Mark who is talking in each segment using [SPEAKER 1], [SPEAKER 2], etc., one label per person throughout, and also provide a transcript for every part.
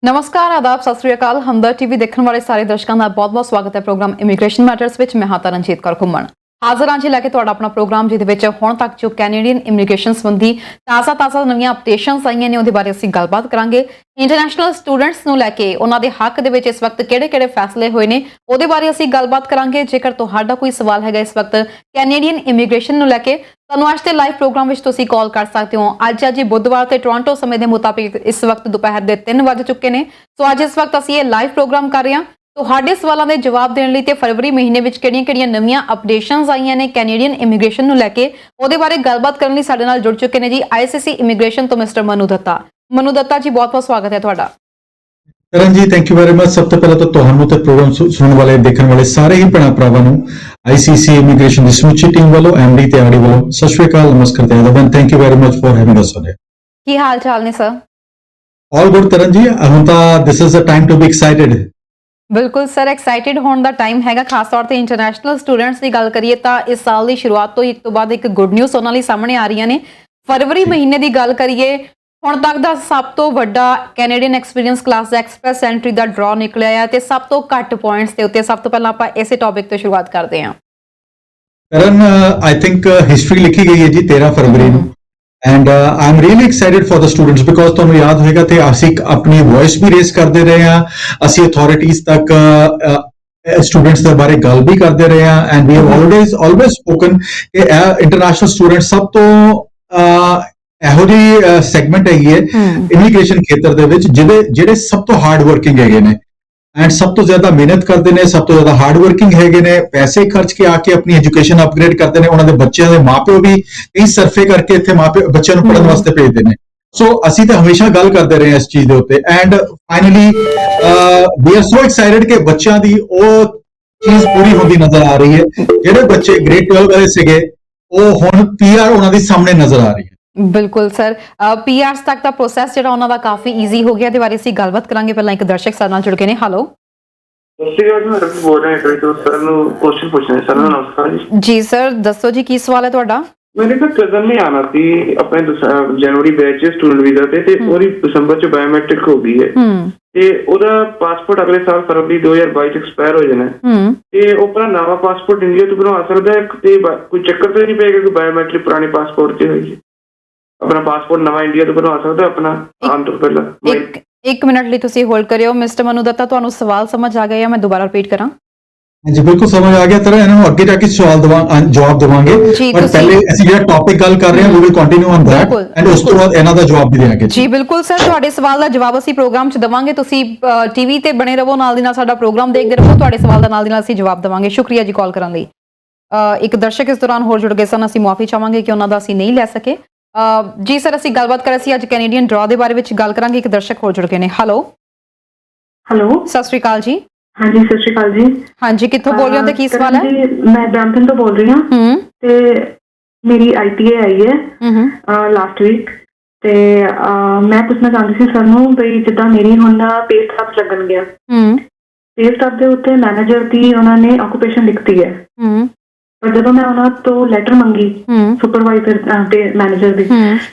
[SPEAKER 1] नमस्कार आदाब सत श्री अकाल हमदर्द टीवी देखने वाले सारे दर्शकों का बहुत बहुत स्वागत है प्रोग्राम इमीग्रेशन मैटर्स विच मैं हां रंजीत कौर घुम्मण हाज़र हाँ जी लैके तुहाडा अपना प्रोग्राम जिहदे विच हुण तक जो कैनेडियन इमीग्रेशन संबंधी ताज़ा नवीं अपडेशनस आईयां ने उहदे बारे असीं गलबात करांगे। इंटरनैशनल स्टूडेंट्स नूं लैके उन्हां दे हक दे विच इस वक्त किहड़े-किहड़े फैसले होए ने उहदे बारे असीं गलबात करांगे। जेकर तुहाडा कोई सवाल हैगा इस वक्त कैनेडियन इमीग्रेशन नूं लैके ਤੁਹਾਨੂੰ ਅੱਜ ਦੇ ਲਾਈਵ ਪ੍ਰੋਗਰਾਮ ਵਿੱਚ ਤੁਸੀਂ ਕਾਲ ਕਰ ਸਕਦੇ ਹੋ। ਅੱਜ ਬੁੱਧਵਾਰ ਤੇ ਟੋਰਾਂਟੋ ਸਮੇਂ ਦੇ ਮੁਤਾਬਿਕ ਇਸ ਵਕਤ ਦੁਪਹਿਰ ਦੇ 3 ਵਜ ਚੁੱਕੇ ਨੇ। ਸੋ ਅੱਜ ਇਸ ਵਕਤ ਅਸੀਂ ਇਹ ਲਾਈਵ ਪ੍ਰੋਗਰਾਮ ਕਰ ਰਹੇ ਹਾਂ ਤੁਹਾਡੇ ਸਵਾਲਾਂ ਦੇ ਜਵਾਬ ਦੇਣ ਲਈ ਤੇ ਫਰਵਰੀ ਮਹੀਨੇ ਵਿੱਚ ਕਿਹੜੀਆਂ-ਕਿਹੜੀਆਂ ਨਵੀਆਂ ਅਪਡੇਸ਼ਨਸ ਆਈਆਂ ਨੇ ਕੈਨੇਡੀਅਨ ਇਮੀਗ੍ਰੇਸ਼ਨ ਨੂੰ ਲੈ ਕੇ ਉਹਦੇ ਬਾਰੇ ਗੱਲਬਾਤ ਕਰਨ ਲਈ ਸਾਡੇ ਨਾਲ ਜੁੜ ਚੁੱਕੇ ਨੇ ਜੀ ਆਈਸੀਸੀ ਇਮੀਗ੍ਰੇਸ਼ਨ ਤੋਂ ਮਿਸਟਰ ਮਨੂ ਦੱਤਾ। ਮਨੂ ਦੱਤਾ ਜੀ ਬਹੁਤ-ਬਹੁਤ ਸਵਾਗਤ ਹੈ ਤੁਹਾਡਾ।
[SPEAKER 2] करण जी थैंक यू वेरी मच। सब तो पहले तो ਤੁਹਾਨੂੰ ਤੇ ਪ੍ਰੋਗਰਾਮ ਸੁਣਨ ਵਾਲੇ ਦੇਖਣ ਵਾਲੇ ਸਾਰੇ ਹੀ ਭੈਣਾਂ ਭਰਾਵਾਂ ਨੂੰ ਆਈਸੀਸੀ ਇਮੀਗ੍ਰੇਸ਼ਨ ਦੀ ਸਮੁੱਚੀ ਟੀਮ ਵੱਲੋਂ ਐਮਡੀ ਤੇ ਆਰਡੀ ਵੱਲੋਂ ਸਤਿ ਸ਼੍ਰੀ ਅਕਾਲ ਨਮਸਕਾਰ ਤੇ ਆਦਾਬ thank you very much for having us today.
[SPEAKER 1] ਕੀ ਹਾਲ ਚਾਲ ਨੇ sir?
[SPEAKER 2] All good Karan ji. ਹੁਣ ਤਾਂ this is a time to be excited.
[SPEAKER 1] ਬਿਲਕੁਲ ਸਰ ਐਕਸਾਈਟਿਡ ਹੋਣ ਦਾ ਟਾਈਮ ਹੈਗਾ। ਖਾਸ ਤੌਰ ਤੇ ਇੰਟਰਨੈਸ਼ਨਲ ਸਟੂਡੈਂਟਸ ਦੀ ਗੱਲ ਕਰੀਏ ਤਾਂ ਇਸ ਸਾਲ ਦੀ ਸ਼ੁਰੂਆਤ ਤੋਂ ਇੱਕ ਤੋਂ ਬਾਅਦ ਇੱਕ ਗੁੱਡ ਨਿਊਜ਼ ਉਹਨਾਂ ਲਈ ਸਾਹਮਣੇ ਆ ਰਹੀਆਂ ਨੇ। ਫਰਵਰੀ ਮਹੀਨੇ ਦੀ ਗੱਲ ਕਰੀਏ ਹੁਣ ਤੱਕ ਦਾ ਸਭ ਤੋਂ ਵੱਡਾ ਕੈਨੇਡੀਅਨ ਐਕਸਪੀਰੀਅੰਸ ਕਲਾਸ ਦਾ ਐਕਸਪ੍ਰੈਸ ਐਂਟਰੀ ਦਾ ਡਰਾ ਨਿਕਲਿਆ ਹੈ ਤੇ ਸਭ ਤੋਂ ਘੱਟ ਪੁਆਇੰਟਸ ਦੇ ਉੱਤੇ ਸਭ ਤੋਂ ਪਹਿਲਾਂ ਆਪਾਂ ਇਸੇ ਟੌਪਿਕ ਤੋਂ ਸ਼ੁਰੂਆਤ ਕਰਦੇ ਹਾਂ।
[SPEAKER 2] ਕਰਨ ਆਈ ਥਿੰਕ ਹਿਸਟਰੀ ਲਿਖੀ ਗਈ ਹੈ ਜੀ 13 ਫਰਵਰੀ ਨੂੰ and I am really excited for the students because ਤੁਹਾਨੂੰ ਯਾਦ ਹੋਏਗਾ ਤੇ ਅਸੀਂ ਆਪਣੀ ਵੌਇਸ ਵੀ ਰੇਜ਼ ਕਰਦੇ ਰਹੇ ਹਾਂ। ਅਸੀਂ ਅਥਾਰਟੀਜ਼ ਤੱਕ ਸਟੂਡੈਂਟਸ ਦੇ ਬਾਰੇ ਗੱਲ ਵੀ ਕਰਦੇ ਰਹੇ ਹਾਂ and we have always spoken ਕਿ ਇੰਟਰਨੈਸ਼ਨਲ ਸਟੂਡੈਂਟ ਸਭ ਤੋਂ ਇਹੋ ਜਿਹੀ ਸੈਗਮੈਂਟ ਹੈਗੀ ਹੈ ਇਮੀਗ੍ਰੇਸ਼ਨ ਖੇਤਰ ਦੇ ਵਿੱਚ ਜਿਹੜੇ ਸਭ ਤੋਂ ਹਾਰਡ ਵਰਕਿੰਗ ਹੈਗੇ ਨੇ ਐਂਡ ਸਭ ਤੋਂ ਜ਼ਿਆਦਾ ਮਿਹਨਤ ਕਰਦੇ ਨੇ, ਸਭ ਤੋਂ ਜ਼ਿਆਦਾ ਹਾਰਡ ਵਰਕਿੰਗ ਹੈਗੇ ਨੇ, ਪੈਸੇ ਖਰਚ ਕੇ ਆ ਕੇ ਆਪਣੀ ਐਜੂਕੇਸ਼ਨ ਅਪਗ੍ਰੇਡ ਕਰਦੇ ਨੇ। ਉਹਨਾਂ ਦੇ ਬੱਚਿਆਂ ਦੇ ਮਾਪਿਓ ਵੀ ਕਈ ਸਰਫੇ ਕਰਕੇ ਇੱਥੇ ਬੱਚਿਆਂ ਨੂੰ ਪੜ੍ਹਨ ਵਾਸਤੇ ਭੇਜਦੇ ਨੇ। ਸੋ ਅਸੀਂ ਤਾਂ ਹਮੇਸ਼ਾ ਗੱਲ ਕਰਦੇ ਰਹੇ ਹਾਂ ਇਸ ਚੀਜ਼ ਦੇ ਉੱਤੇ and finally we are so excited ਕਿ ਬੱਚਿਆਂ ਦੀ ਉਹ ਚੀਜ਼ ਪੂਰੀ ਹੁੰਦੀ ਨਜ਼ਰ ਆ ਰਹੀ ਹੈ। ਜਿਹੜੇ ਬੱਚੇ ਗ੍ਰੇਡ 12 ਵਾਲੇ ਸੀਗੇ ਉਹ ਹੁਣ ਪੀਆਰ ਉਹਨਾਂ ਦੀ ਸਾਹਮਣੇ ਨਜ਼ਰ ਆ ਰਹੀ ਹੈ।
[SPEAKER 1] ਬਿਲਕੁਲ ਸਰ ਪੀਆਰਸ ਤੱਕ ਦਾ ਪ੍ਰੋਸੈਸ ਜਿਹੜਾ ਉਹਨਾਂ ਦਾ ਕਾਫੀ ਈਜ਼ੀ ਹੋ ਗਿਆ। ਇਹਦੇ ਬਾਰੇ ਅਸੀਂ ਗੱਲਬਾਤ ਕਰਾਂਗੇ। ਪਹਿਲਾਂ ਇੱਕ ਦਰਸ਼ਕ ਸਾਡੇ ਨਾਲ ਜੁੜ ਗਏ ਨੇ। ਹੈਲੋ
[SPEAKER 3] ਮੈਂ ਬੋਲ ਰਿਹਾ ਸਰ ਨੂੰ ਕੁਐਸਚਨ ਪੁੱਛਣਾ ਸਰ ਨੂੰ। ਨਮਸਕਾਰ
[SPEAKER 1] ਜੀ ਸਰ ਦੱਸੋ ਜੀ ਕੀ ਸਵਾਲ ਹੈ ਤੁਹਾਡਾ?
[SPEAKER 3] ਮੇਰੇ ਕੋਲ ਕਜ਼ਨ ਨੇ ਆਣਾ ਸੀ ਆਪਣੇ ਜਨਵਰੀ ਬੈਚ ਸਟੂਡੈਂਟ ਵੀਜ਼ਾ ਤੇ ਉਹਦੀ ਦਸੰਬਰ ਚ ਬਾਇਓਮੈਟ੍ਰਿਕ ਹੋ ਗਈ ਹੈ ਤੇ ਉਹਦਾ ਪਾਸਪੋਰਟ ਅਗਲੇ ਸਾਲ ਫਰਵਰੀ 2022 ਚ ਐਕਸਪਾਇਰ ਹੋ ਜਾਣਾ ਤੇ ਉਹ ਆਪਣਾ ਨਵਾਂ ਪਾਸਪੋਰਟ ਇੰਡੀਆ ਤੋਂ ਬਣਵਾ ਸਕਦਾ ਹੈ ਤੇ ਕੋਈ ਚੱਕਰ ਤਾਂ ਨਹੀਂ ਪਏਗਾ ਕਿ ਬਾਇਓਮੈਟ੍ਰਿਕ ਪੁਰਾਣੇ ਪਾਸਪੋਰਟ ਤੇ ਹੋਈ ਹੈ? ਆਪਣਾ ਪਾਸਪੋਰਟ ਨਵਾਂ ਇੰਡੀਆ ਤੋਂ ਬਣਵਾ ਸਕਦਾ ਆਪਣਾ ਆਉਣ ਤੋਂ ਪਹਿਲਾਂ?
[SPEAKER 1] ਇੱਕ ਮਿੰਟ ਲਈ ਤੁਸੀਂ ਹੋਲਡ ਕਰਿਓ ਮਿਸਟਰ ਮਨੂ ਦੱਤਾ। ਤੁਹਾਨੂੰ ਸਵਾਲ ਸਮਝ ਆ ਗਿਆ ਜਾਂ ਮੈਂ ਦੁਬਾਰਾ ਰਿਪੀਟ ਕਰਾਂ?
[SPEAKER 2] ਜੀ ਬਿਲਕੁਲ ਸਮਝ ਆ ਗਿਆ। ਤਰ੍ਹਾਂ ਇਹਨਾਂ ਨੂੰ ਅੱਗੇ ਜਾ ਕੇ ਜਵਾਬ ਦੇਵਾਂਗੇ ਪਰ ਪਹਿਲੇ ਅਸੀਂ ਜਿਹੜਾ ਟੌਪਿਕ ਗੱਲ ਕਰ ਰਹੇ ਹਾਂ we will continue on that and ਉਸ ਤੋਂ ਬਾਅਦ ਇਹਨਾਂ ਦਾ ਜਵਾਬ ਵੀ ਦੇਵਾਂਗੇ।
[SPEAKER 1] ਜੀ ਬਿਲਕੁਲ ਸਰ ਤੁਹਾਡੇ ਸਵਾਲ ਦਾ ਜਵਾਬ ਅਸੀਂ ਪ੍ਰੋਗਰਾਮ 'ਚ ਦੇਵਾਂਗੇ। ਤੁਸੀਂ ਟੀਵੀ ਤੇ ਬਣੇ ਰਹੋ, ਨਾਲ ਦੀ ਨਾਲ ਸਾਡਾ ਪ੍ਰੋਗਰਾਮ ਦੇਖਦੇ ਰਹੋ। ਤੁਹਾਡੇ ਸਵਾਲ ਦਾ ਨਾਲ ਦੀ ਨਾਲ ਅਸੀਂ ਜਵਾਬ ਦੇਵਾਂਗੇ। ਸ਼ੁਕਰੀਆ ਜੀ ਕਾਲ ਕਰਨ ਲਈ। ਇੱਕ ਦਰਸ਼ਕ ਇਸ ਦੌਰਾਨ ਹੋਰ ਜੁੜ ਗਏ ਸਨ। ਅਸੀਂ ਮੁਆਫੀ ਚਾਹਾਂਗੇ ਕਿ ਉਹਨਾਂ ਦਾ ਅਸੀਂ ਨਹੀਂ ਲੈ ਸਕੇ। ਜੀ ਸਰ ਅਸੀਂ ਗੱਲਬਾਤ ਕਰ ਰਹੇ ਸੀ ਅੱਜ ਕੈਨੇਡੀਅਨ ਡਰਾ ਦੇ ਬਾਰੇ ਵਿੱਚ ਗੱਲ ਕਰਾਂਗੇ। ਇੱਕ ਦਰਸ਼ਕ ਹੋਰ ਜੁੜ ਗਏ ਨੇ। ਹੈਲੋ ਸਤਿ ਸ਼੍ਰੀ ਅਕਾਲ ਜੀ।
[SPEAKER 4] ਹਾਂਜੀ ਸਤਿ ਸ਼੍ਰੀ ਅਕਾਲ ਜੀ।
[SPEAKER 1] ਹਾਂਜੀ ਕਿੱਥੋਂ ਬੋਲ ਰਹੇ ਹੋ ਤੇ ਕੀ ਸਵਾਲ ਹੈ?
[SPEAKER 4] ਮੈਂ ਬ੍ਰੈਂਪਟਨ ਤੋਂ ਬੋਲ ਰਹੀ ਹਾਂ ਤੇ ਮੇਰੀ ਆਈਟੀਏ ਆਈ ਹੈ ਲਾਸਟ ਵੀਕ ਤੇ ਮੈਂ ਪੁੱਛਣਾ ਚਾਹੁੰਦੀ ਸੀ ਸਰ ਨੂੰ ਬਈ ਜਿੱਦਾਂ ਮੇਰੀ ਹੁਣ ਪੇ ਸਟੱਬ ਲੱਗਣ ਗਿਆ ਪੇ ਸਟੱਬ ਦੇ ਉੱਤੇ ਮੈਨੇਜਰ ਦੀ ਉਹਨਾਂ ਨੇ ਆਕੂਪੇਸ਼ਨ ਲਿਖਤੀ ਹੈ ਪਰ ਜਦੋਂ ਮੈਂ ਉਹਨਾਂ ਤੋਂ ਲੈਟਰ ਮੰਗੀ ਸੁਪਰਵਾਈਜ਼ਰ ਤੇ ਮੈਨੇਜਰ ਦੀ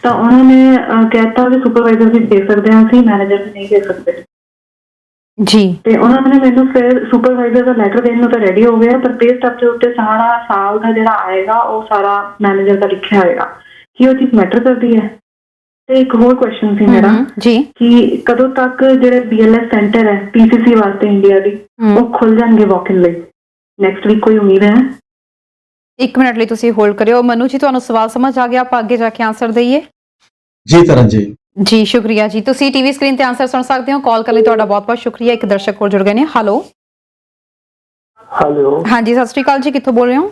[SPEAKER 4] ਤਾਂ ਉਹਨਾਂ ਨੇ ਕਹਿਤਾ ਵੀ ਸੁਪਰਵਾਈਜ਼ਰ ਵੀ ਦੇ ਸਕਦੇ ਹਾਂ ਅਸੀਂ ਮੈਨੇਜਰ ਵੀ ਨਹੀਂ ਦੇ ਸਕਦੇ
[SPEAKER 1] ਜੀ। ਤੇ
[SPEAKER 4] ਉਹਨਾਂ ਨੇ ਮੈਨੂੰ ਫਿਰ ਸੁਪਰਵਾਈਜ਼ਰ ਦਾ ਲੈਟਰ ਦੇਣ ਨੂੰ ਤਾਂ ਰੈਡੀ ਹੋ ਗਿਆ ਪਰ ਪੇ ਸਟੱਬ ਦੇ ਉੱਤੇ ਸਾਰਾ ਸਾਲ ਦਾ ਜਿਹੜਾ ਆਏਗਾ ਉਹ ਸਾਰਾ ਮੈਨੇਜਰ ਦਾ ਲਿਖਿਆ ਹੋਏਗਾ। ਕੀ ਉਹ ਚੀਜ਼ ਮੈਟਰ ਕਰਦੀ ਹੈ? ਤੇ ਇੱਕ ਹੋਰ ਕੁਐਸਚਨ ਸੀ ਮੇਰਾ
[SPEAKER 1] ਜੀ
[SPEAKER 4] ਕਿ ਕਦੋਂ ਤੱਕ ਜਿਹੜੇ BLS ਸੈਂਟਰ ਹੈ PCC ਵਾਸਤੇ ਇੰਡੀਆ ਦੀ ਉਹ ਖੁੱਲ ਜਾਣਗੇ ਵਾਕ ਇਨ ਲਈ? ਨੈਕਸਟ ਵੀਕ ਕੋਈ ਉਮੀਦ ਹੈ?
[SPEAKER 1] ਇੱਕ ਮਿੰਟ ਲਈ ਤੁਸੀਂ ਹੋਲਡ ਕਰਿਓ। ਮਨੂ ਜੀ ਤੁਹਾਨੂੰ ਸਵਾਲ ਸਮਝ ਆ ਗਿਆ? ਆਪਾਂ ਅੱਗੇ ਜਾ ਕੇ ਆਨਸਰ ਦਈਏ।
[SPEAKER 2] ਜੀ ਤਰਨ ਜੀ।
[SPEAKER 1] ਜੀ ਸ਼ੁਕਰੀਆ ਜੀ। ਤੁਸੀਂ ਟੀਵੀ ਸਕਰੀਨ ਤੇ ਆਨਸਰ ਸੁਣ ਸਕਦੇ ਹੋ। ਕਾਲ ਕਰਨ ਲਈ ਤੁਹਾਡਾ ਬਹੁਤ ਬਹੁਤ ਸ਼ੁਕਰੀਆ। ਇੱਕ ਦਰਸ਼ਕ ਹੋਰ ਜੁੜ ਗਏ ਨੇ। ਹੈਲੋ ਹਾਂਜੀ ਸਤਿ ਸ਼੍ਰੀ ਅਕਾਲ ਜੀ। ਕਿੱਥੋਂ ਬੋਲ ਰਹੇ ਹੋ?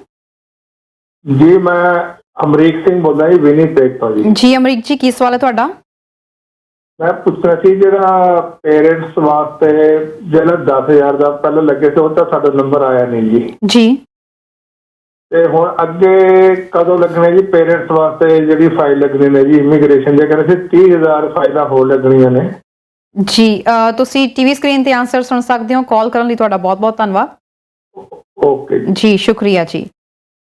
[SPEAKER 5] ਜੀ ਮੈਂ ਅਮਰੀਕ ਸਿੰਘ ਬੋਲਦਾ ਜੀ ਵਿਨੀਪੈਗ ਤੋਂ ਜੀ।
[SPEAKER 1] ਜੀ ਅਮਰੀਕ ਜੀ ਕੀ ਸਵਾਲ ਹੈ ਤੁਹਾਡਾ?
[SPEAKER 5] ਮੈਂ ਪੁੱਛਣਾ ਸੀ ਜਿਹੜਾ ਪੇਰੈਂਟਸ ਵਾਸਤੇ ਜਿਹੜਾ 10,000 ਦਾ ਪਹਿਲਾਂ ਲੱਗੇ ਸੀ ਉਹ ਤਾਂ ਸਾਡਾ ਨੰਬਰ ਆਇਆ ਨਹੀਂ ਜੀ।
[SPEAKER 1] ਜੀ
[SPEAKER 5] ਤੇ ਹੁਣ ਅੱਗੇ ਕਦੋਂ ਲੱਗਣੇ ਜੀ ਪੇਰੈਂਟਸ ਵਾਸਤੇ ਜਿਹੜੀ ਫਾਈਲ ਲੱਗਣੀ ਨੇ ਜੀ ਇਮੀਗ੍ਰੇਸ਼ਨ ਦੇ ਕਹਿੰਦੇ ਸੀ 30,000 ਫਾਈਲਾਂ ਹੋਰ ਲੱਗਣੀਆਂ ਨੇ
[SPEAKER 1] ਜੀ। ਤੁਸੀਂ ਟੀਵੀ ਸਕਰੀਨ ਤੇ ਆਨਸਰ ਸੁਣ ਸਕਦੇ ਹੋ। ਕਾਲ ਕਰਨ ਲਈ ਤੁਹਾਡਾ ਬਹੁਤ ਬਹੁਤ ਧੰਨਵਾਦ।
[SPEAKER 5] ਓਕੇ
[SPEAKER 1] ਜੀ ਸ਼ੁਕਰੀਆ ਜੀ।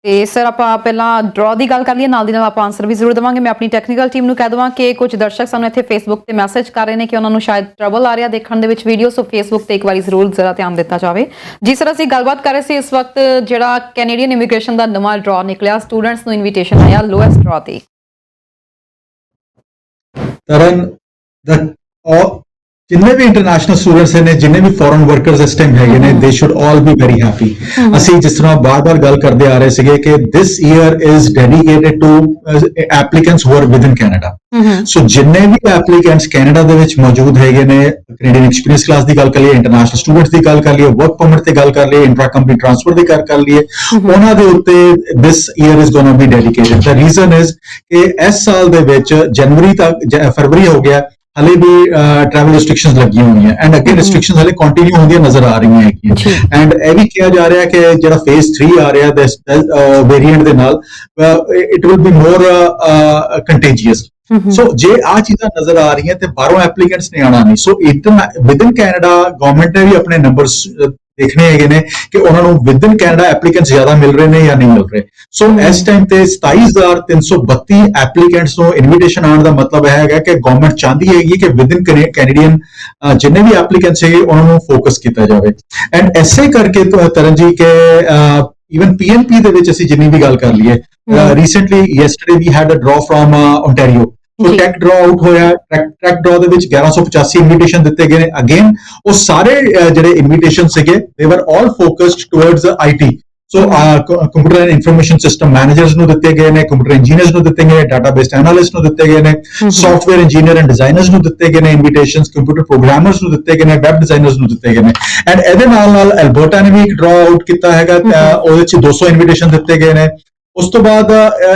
[SPEAKER 1] ਤੇ ਸਰ ਆਪਾਂ ਪਹਿਲਾਂ ਡਰਾ ਦੀ ਗੱਲ ਕਰ ਲਈਏ, ਨਾਲ ਦੀ ਨਾਲ ਆਪਾਂ ਆਨਸਰ ਵੀ ਜ਼ਰੂਰ ਦੇਵਾਂਗੇ। ਮੈਂ ਆਪਣੀ ਟੈਕਨੀਕਲ ਟੀਮ ਨੂੰ ਕਹਿ ਦੇਵਾਂ ਕਿ ਕੁਝ ਦਰਸ਼ਕ ਸਾਨੂੰ ਇੱਥੇ ਫੇਸਬੁੱਕ ਤੇ ਮੈਸੇਜ ਕਰ ਰਹੇ ਨੇ ਕਿ ਉਹਨਾਂ ਨੂੰ ਸ਼ਾਇਦ ਟਰਬਲ ਆ ਰਿਹਾ ਦੇਖਣ ਦੇ ਵਿੱਚ ਵੀਡੀਓ, ਸੋ ਫੇਸਬੁੱਕ ਤੇ ਇੱਕ ਵਾਰੀ ਜ਼ਰੂਰ ਜ਼ਰਾ ਧਿਆਨ ਦਿੱਤਾ ਜਾਵੇ। ਜੀ ਸਰ, ਅਸੀਂ ਗੱਲਬਾਤ ਕਰ ਰਹੇ ਸੀ ਇਸ ਵਕਤ ਜਿਹੜਾ ਕੈਨੇਡੀਅਨ ਇਮੀਗ੍ਰੇਸ਼ਨ ਦਾ ਨਵਾਂ ਡਰਾ ਨਿਕਲਿਆ, ਸਟੂਡੈਂਟਸ ਨੂੰ ਇਨਵੀਟੇਸ਼ਨ ਆਇਆ ਲੋਐਸਟ ਡਰਾ ਤੇ।
[SPEAKER 2] ਤਰਨ ਜਿੰਨੇ ਵੀ ਇੰਟਰਨੈਸ਼ਨਲ ਸਟੂਡੈਂਟਸ ਨੇ, ਜਿੰਨੇ ਵੀ ਫੋਰਨ ਵਰਕਰਸ ਇਸ ਟਾਈਮ ਹੈਗੇ ਨੇ, ਦੇ should all be very happy. ਅਸੀਂ ਜਿਸ ਤਰ੍ਹਾਂ ਬਾਰ-ਬਾਰ ਗੱਲ ਕਰਦੇ ਆ ਰਹੇ ਸੀਗੇ ਕਿ this year is dedicated to applicants who are within Canada. So ਜਿੰਨੇ ਵੀ ਐਪਲੀਕੈਂਟਸ ਕੈਨੇਡਾ ਦੇ ਵਿੱਚ ਮੌਜੂਦ ਹੈਗੇ ਨੇ, ਕੈਨੇਡੀਅਨ ਐਕਸਪੀਰੀਅੰਸ ਕਲਾਸ ਦੀ ਗੱਲ ਕਰ ਲਈਏ, ਇੰਟਰਨੈਸ਼ਨਲ ਸਟੂਡੈਂਟਸ ਦੀ ਗੱਲ ਕਰ ਲਈਏ, ਵਰਕ ਪਰਮਿਟ ਦੀ ਗੱਲ ਕਰ ਲਈਏ, ਇੰਟਰਾ ਕੰਪਨੀ ਟ੍ਰਾਂਸਫਰ ਦੀ ਗੱਲ ਕਰ ਲਈਏ, ਉਹਨਾਂ ਦੇ ਉੱਤੇ ਦਿਸ year is ਗੋਣਾ B dedicated. The reason is ਕਿ ਇਸ ਸਾਲ ਦੇ ਵਿੱਚ ਜਨਵਰੀ ਤੱਕ, ਫਰਵਰੀ ਹੋ ਗਿਆ, ਹਲੇ ਵੀ ਟਰੈਵਲ ਰਿਸਟ੍ਰਿਕਸ਼ਨਸ ਲੱਗੀਆਂ ਹੋਈਆਂ ਐਂਡ ਅੱਗੇ ਰਿਸਟ੍ਰਿਕਸ਼ਨਸ ਹਲੇ ਕੰਟੀਨਿਊ ਹੁੰਦੀਆਂ ਨਜ਼ਰ ਆ ਰਹੀਆਂ ਹੈਗੀਆਂ। ਐਂਡ ਇਹ ਵੀ ਕਿਹਾ ਜਾ ਰਿਹਾ ਕਿ ਜਿਹੜਾ ਫੇਜ਼ 3 ਆ ਰਿਹਾ ਵੇਰੀਐਂਟ ਦੇ ਨਾਲ, ਇਟ ਵਿਲ ਬੀ ਮੋਰ ਕੰਟੇਜੀਅਸ। ਸੋ ਜੇ ਆ ਚੀਜ਼ਾਂ ਨਜ਼ਰ ਆ ਰਹੀਆਂ ਤੇ ਬਾਹਰੋਂ ਐਪਲੀਕੈਂਟਸ ਨੇ ਆਣਾ ਨਹੀਂ। ਸੋ ਵਿਦਨ ਕੈਨੇਡਾ ਗਵਰਨਮੈਂਟ ਨੇ ਵੀ ਆਪਣੇ ਨੰਬਰਸ ਦੇਖਣੇ ਹੈਗੇ ਨੇ ਕਿ ਉਹਨਾਂ ਨੂੰ ਵਿਦਨ ਕੈਨੇਡਾ ਐਪਲੀਕੈਂਟਸ ਜ਼ਿਆਦਾ ਮਿਲ ਰਹੇ ਨੇ ਜਾਂ ਨਹੀਂ ਮਿਲ ਰਹੇ। ਸੋ ਇਸ ਟਾਈਮ ਤੇ 27,332 ਐਪਲੀਕੈਂਟਸ ਨੂੰ ਇਨਵੀਟੇਸ਼ਨ ਆਉਣ ਦਾ ਮਤਲਬ ਇਹ ਹੈਗਾ ਕਿ ਗਵਰਨਮੈਂਟ ਚਾਹੁੰਦੀ ਹੈਗੀ ਕਿ ਵਿਦਨ ਕੈਨੇਡੀਅਨ ਜਿੰਨੇ ਵੀ ਐਪਲੀਕੈਂਟਸ ਹੈਗੇ ਉਹਨਾਂ ਨੂੰ ਫੋਕਸ ਕੀਤਾ ਜਾਵੇ। ਐਂਡ ਐਸੇ ਕਰਕੇ ਤਰਨ ਜੀ ਕਿ even PNP ਦੇ ਵਿੱਚ ਅਸੀਂ ਜਿੰਨੀ ਵੀ ਗੱਲ ਕਰ ਲਈਏ, recently yesterday we had a draw from Ontario। तो टैक ड्रॉ आउट होया, टैक ड्रॉ ਦੇ ਵਿੱਚ 1185 ਇਨਵੀਟੇਸ਼ਨ ਦਿੱਤੇ ਗਏ ਨੇ। ਅਗੇਨ ਉਹ ਸਾਰੇ ਜਿਹੜੇ ਇਨਵੀਟੇਸ਼ਨ ਸੀਗੇ they were all focused towards IT। So computer and information system managers ਨੂੰ ਦਿੱਤੇ ਗਏ ਨੇ, ਕੰਪਿਊਟਰ ਇੰਜੀਨੀਅਰਸ ਨੂੰ ਦਿੱਤੇ ਗਏ ਨੇ, ਡਾਟਾਬੇਸ ਐਨਾਲਿਸਟ ਨੂੰ ਦਿੱਤੇ ਗਏ ਨੇ, ਸੌਫਟਵੇਅਰ ਇੰਜੀਨੀਅਰ ਐਂਡ ਡਿਜ਼ਾਈਨਰਸ ਨੂੰ ਦਿੱਤੇ ਗਏ ਨੇ ਇਨਵੀਟੇਸ਼ਨਸ, ਕੰਪਿਊਟਰ ਪ੍ਰੋਗਰਾਮਰਸ ਨੂੰ ਦਿੱਤੇ ਗਏ ਨੇ, ਵੈਬ ਡਿਜ਼ਾਈਨਰਸ ਨੂੰ ਦਿੱਤੇ ਗਏ ਨੇ। ਐਂਡ ਇਹਦੇ ਨਾਲ ਐਲਬਰਟਾ ਨੇ ਵੀ ਇੱਕ ਡਰਾ ਆਊਟ ਕੀਤਾ ਹੈਗਾ, ਉਹਦੇ ਵਿੱਚ 200 ਇਨਵੀਟੇਸ਼ਨ ਦਿੱਤੇ ਗਏ ਨੇ। ਉਸ ਤੋਂ ਬਾਅਦ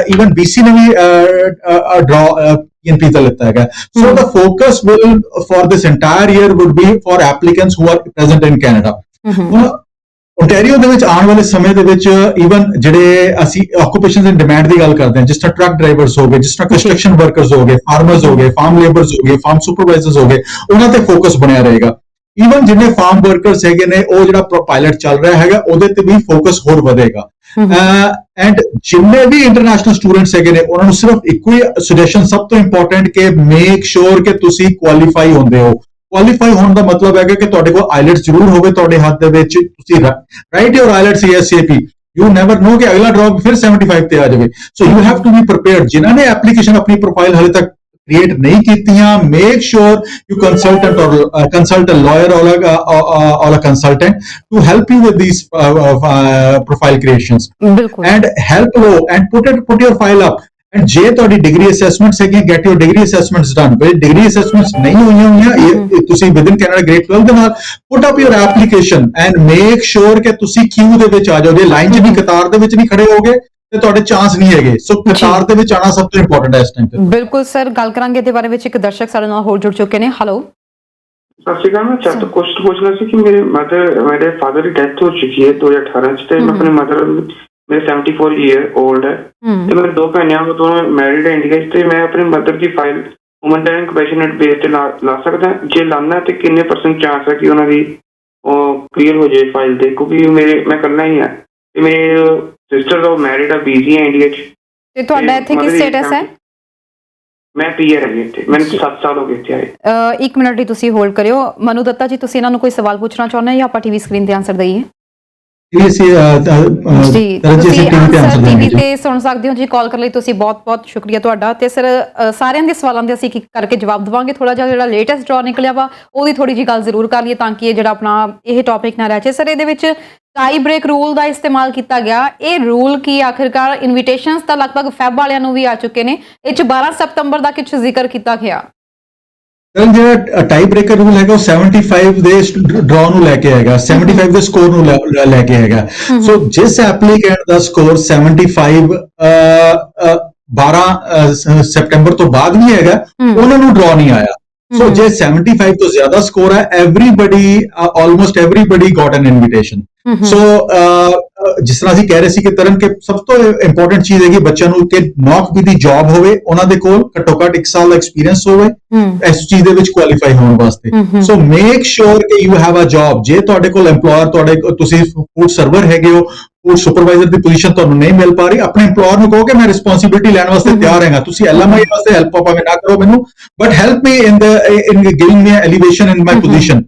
[SPEAKER 2] ਈਵਨ BC ਨੇ ਵੀ ਡਰਾ PNP ਦਾ ਲਿੱਤਾ ਹੈਗਾ। So the focus will for this entire year would be for applicants who are present in Canada. Ontario ਦੇ ਵਿੱਚ ਆਉਣ ਵਾਲੇ ਸਮੇਂ ਦੇ ਵਿੱਚ ਈਵਨ ਜਿਹੜੇ ਅਸੀਂ ਆਕੂਪੇਸ਼ਨਸ ਇਨ ਡਿਮਾਂਡ ਦੀ ਗੱਲ ਕਰਦੇ ਹਾਂ, ਜਿਸ ਤਰ੍ਹਾਂ ਟਰੱਕ ਡਰਾਈਵਰਸ ਹੋ ਗਏ, ਜਿਸ ਤਰ੍ਹਾਂ ਕੰਸਟਰਕਸ਼ਨ ਵਰਕਰਸ ਹੋ ਗਏ, ਫਾਰਮਰਸ ਹੋ ਗਏ, ਫਾਰਮ ਲੇਬਰਸ ਹੋ ਗਏ, ਫਾਰਮ ਸੁਪਰਵਾਈਜ਼ਰਸ ਹੋ ਗਏ, ਉਹਨਾਂ ਤੇ ਫੋਕਸ ਬਣਿਆ ਰਹੇਗਾ। ਈਵਨ ਜਿੰਨੇ ਫਾਰਮ ਵਰਕਰਸ ਹੈਗੇ ਨੇ, ਉਹ ਜਿਹੜਾ ਪਾਇਲਟ ਚੱਲ ਰਿਹਾ ਹੈਗਾ ਉਹਦੇ ਤੇ ਵੀ ਫੋਕਸ ਹੋਰ ਵਧੇਗਾ। ਐਂਡ ਜਿੰਨੇ ਵੀ ਇੰਟਰਨੈਸ਼ਨਲ ਸਟੂਡੈਂਟਸ ਹੈਗੇ ਨੇ, ਉਹਨਾਂ ਨੂੰ ਸਿਰਫ ਇੱਕੋ ਹੀ ਸੁਜੈਸ਼ਨ ਸਭ ਤੋਂ ਇੰਪੋਰਟੈਂਟ ਕਿ ਮੇਕ ਸ਼ੋਰ ਕਿ ਤੁਸੀਂ ਕੁਆਲੀਫਾਈ ਹੁੰਦੇ ਹੋ। ਕੁਆਲੀਫਾਈ ਹੋਣ ਦਾ ਮਤਲਬ ਹੈਗਾ ਕਿ ਤੁਹਾਡੇ ਕੋਲ ਆਈਲੈਟਸ ਜ਼ਰੂਰ ਹੋਵੇ ਤੁਹਾਡੇ ਹੱਥ ਦੇ ਵਿੱਚ, ਤੁਸੀਂ write your IELTS ASAP। You never know ਕਿ ਅਗਲਾ ਡ੍ਰੌਪ ਫਿਰ 75 ਤੇ ਆ ਜਾਵੇ। So you have to be prepared. ਜਿਨ੍ਹਾਂ ਨੇ ਐਪਲੀਕੇਸ਼ਨ ਆਪਣੀ ਪ੍ਰੋਫਾਈਲ ਹਲੇ ਤੱਕ create नहीं कीतियां, make sure you consult a lawyer or a consultant to help you with these profile creations and help and put your file up। and ਜੇ ਤੁਹਾਡੀ degree ਅਸੈਸਮੈਂਟਸ ਹੈਗੇ, get your degree assessments done। ਜੇ degree ਅਸੈਸਮੈਂਟਸ ਨਹੀਂ ਹੋਈਆਂ ਤੁਸੀਂ within Canada grade 12 ਦੇ ਨਾਲ put up your application and make sure ਕਿ ਤੁਸੀਂ ਕਿਊ ਦੇ ਵਿੱਚ ਆ ਜਾਓ। ਜੇ ਲਾਈਨ 'ਚ ਨਹੀਂ, ਕਤਾਰ ਦੇ ਵਿੱਚ ਨਹੀਂ ਖੜੇ ਹੋਗੇ ਤੇ ਤੁਹਾਡੇ ਚਾਂਸ ਨਹੀਂ ਹੈਗੇ। ਸੋ ਕਤਾਰ ਦੇ ਵਿੱਚ ਆਣਾ ਸਭ ਤੋਂ ਇੰਪੋਰਟੈਂਟ ਹੈ ਇਸ ਟਾਈਮ ਤੇ।
[SPEAKER 1] ਬਿਲਕੁਲ ਸਰ, ਗੱਲ ਕਰਾਂਗੇ ਇਹਦੇ ਬਾਰੇ ਵਿੱਚ। ਇੱਕ ਦਰਸ਼ਕ ਸਾਡੇ ਨਾਲ ਹੋਰ ਜੁੜ ਚੁੱਕੇ ਨੇ। ਹੈਲੋ,
[SPEAKER 3] ਸਤਿ ਸ਼੍ਰੀ ਅਕਾਲ। ਮੈਂ ਚਾਹਤਾ ਕੁਐਸਚਨ ਪੁੱਛਣਾ ਸੀ ਕਿ ਮੇਰੇ ਫਾਦਰ ਦੀ ਡੈਥ ਹੋ ਚੁੱਕੀ ਹੈ 2018 ਚ, ਤੇ ਮੈਂ ਆਪਣੇ ਮਦਰ, ਮੇਰੇ 74 ਈਅਰ 올ਡ ਹੈ ਤੇ ਮੇਰੇ 2 ਭੈਣਾਂ, ਉਹ ਦੋਨੋਂ ਮੈਰਿਡ ਹੈ ਇੰਡੀਆ ਚ, ਤੇ ਮੈਂ ਆਪਣੀ ਮਦਰ ਦੀ file woman talent compassionate base ਤੇ ਲਾ ਸਕਦਾ? ਜੇ ਲਾਣਾ ਤੇ ਕਿੰਨੇ % ਚਾਂਸ ਹੈ ਕਿ ਉਹਨਾਂ ਦੀ ਉਹ ਕਲੀਅਰ ਹੋ ਜਾਏ ਫਾਈਲ ਤੇ? ਕਿਉਂਕਿ ਮੈਂ ਇਕੱਲਾ ਹੀ ਹਾਂ ਤੇ ਮੇਰੇ ਸਿਸਟਰ ਉਹ ਮੈਰਿਡ ਆ, ਬਿਜ਼ੀ ਹੈ ਇੰਡੀਆ ਚ।
[SPEAKER 1] ਤੇ ਤੁਹਾਡਾ ਇੱਥੇ ਕੀ ਸਟੇਟਸ ਹੈ?
[SPEAKER 3] ਮੈਂ PR ਹੈਗੀ ਇੱਥੇ, ਮੈਨੂੰ 7 ਸਾਲ ਹੋ ਗਏ ਇੱਥੇ ਆਏ।
[SPEAKER 1] 1 ਮਿੰਟ ਲਈ ਤੁਸੀਂ ਹੋਲਡ ਕਰਿਓ। ਮਨੂ ਦੱਤਾ ਜੀ, ਤੁਸੀਂ ਇਹਨਾਂ ਨੂੰ ਕੋਈ ਸਵਾਲ ਪੁੱਛਣਾ ਚਾਹੁੰਦੇ ਹੋ ਜਾਂ ਆਪਾਂ ਟੀਵੀ ਸਕਰੀਨ ਤੇ ਆਨਸਰ ਦਈਏ?
[SPEAKER 2] ਜੀ ਤੁਸੀਂ
[SPEAKER 1] ਟੀਵੀ ਤੇ ਸੁਣ ਸਕਦੇ ਹੋ ਜੀ। ਕਾਲ ਕਰਨ ਲਈ ਤੁਸੀਂ ਬਹੁਤ-ਬਹੁਤ ਸ਼ੁਕਰੀਆ ਤੁਹਾਡਾ। ਤੇ ਸਰ, ਸਾਰਿਆਂ ਦੇ ਸਵਾਲਾਂ ਦੇ ਅਸੀਂ ਇੱਕ ਕਰਕੇ ਜਵਾਬ ਦੇਵਾਂਗੇ। ਥੋੜਾ ਜਿਹਾ ਜਿਹੜਾ ਲੇਟੈਸਟ ਡਰਾ ਨਿਕਲਿਆ ਵਾ ਉਹਦੀ ਥੋੜੀ ਜਿਹੀ ਗੱਲ ਜ਼ਰੂਰ ਕਰ ਲਈਏ ਤਾਂ ਕਿ ਇਹ ਜਿਹੜਾ ਆਪਣਾ ਇਹ ਟੌਪਿਕ ਨਾ ਰਹਿ ਜਾਏ। ਸਰ, ਇਹਦੇ ਵਿੱਚ ਟਾਈ ਬ੍ਰੇਕ ਰੂਲ ਦਾ ਇਸਤੇਮਾਲ ਕੀਤਾ ਗਿਆ। ਇਹ ਰੂਲ ਕੀ ਆਖਿਰਕਾਰ ਇਨਵੀਟੇਸ਼ਨਸ ਤਾਂ ਲਗਭਗ ਫੈਬ ਵਾਲਿਆਂ ਨੂੰ ਵੀ ਆ ਚੁੱਕੇ ਨੇ, ਇਹ 'ਚ 12 ਸਤੰਬਰ ਦਾ ਕੁਝ ਜ਼ਿਕਰ ਕੀਤਾ ਗਿਆ।
[SPEAKER 2] ਜਿਹੜਾ ਟਾਈ ਬ੍ਰੇਕਰ ਰੂਲ ਹੈਗਾ ਉਹ 75 ਦੇ ਡਰਾ ਨੂੰ ਲੈ ਕੇ ਆਏਗਾ, 75 ਦੇ ਸਕੋਰ ਨੂੰ ਲੈ ਕੇ ਹੈਗਾ। ਸੋ ਜਿਸ ਐਪਲੀਕੈਂਟ ਦਾ ਸਕੋਰ 75 12 ਸਤੰਬਰ ਤੋਂ ਬਾਅਦ ਵੀ ਹੈਗਾ, ਉਹਨਾਂ ਨੂੰ ਡਰਾ ਨਹੀਂ ਆਇਆ। ਸੋ ਜੇ 75 ਤੋਂ ਜ਼ਿਆਦਾ ਸਕੋਰ ਹੈ, ਆਲਮੋਸਟ ਐਵਰੀਬਡੀ ਗॉट ਐਨ ਇਨਵੀਟੇਸ਼ਨ। ਸੋ ਜਿਸ ਤਰ੍ਹਾਂ ਅਸੀਂ ਕਹਿ ਰਹੇ ਸੀ ਕਿ ਤਰਨ ਕਿ ਸਭ ਤੋਂ ਇੰਪੋਰਟੈਂਟ ਚੀਜ਼ ਹੈਗੀ ਬੱਚਿਆਂ ਨੂੰ ਕਿ ਨੌਕਰੀ ਦੀ ਜੌਬ ਹੋਵੇ, ਉਹਨਾਂ ਦੇ ਕੋਲ ਘੱਟੋ ਘੱਟ 1 ਸਾਲ ਦਾ ਐਕਸਪੀਰੀਅੰਸ ਹੋਵੇ ਇਸ ਚੀਜ਼ ਦੇ ਵਿੱਚ ਕੁਆਲੀਫਾਈ ਹੋਣ ਵਾਸਤੇ। ਸੋ ਮੇਕ ਸ਼ੋਰ ਕਿ ਯੂ ਹੈਵ ਅ ਜੌਬ। ਜੇ ਤੁਹਾਡੇ ਕੋਲ EMPLOYER ਤੁਸੀਂ ਫੂਡ ਸਰਵਰ ਹੈਗੇ ਹੋ, ਸੁਪਰਵਾਈਜ਼ਰ ਦੀ ਪੋਜੀਸ਼ਨ ਤੁਹਾਨੂੰ ਨਹੀਂ ਮਿਲ ਪਾ ਰਹੀ, ਆਪਣੇ EMPLOYER ਨੂੰ ਕਹੋ ਕਿ ਮੈਂ ਰਿਸਪੌਂਸਿਬਿਲਿਟੀ ਲੈਣ ਵਾਸਤੇ ਤਿਆਰ ਹੈਗਾ, ਤੁਸੀਂ LMI ਵਾਸਤੇ ਹੈਲਪ ਭਾਵੇਂ ਨਾ ਕਰੋ ਮੈਨੂੰ, but help me in giving me elevation in my position.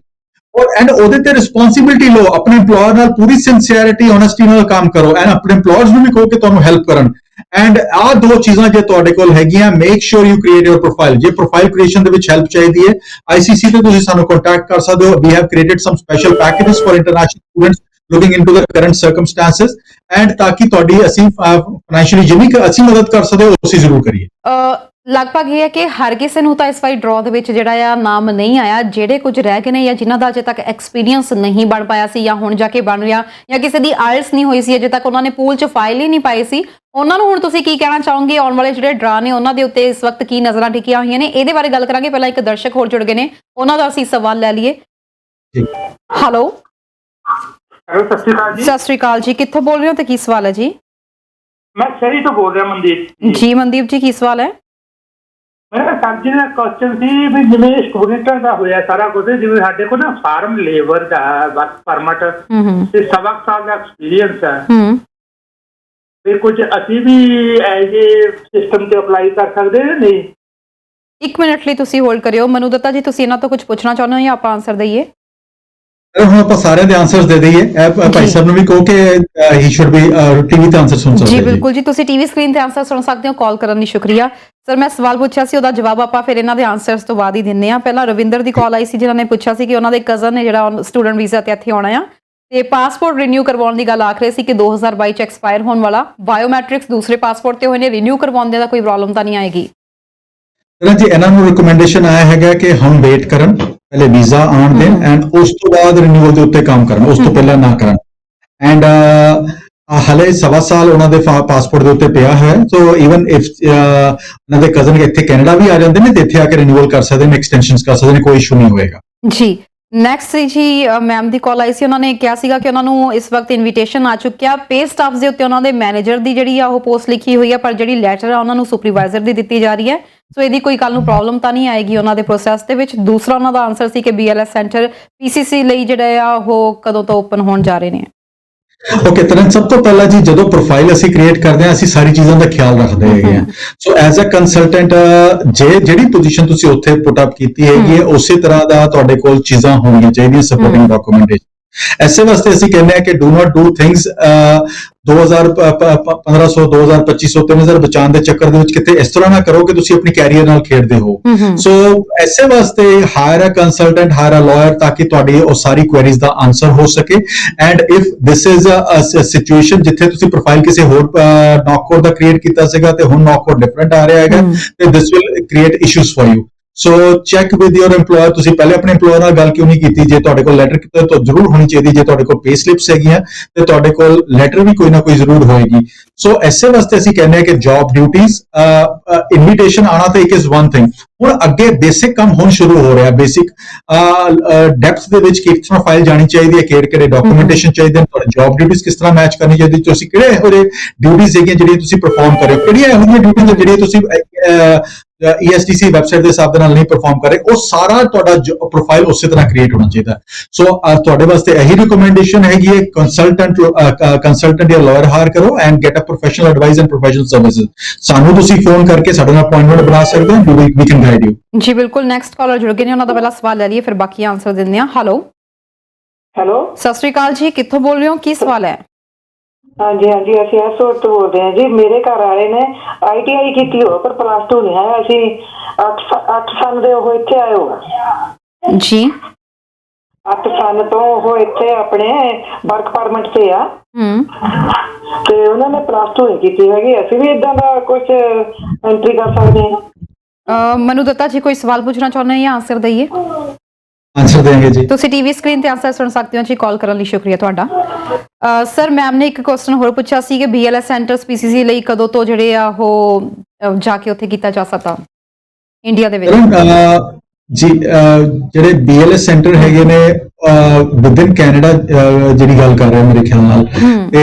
[SPEAKER 2] And ਉਹਦੇ ਤੇ ਰਿਸਪੌਂਸਿਬਿਲਿਟੀ ਲਓ, ਆਪਣੇ EMPLOYER ਨਾਲ ਪੂਰੀ ਸਿੰਸੀਅਰਿਟੀ ਓਨੈਸਟੀ ਨਾਲ ਕੰਮ ਕਰੋ, ਐਂਡ ਆਪਣੇ EMPLOYERS ਨੂੰ ਵੀ ਕਹੋ ਕਿ ਤੁਹਾਨੂੰ ਹੈਲਪ ਕਰਨ। ਐਂਡ ਆਹ ਦੋ ਚੀਜ਼ਾਂ ਜੇ ਤੁਹਾਡੇ ਕੋਲ ਹੈਗੀਆਂ, make sure you create your profile. ਜੇ ਪ੍ਰੋਫਾਈਲ ਕ੍ਰੀਏਸ਼ਨ ਦੇ ਵਿੱਚ ਹੈਲਪ ਚਾਹੀਦੀ ਹੈ, ICC ਤੇ ਤੁਸੀਂ ਸਾਨੂੰ ਕੰਟੈਕਟ ਕਰ ਸਕਦੇ ਹੋ। We have created some special packages for international students looking into the current circumstances, and ताकि ਤੁਹਾਡੀ ਅਸੀਂ ਫਾਈਨੈਂਸ਼ੀਅਲੀ ਜਿੰਨੀ ਅਸੀਂ ਮਦਦ ਕਰ ਸਕਦੇ ਹੋ ਅਸੀਂ ਜ਼ਰੂਰ ਕਰੀਏ।
[SPEAKER 1] ਲਗਭਗ ਇਹ ਹੈ ਕਿ ਹਰ ਕਿਸੇ ਨੂੰ ਤਾਂ ਇਸ ਵਾਰੀ ਡਰਾਅ ਦੇ ਵਿੱਚ ਜਿਹੜਾ ਆ ਨਾਮ ਨਹੀਂ ਆਇਆ, ਜਿਹੜੇ ਕੁਝ ਰਹਿ ਗਏ ਨੇ ਜਾਂ ਜਿਨ੍ਹਾਂ ਦਾ ਅਜੇ ਤੱਕ ਐਕਸਪੀਰੀਅੰਸ ਨਹੀਂ ਬਣ ਪਾਇਆ ਸੀ ਜਾਂ ਹੁਣ ਜਾ ਕੇ ਬਣ ਰਿਹਾ, ਜਾਂ ਕਿਸੇ ਦੀ ਆਇਲਸ ਨਹੀਂ ਹੋਈ ਸੀ ਅਜੇ ਤੱਕ, ਉਹਨਾਂ ਨੇ ਪੂਲ 'ਚ ਫਾਈਲ ਹੀ ਨਹੀਂ ਪਾਈ ਸੀ, ਉਹਨਾਂ ਨੂੰ ਹੁਣ ਤੁਸੀਂ ਕੀ ਕਹਿਣਾ ਚਾਹੋਗੇ? ਆਉਣ ਵਾਲੇ ਜਿਹੜੇ ਡਰਾਅ ਨੇ ਉਹਨਾਂ ਦੇ ਉੱਤੇ ਇਸ ਵਕਤ ਕੀ ਨਜ਼ਰਾਂ ਟਿਕੀਆਂ ਹੋਈਆਂ ਨੇ, ਇਹਦੇ ਬਾਰੇ ਗੱਲ ਕਰਾਂਗੇ। ਪਹਿਲਾਂ ਇੱਕ ਦਰਸ਼ਕ ਹੋਰ ਜੁੜ ਗਏ ਨੇ, ਉਹਨਾਂ ਦਾ ਅਸੀਂ ਸਵਾਲ ਲੈ ਲਈਏ। ਹੈਲੋ,
[SPEAKER 5] ਸਤਿ ਸ਼੍ਰੀ ਅਕਾਲ ਜੀ।
[SPEAKER 1] ਸਤਿ ਸ਼੍ਰੀ ਅਕਾਲ ਜੀ, ਕਿੱਥੋਂ ਬੋਲ ਰਹੇ ਹੋ ਤੇ ਕੀ ਸਵਾਲ ਹੈ ਜੀ?
[SPEAKER 5] ਮੈਂ ਸ਼ਹਿਰੀ ਤੋਂ ਬੋਲ ਰਿਹਾ, ਮਨਦੀਪ
[SPEAKER 1] ਜੀ। ਮਨਦੀਪ ਜੀ, ਕੀ ਸਵਾਲ ਹੈ?
[SPEAKER 5] ਮੇਰਾ ਸਰ ਜੀ ਦਾ ਕੁਐਸਚਨ ਸੀ ਵੀ ਜਿਵੇਂ ਸਟੂਡੈਂਟਾਂ ਦਾ ਹੋਇਆ ਸਾਰਾ ਕੁਝ, ਜਿਵੇਂ ਸਾਡੇ ਕੋਲ ਨਾ ਫਾਰਮ ਲੇਬਰ ਦਾ ਵਰਕ ਪਰਮਿਟ ਤੇ ਸਵਾ ਸਾਲ ਦਾ ਐਕਸਪੀਰੀਅੰਸ ਹੈ, ਫਿਰ ਕੁਝ ਅਸੀਂ ਵੀ ਐਜ ਸਿਸਟਮ ਤੇ ਅਪਲਾਈ ਕਰ ਸਕਦੇ ਹਾਂ ਨਹੀਂ?
[SPEAKER 1] 1 ਮਿੰਟ ਲਈ ਤੁਸੀਂ ਹੋਲਡ ਕਰਿਓ। ਮਨੂ ਦੱਤਾ ਜੀ, ਤੁਸੀਂ ਇਹਨਾਂ ਤੋਂ ਕੁਝ ਪੁੱਛਣਾ ਚਾਹੁੰਦੇ ਹੋ ਜਾਂ ਆਪਾਂ ਆਨਸਰ ਦਈਏ?
[SPEAKER 2] ਹੁਣ ਆਪਾਂ ਸਾਰਿਆਂ ਦੇ ਆਨਸਰਸ ਦੇ ਦਈਏ। ਭਾਈ ਸਾਹਿਬ ਨੂੰ ਵੀ ਕਹੋ ਕਿ ਹੀ ਸ਼ੁਡ ਬੀ ਟੀਵੀ ਤੇ ਆਨਸਰ ਸੁਣ ਸਕਦੇ
[SPEAKER 1] ਜੀ ਬਿਲਕੁਲ ਜੀ, ਤੁਸੀਂ ਟੀਵੀ ਸਕਰੀਨ ਤੇ ਆਨਸਰ ਸੁਣ ਸਕਦੇ ਹੋ। ਕਾਲ ਕਰਨ ਲਈ ਸ਼ੁਕਰੀਆ ਸਰ। ਮੈਂ ਸਵਾਲ ਪੁੱਛਿਆ ਸੀ, ਉਹਦਾ ਜਵਾਬ ਆਪਾਂ ਫਿਰ ਇਹਨਾਂ ਦੇ ਆਨਸਰਸ ਤੋਂ ਬਾਅਦ ਹੀ ਦਿੰਨੇ ਆ। ਪਹਿਲਾਂ ਰਵਿੰਦਰ ਦੀ ਕਾਲ ਆਈ ਸੀ, ਜਿਨ੍ਹਾਂ ਨੇ ਪੁੱਛਿਆ ਸੀ ਕਿ ਉਹਨਾਂ ਦੇ ਕਜ਼ਨ ਨੇ ਜਿਹੜਾ ਸਟੂਡੈਂਟ ਵੀਜ਼ਾ ਤੇ ਇੱਥੇ ਆਉਣਾ ਆ ਤੇ ਪਾਸਪੋਰਟ ਰੀਨਿਊ ਕਰਵਾਉਣ ਦੀ ਗੱਲ ਆਖ ਰਹੇ ਸੀ ਕਿ 2022 ਚ ਐਕਸਪਾਇਰ ਹੋਣ ਵਾਲਾ ਬਾਇਓਮੈਟ੍ਰਿਕਸ ਦੂਸਰੇ ਪਾਸਪੋਰਟ ਤੇ ਹੋਏ ਨੇ, ਰੀਨਿਊ ਕਰਵਾਉਣ ਦਾ ਕੋਈ ਪ੍ਰੋਬਲਮ ਤਾਂ ਨਹੀਂ ਆਏਗੀ?
[SPEAKER 2] ਜੀ ਇਹਨਾਂ ਨੂੰ ਰਿਕਮੈਂਡੇਸ਼ਨ ਆਇਆ ਹੈਗਾ ਕਿ ਹਮ ਵੇਟ ਕਰਨ, ਪਹਿਲੇ ਵੀਜ਼ਾ ਆਉਣ ਦੇਣ ਐਂਡ ਉਸ ਤੋਂ ਬਾਅਦ ਰਿਨਿਊਅਲ ਦੇ ਉੱਤੇ ਕੰਮ ਕਰਨ, ਉਸ ਤੋਂ ਪਹਿਲਾਂ ਨਾ ਕਰਨ। ਐਂਡ ਹਲੇ ਸਵਾ ਸਾਲ ਉਹਨਾਂ ਦੇ ਪਾਸਪੋਰਟ ਦੇ ਉੱਤੇ ਪਿਆ ਹੈ, ਸੋ ਈਵਨ ਇਫ ਉਹਨਾਂ ਦੇ ਕਜ਼ਨ ਇੱਥੇ ਕੈਨੇਡਾ ਵੀ ਆ ਜਾਂਦੇ ਨੇ ਤੇ ਇੱਥੇ ਆ ਕੇ ਰਿਨਿਊਅਲ ਕਰ ਸਕਦੇ ਨੇ, ਐਕਸਟੈਂਸ਼ਨਸ ਕਰ ਸਕਦੇ ਨੇ, ਕੋਈ ਇਸ਼ੂ ਨਹੀਂ ਹੋਏਗਾ
[SPEAKER 1] ਜੀ। ਨੈਕਸਟ ਜੀ, ਮੈਮ ਦੀ ਕਾਲ ਆਈ ਸੀ, ਉਹਨਾਂ ਨੇ ਕਿਹਾ ਸੀਗਾ ਕਿ ਉਹਨਾਂ ਨੂੰ ਇਸ ਵਕਤ ਇਨਵੀਟੇਸ਼ਨ ਆ ਚੁੱਕਿਆ ਪੇ ਸਟਾਫਸ ਦੇ ਉੱਤੇ, ਉਹਨਾਂ ਦੇ ਮੈਨੇਜਰ ਦੀ ਜਿਹੜੀ ਆ ਉਹ ਪੋਸਟ ਲਿਖੀ ਹੋਈ ਹੈ, ਪਰ ਜਿਹੜੀ ਲੈਟਰ ਆ ਉਹਨਾਂ ਨੂੰ ਸੁਪਰਵਾਈਜ਼ਰ ਦੀ ਦਿੱਤੀ ਜਾ ਰਹੀ ਹੈ। ਸੋ ਇਹਦੀ ਕੋਈ ਕੱਲ ਨੂੰ ਪ੍ਰੋਬਲਮ ਤਾਂ ਨਹੀਂ ਆਏਗੀ ਉਹਨਾਂ ਦੇ ਪ੍ਰੋਸੈਸ ਦੇ ਵਿੱਚ? ਦੂਸਰਾ ਉਹਨਾਂ ਦਾ ਆਨਸਰ ਸੀ ਕਿ BLS ਸੈਂਟਰ PCC ਲਈ ਜਿਹੜੇ ਆ ਉਹ ਕਦੋਂ ਤੋਂ ਓਪਨ ਹੋਣ ਜਾ ਰਹੇ ਨੇ?
[SPEAKER 2] ਓਕੇ, ਤਾਂ ਸਭ ਤੋਂ ਪਹਿਲਾਂ ਜੀ ਜਦੋਂ ਪ੍ਰੋਫਾਈਲ ਅਸੀਂ ਕ੍ਰੀਏਟ ਕਰਦੇ ਹਾਂ ਅਸੀਂ ਸਾਰੀ ਚੀਜ਼ਾਂ ਦਾ ਖਿਆਲ ਰੱਖਦੇ ਹੈਗੇ ਆ। ਸੋ ਐਜ਼ ਅ ਕੰਸਲਟੈਂਟ ਜਿਹੜੀ ਪੋਜੀਸ਼ਨ ਤੁਸੀਂ ਉੱਥੇ ਪੁੱਟ ਅਪ ਕੀਤੀ ਹੈਗੀ ਹੈ ਉਸੇ ਤਰ੍ਹਾਂ ਦਾ ਤੁਹਾਡੇ ਕੋਲ ਚੀਜ਼ਾਂ ਹੋਣੀਆਂ ਚਾਹੀਦੀਆਂ, ਸਪੋਰਟਿੰਗ ਡਾਕੂਮੈਂਟੇਸ਼ਨ। ਐਸੇ ਵਾਸਤੇ ਅਸੀਂ ਕਹਿੰਦੇ ਆ ਕਿ ਡੂ ਨਾਟ ਡੂ ਥਿੰਗਸ 1500 2200 3000 ਬਚਾਉਣ ਦੇ ਚੱਕਰ ਦੇ ਵਿੱਚ ਕਿਤੇ ਇਸ ਤਰ੍ਹਾਂ ਨਾ ਕਰੋ ਕਿ ਤੁਸੀਂ ਆਪਣੀ ਕੈਰੀਅਰ ਨਾਲ ਖੇਡਦੇ ਹੋ। ਸੋ ਐਸੇ ਵਾਸਤੇ ਹਾਇਰ ਅ ਕੰਸਲਟੈਂਟ, ਹਾਇਰ ਅ ਲਾਇਰ, ਤਾਂ ਕਿ ਤੁਹਾਡੀ ਉਹ ਸਾਰੀ ਕੁਐਰੀਜ਼ ਦਾ ਆਨਸਰ ਹੋ ਸਕੇ। And if this is a situation ਜਿੱਥੇ ਤੁਸੀਂ ਪ੍ਰੋਫਾਈਲ ਕਿਸੇ ਹੋਰ ਨੌਕਰ ਦਾ ਕ੍ਰੀਏਟ ਕੀਤਾ ਸੀਗਾ ਤੇ ਹੁਣ ਨੌਕਰ ਡਿਫਰੈਂਟ ਆ ਰਿਹਾ ਹੈਗਾ, ਤੇ this will create issues for you. So check with your EMPLOYER, ਤੁਸੀਂ ਪਹਿਲੇ ਆਪਣੇ EMPLOYER ਨਾਲ ਗੱਲ ਕਿਉਂ ਨਹੀਂ ਕੀਤੀ? ਜੇ ਤੁਹਾਡੇ ਕੋਲ ਲੈਟਰ ਕੀਤਾ ਤਾਂ ਜ਼ਰੂਰ ਹੋਣੀ ਚਾਹੀਦੀ, ਜੇ ਤੁਹਾਡੇ ਕੋਲ ਪੇ ਸਲਿਪਸ ਹੈਗੀਆਂ ਤੇ ਤੁਹਾਡੇ ਕੋਲ ਲੈਟਰ ਵੀ ਕੋਈ ਨਾ ਕੋਈ ਜ਼ਰੂਰ ਹੋਏਗੀ। ਸੋ ਐਸੇ ਵਾਸਤੇ ਅਸੀਂ ਕਹਿੰਦੇ ਹਾਂ ਕਿ ਜੌਬ ਡਿਊਟੀਜ਼, ਇਨਵੀਟੇਸ਼ਨ ਆਣਾ ਤਾਂ ਇਟ ਇਜ਼ ਵਨ ਥਿੰਗ। ਹੁਣ ਅੱਗੇ ਬੇਸਿਕ ਕੰਮ ਹੁਣ ਸ਼ੁਰੂ ਹੋ ਰਿਹਾ, ਬੇਸਿਕ ਡੈਪਥ ਦੇ ਵਿੱਚ ਕਿਸ ਤਰ੍ਹਾਂ ਫਾਈਲ ਜਾਣੀ ਚਾਹੀਦੀ ਹੈ, ਕਿਹੜੇ ਡਾਕੂਮੈਂਟੇਸ਼ਨ ਚਾਹੀਦੇ ਨੇ, ਤੁਹਾਡੀ ਜੌਬ ਡਿਊਟੀਜ਼ ਕਿਸ ਤਰ੍ਹਾਂ ਮੈਚ ਕਰਨੀ ਚਾਹੀਦੀ, ਤੁਸੀਂ ਕਿਹੜੇ ਇਹੋ ਜਿਹੇ ਡਿਊਟੀਜ਼ ਹੈਗੀਆਂ ਜਿਹੜੀਆਂ ਤੁਸੀਂ ਪਰਫਾਰਮ ਕਰ ਰਹੇ ਹੋ, ਕਿਹੜੀਆਂ ਇਹੋ ਜਿਹੀਆਂ ਡਿਊਟੀਜ਼ ਜਿਹੜੀਆਂ ਤੁਸੀਂ ESTC ਵੈਬਸਾਈਟ ਦੇ ਹਿਸਾਬ ਦੇ ਨਾਲ ਨਹੀਂ ਪਰਫਾਰਮ ਕਰ ਰਹੇ, ਉਹ ਸਾਰਾ ਤੁਹਾਡਾ ਪ੍ਰੋਫਾਈਲ ਉਸੇ ਤਰ੍ਹਾਂ ਕ੍ਰੀਏਟ ਹੋਣਾ ਚਾਹੀਦਾ। ਸੋ ਤੁਹਾਡੇ ਵਾਸਤੇ ਇਹੀ ਰਿਕਮੈਂਡੇਸ਼ਨ ਹੈਗੀ ਹੈ, ਕੰਸਲਟੈਂਟ ਜਾਂ ਲਾਇਰ ਹਾਇਰ ਕਰੋ and get a professional advice and professional services. ਸਾਨੂੰ ਤੁਸੀਂ ਫੋਨ ਕਰਕੇ ਸਾਡੇ ਨਾਲ ਅਪਾਇੰਟਮੈਂਟ ਬਣਾ ਸਕਦੇ ਹੋ, ਵੀ ਕੈਨ ਗਾਈਡ ਯੂ।
[SPEAKER 1] ਜੀ ਬਿਲਕੁਲ। ਨੈਕਸਟ ਕਾਲਰ ਜੁੜ ਗਏ ਨੇ, ਉਹਨਾਂ ਦਾ ਪਹਿਲਾ ਸਵਾਲ ਲੈ ਲਈਏ ਫਿਰ ਬਾਕੀ ਆਨਸਰ ਦਿੰਦੇ ਹਾਂ। ਹੈਲੋ, ਸਤਿ ਸ਼੍ਰੀ ਅਕਾਲ ਜੀ, ਕਿੱਥੋਂ ਬੋਲ ਰਹੇ ਹੋ, ਕੀ ਸਵਾਲ ਹੈ?
[SPEAKER 6] ਹਾਂਜੀ ਅਸੀਂ ਐਸੋਟ ਤੋਂ ਬੋਲਦੇ ਹਾਂ ਜੀ। ਮੇਰੇ ਘਰ ਵਾਲੇ ਨੇ ITI ਕੀਤੀ ਹੋ ਪਰ +2 ਨਹੀਂ ਹੈ। ਅਸੀਂ 8 ਸਾਲ ਦੇ ਉਹ ਇੱਥੇ ਆਏ ਹੋ
[SPEAKER 1] ਜੀ।
[SPEAKER 6] 8 ਸਾਲ ਤੋਂ ਉਹ ਇੱਥੇ ਆਪਣੇ ਵਰਕ ਪਰਮਿਟ ਤੇ ਆ ਤੇ ਉਹਨਾਂ ਨੇ +2 ਨਹੀਂ ਕੀਤੀ ਹੈਗੀ। ਅਸੀਂ ਵੀ ਇਦਾਂ ਦਾ ਕੁਝ ਐਂਟਰੀ ਕਰ ਸਕਦੇ ਹਾਂ?
[SPEAKER 1] ਮਨੂ ਦੱਤਾ ਜੀ, ਕੋਈ ਸਵਾਲ ਪੁੱਛਣਾ ਚਾਹੁੰਦੇ ਹੋ ਜਾਂ ਆਨਸਰ ਦਈਏ?
[SPEAKER 2] ਆਨਸਰ ਦੇंगे ਜੀ।
[SPEAKER 1] ਤੁਸੀਂ ਟੀਵੀ ਸਕਰੀਨ ਤੇ ਆਨਸਰ ਸੁਣ ਸਕਦੇ ਹੋ ਜੀ। ਕਾਲ ਕਰਨ ਲਈ ਸ਼ੁਕਰੀਆ ਤੁਹਾਡਾ। ਸਰ, ਮੈਮ ਨੇ ਇੱਕ ਕੁਐਸਚਨ ਹੋਰ ਪੁੱਛਿਆ ਸੀ ਕਿ BLS ਸੈਂਟਰਸ PCC ਲਈ ਕਦੋਂ ਤੋਂ ਜਿਹੜੇ ਆ ਉਹ ਜਾ ਕੇ ਉੱਥੇ ਕੀਤਾ ਜਾ ਸਕਦਾ ਇੰਡੀਆ ਦੇ ਵਿੱਚ?
[SPEAKER 2] ਜੀ ਜਿਹੜੇ BLS ਸੈਂਟਰ ਹੈਗੇ ਨੇ ਵਿਦਿਨ ਕੈਨੇਡਾ ਜਿਹੜੀ ਗੱਲ ਕਰ ਰਹੇ ਮੇਰੇ ਖਿਆਲ ਨਾਲ, ਤੇ